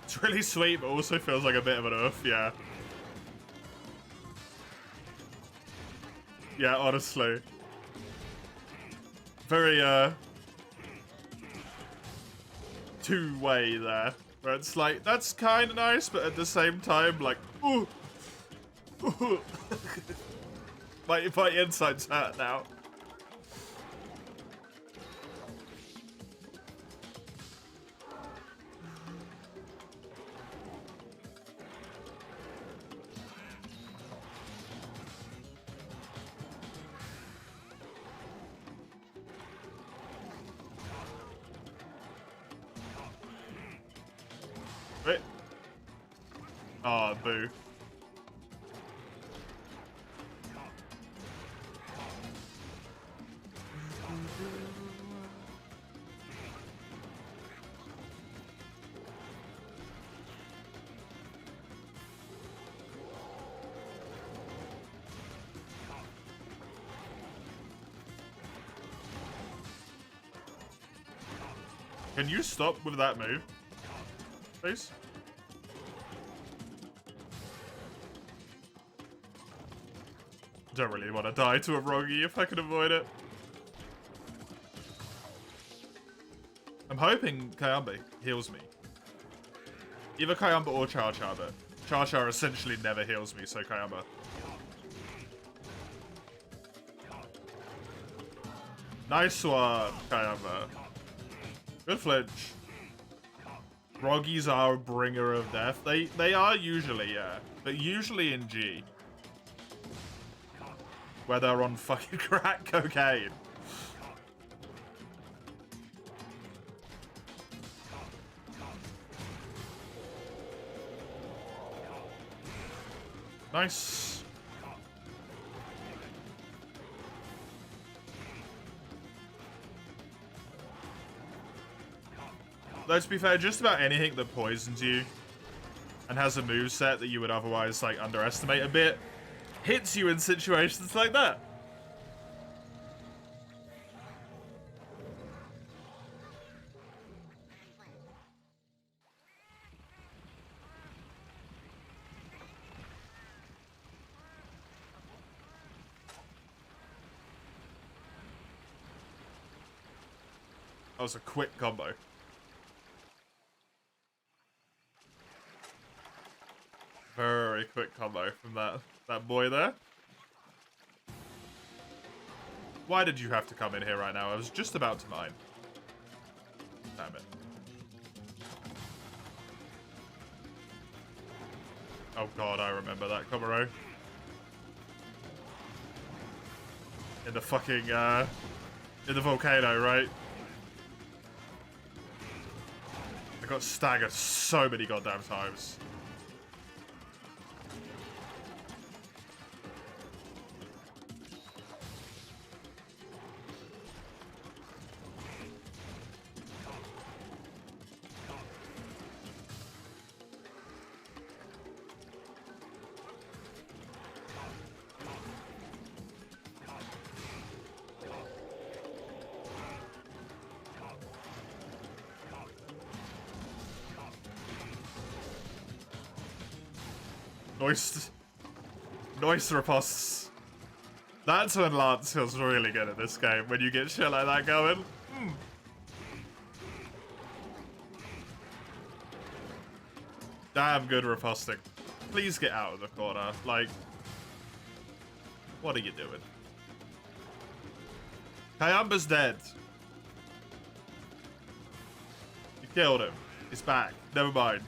It's really sweet, but also feels like a bit of an oof, yeah. Yeah, honestly. Very, two-way there. Where it's like, that's kind of nice, but at the same time, like, ooh. my insides hurt now. Wait. Oh, boo. Can you stop with that move, please? Don't really want to die to a Rogi if I can avoid it. I'm hoping Kayamba heals me. Either Kayamba or Char Char, but Char Char essentially never heals me, so Kayamba. Nice one, Kayamba. Good flinch. Roggies are a bringer of death. They are usually, yeah. But usually in G. Where they're on fucking crack cocaine. Nice. Though, to be fair, just about anything that poisons you and has a moveset that you would otherwise, like, underestimate a bit hits you in situations like that. That was a quick combo. Very quick combo from that boy there. Why did you have to come in here right now? I was just about to mine. Damn it. Oh god, I remember that Komuro. In the fucking, in the volcano, right? I got staggered so many goddamn times. Noise riposts. That's when Lance feels really good at this game, when you get shit like that going. Damn good riposting. Please get out of the corner. Like, what are you doing? Kayamba's dead. You killed him. He's back. Never mind.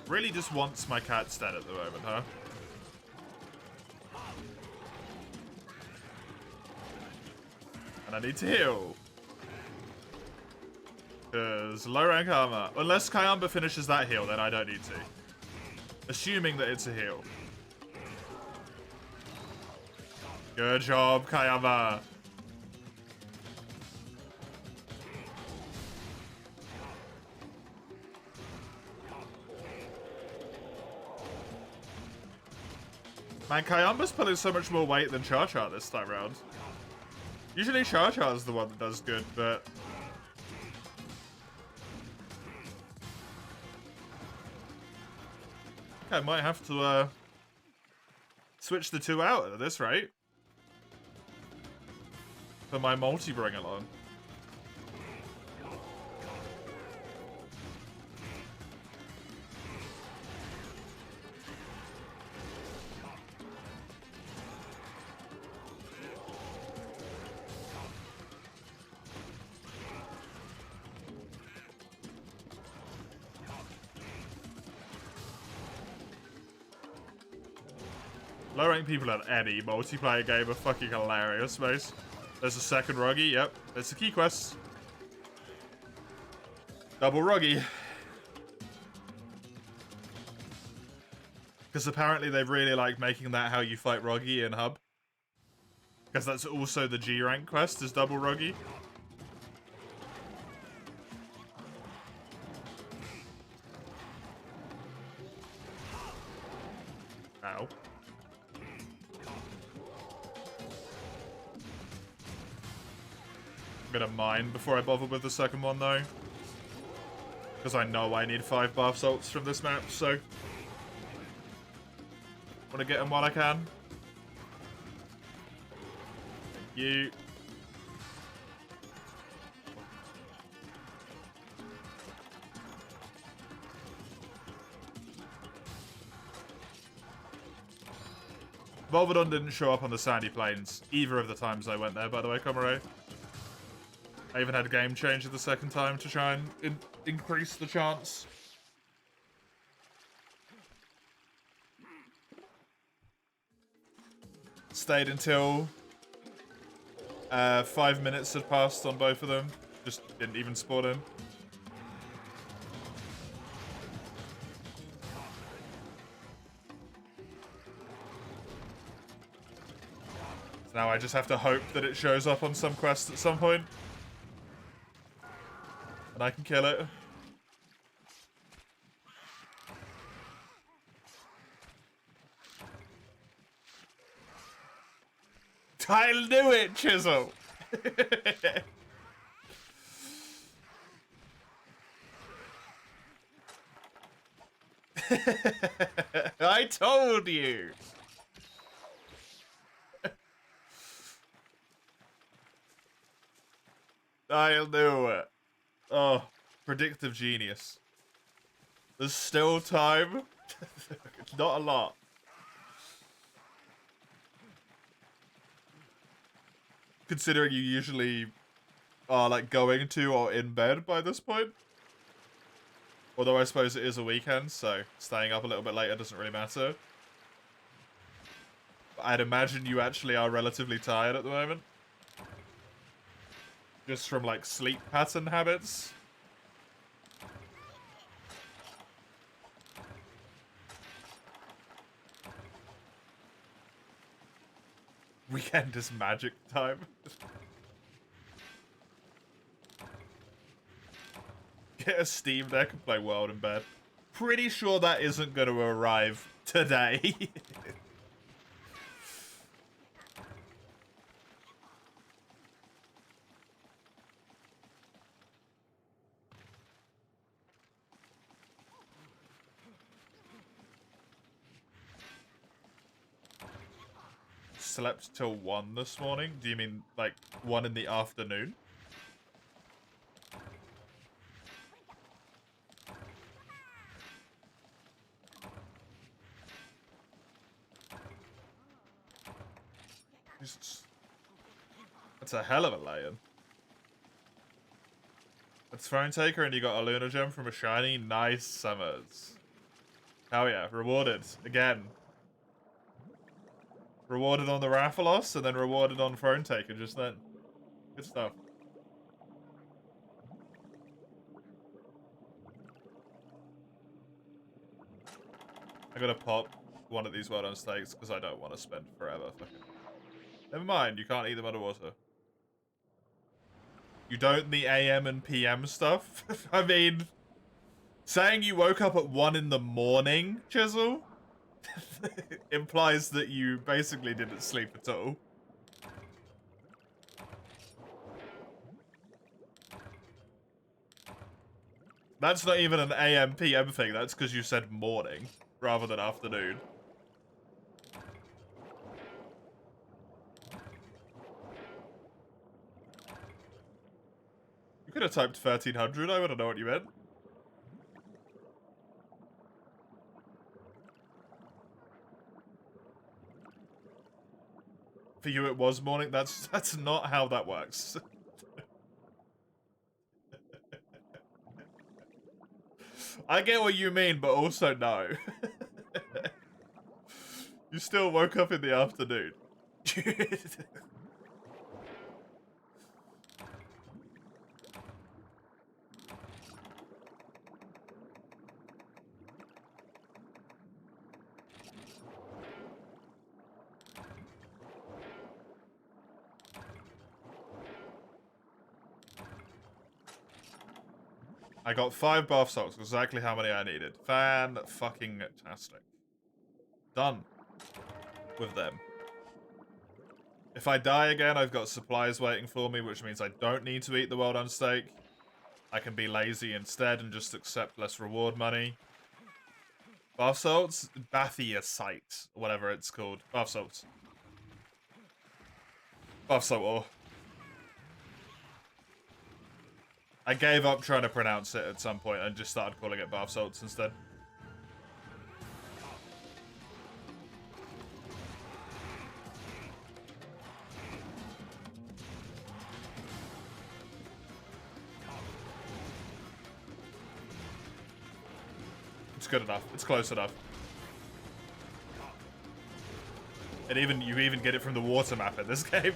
Really just wants my cat dead at the moment, huh? And I need to heal. Because low rank armor. Unless Kayamba finishes that heal, then I don't need to. Assuming that it's a heal. Good job, Kayamba. Man, Kayamba's pulling so much more weight than Char-Char this time around. Usually Char-Char's the one that does good, but... I might have to, switch the two out at this rate. For my multi-bring along. Low-rank people at any multiplayer game are fucking hilarious, mate. There's a second Ruggy, yep. There's the key quest. Double Ruggy. Because apparently they really like making that how you fight Ruggy in Hub. Because that's also the G rank quest, is double Ruggy. Ow. I'm gonna mine before I bother with the second one, though. Because I know I need 5 buff salts from this map, so... want to get them while I can. Thank you. Volvodon didn't show up on the sandy plains either of the times I went there, by the way, Comrade. I even had a game changer the second time to try and increase the chance. Stayed until 5 minutes had passed on both of them. Just didn't even spawn in. So now I just have to hope that it shows up on some quest at some point. And I can kill it. I knew it, Chisel! I told you! I knew it. Oh, predictive genius. There's still time. Not a lot. Considering you usually are like going to or in bed by this point. Although I suppose it is a weekend, so staying up a little bit later doesn't really matter. But I'd imagine you actually are relatively tired at the moment. Just from like sleep pattern habits. Weekend is magic time. Get a Steam Deck and play World in bed. Pretty sure that isn't going to arrive today. slept till 1 this morning. Do you mean, like, 1 in the afternoon? Jesus. That's a hell of a lay-in. It's Phone Taker and you got a Lunar Gem from a shiny. Nice summers. Hell yeah. Rewarded. Again. Rewarded on the Rathalos and then rewarded on Phone Taker just then. Good stuff. I gotta pop one of these well-done steaks because I don't want to spend forever. Never mind, you can't eat them underwater. You don't the AM and PM stuff? I mean, saying you woke up at 1 in the morning, Chisel, implies that you basically didn't sleep at all. That's not even an AM, PM thing, that's because you said morning rather than afternoon. You could have typed 1300, I wouldn't know what you meant. For you it was morning, that's not how that works. I get what you mean, but also no. You still woke up in the afternoon. I got 5 bath salts, exactly how many I needed. Fan-fucking-tastic. Done with them. If I die again, I've got supplies waiting for me, which means I don't need to eat the well-done steak. I can be lazy instead and just accept less reward money. Bath salts? Bathiacite, whatever it's called. Bath salts. Bath salt ore. I gave up trying to pronounce it at some point and just started calling it bath salts instead. It's good enough. It's close enough. And you even get it from the water map in this game.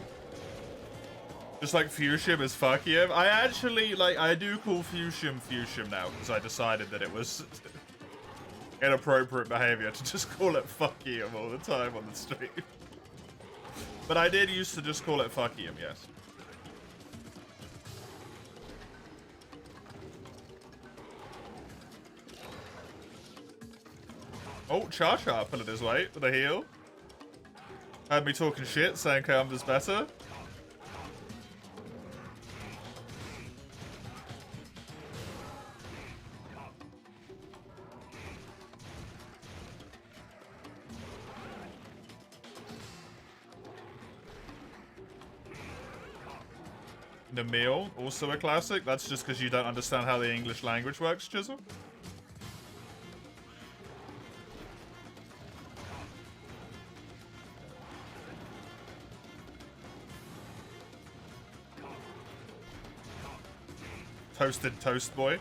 Just like Fusium is Fuckium. I actually, like, I do call Fusium now, because I decided that it was inappropriate behavior to just call it Fuckium all the time on the stream. But I did used to just call it Fuckium, yes. Oh, Cha-Cha pulling his weight with a heal. Had me talking shit, saying Kayamba's better. Namil, also a classic. That's just because you don't understand how the English language works, Chisel. Toasted Toast Boy.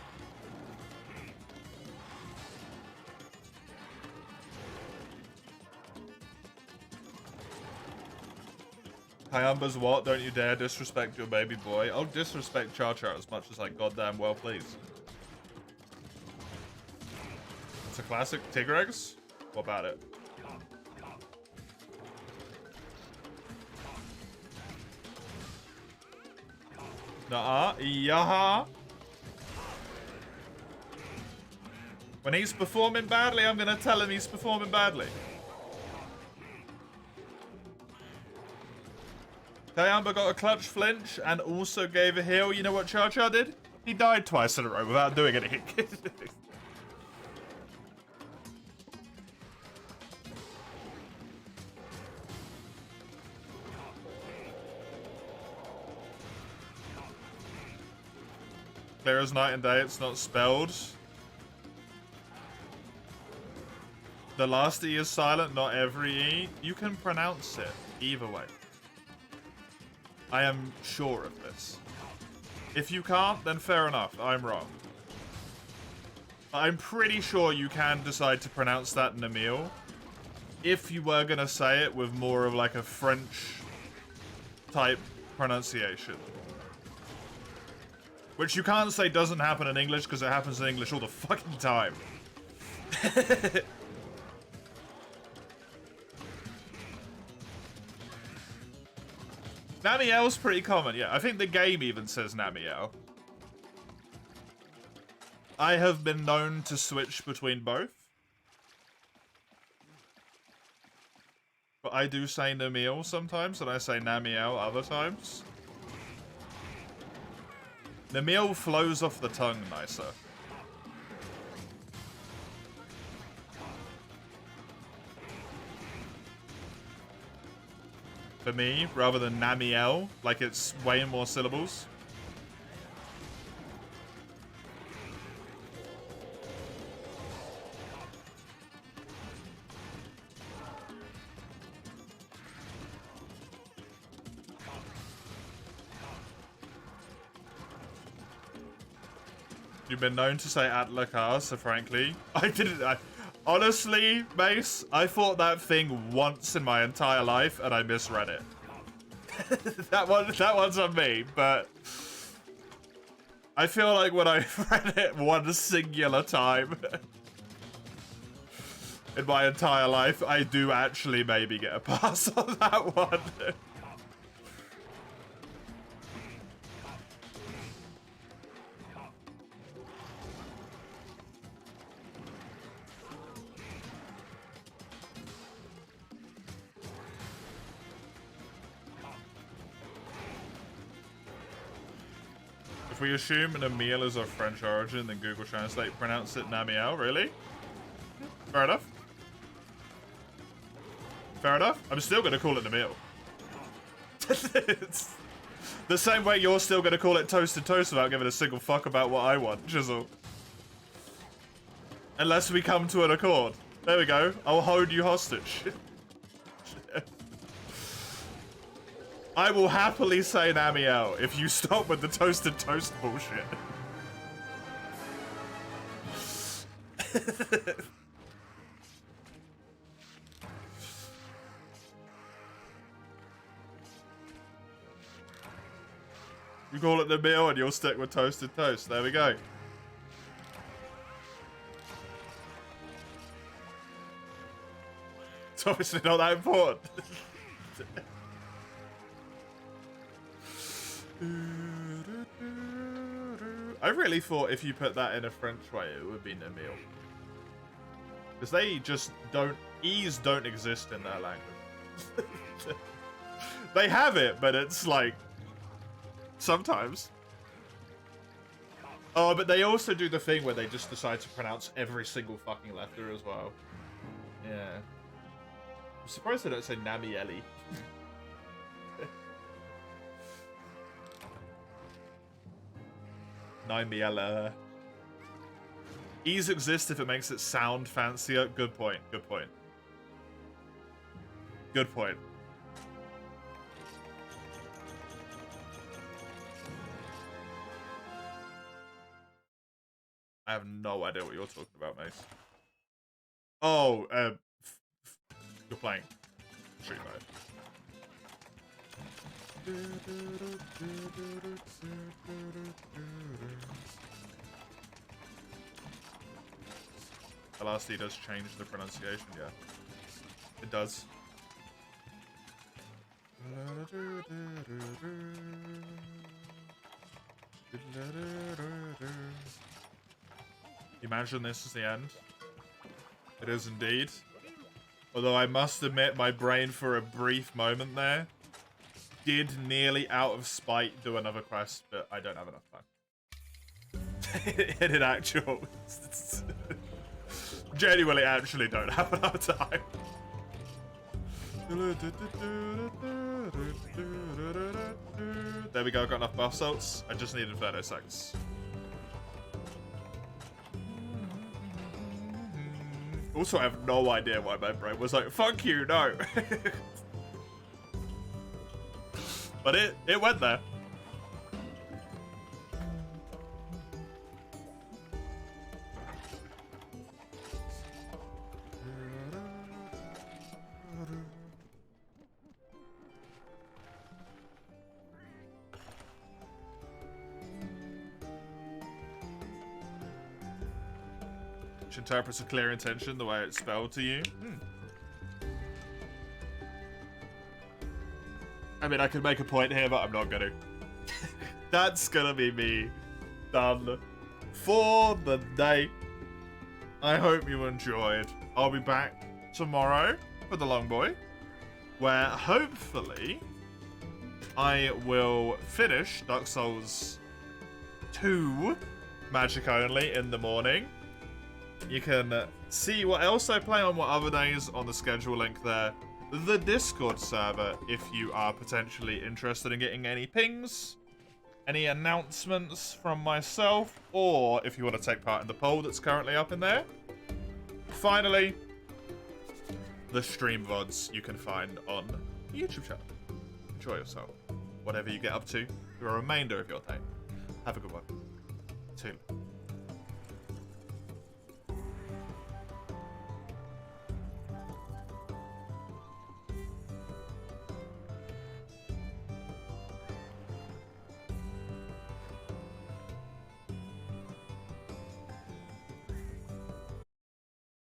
Kayamba's what? Don't you dare disrespect your baby boy. I'll disrespect Cha-Cha as much as I goddamn well please. It's a classic. Tigrex? What about it? Nuh-uh. Yaha. When he's performing badly, I'm gonna tell him he's performing badly. Kayamba got a clutch flinch and also gave a heal. You know what Cha-Cha did? He died twice in a row without doing anything. Clear as night and day, it's not spelled. The last E is silent, not every E. You can pronounce it either way. I am sure of this. If you can't, then fair enough, I'm wrong. I'm pretty sure you can decide to pronounce that Namil if you were gonna say it with more of like a French type pronunciation. Which you can't say doesn't happen in English because it happens in English all the fucking time. Namiel's pretty common, yeah. I think the game even says Namiel. I have been known to switch between both. But I do say Namiel sometimes, and I say Namiel other times. Namiel flows off the tongue nicer. For me, rather than Namiel, like it's way more syllables. You've been known to say Atlakar, so frankly, I didn't. Honestly, Mace, I thought that thing once in my entire life, and I misread it. that one's on me, but I feel like when I read it one singular time in my entire life, I do actually maybe get a pass on that one. If we assume Namiel is of French origin, then Google Translate pronounce it Namiel, really? Fair enough. Fair enough. I'm still going to call it Namiel. It's the same way you're still going to call it Toasted Toast without giving a single fuck about what I want, Chisel. Unless we come to an accord. There we go. I'll hold you hostage. I will happily say Namiel if you stop with the Toasted Toast bullshit. You call it Namiel and you'll stick with Toasted Toast. There we go. It's obviously not that important. I really thought if you put that in a French way, it would be Namiel. Because they just don't... E's don't exist in their language. They have it, but it's like... Sometimes. Oh, but they also do the thing where they just decide to pronounce every single fucking letter as well. Yeah. I'm surprised they don't say Namieli. Namiela. E's exist if it makes it sound fancier. Good point, good point. Good point. I have no idea what you're talking about, Mace. Oh, you're playing Street Mode. The last E does change the pronunciation, yeah. It does. Imagine this is the end. It is indeed. Although I must admit, my brain for a brief moment there did nearly out of spite do another quest, but I don't have enough time. In actual... Genuinely actually don't have enough time. There we go, got enough buff salts. I just needed 30 seconds. Also, I have no idea why my brain was like, fuck you, no. But it went there. Which interprets a clear intention the way it's spelled to you. I mean, I could make a point here, but I'm not gonna. That's gonna be me done for the day. I hope you enjoyed. I'll be back tomorrow for the long boy, where hopefully I will finish Dark Souls 2 Magic only in the morning. You can see what else I play on what other days on the schedule link there. The Discord server, if you are potentially interested in getting any pings, any announcements from myself, or if you want to take part in the poll that's currently up in there. Finally, the stream VODs you can find on the YouTube channel. Enjoy yourself, whatever you get up to, for the remainder of your day. Have a good one.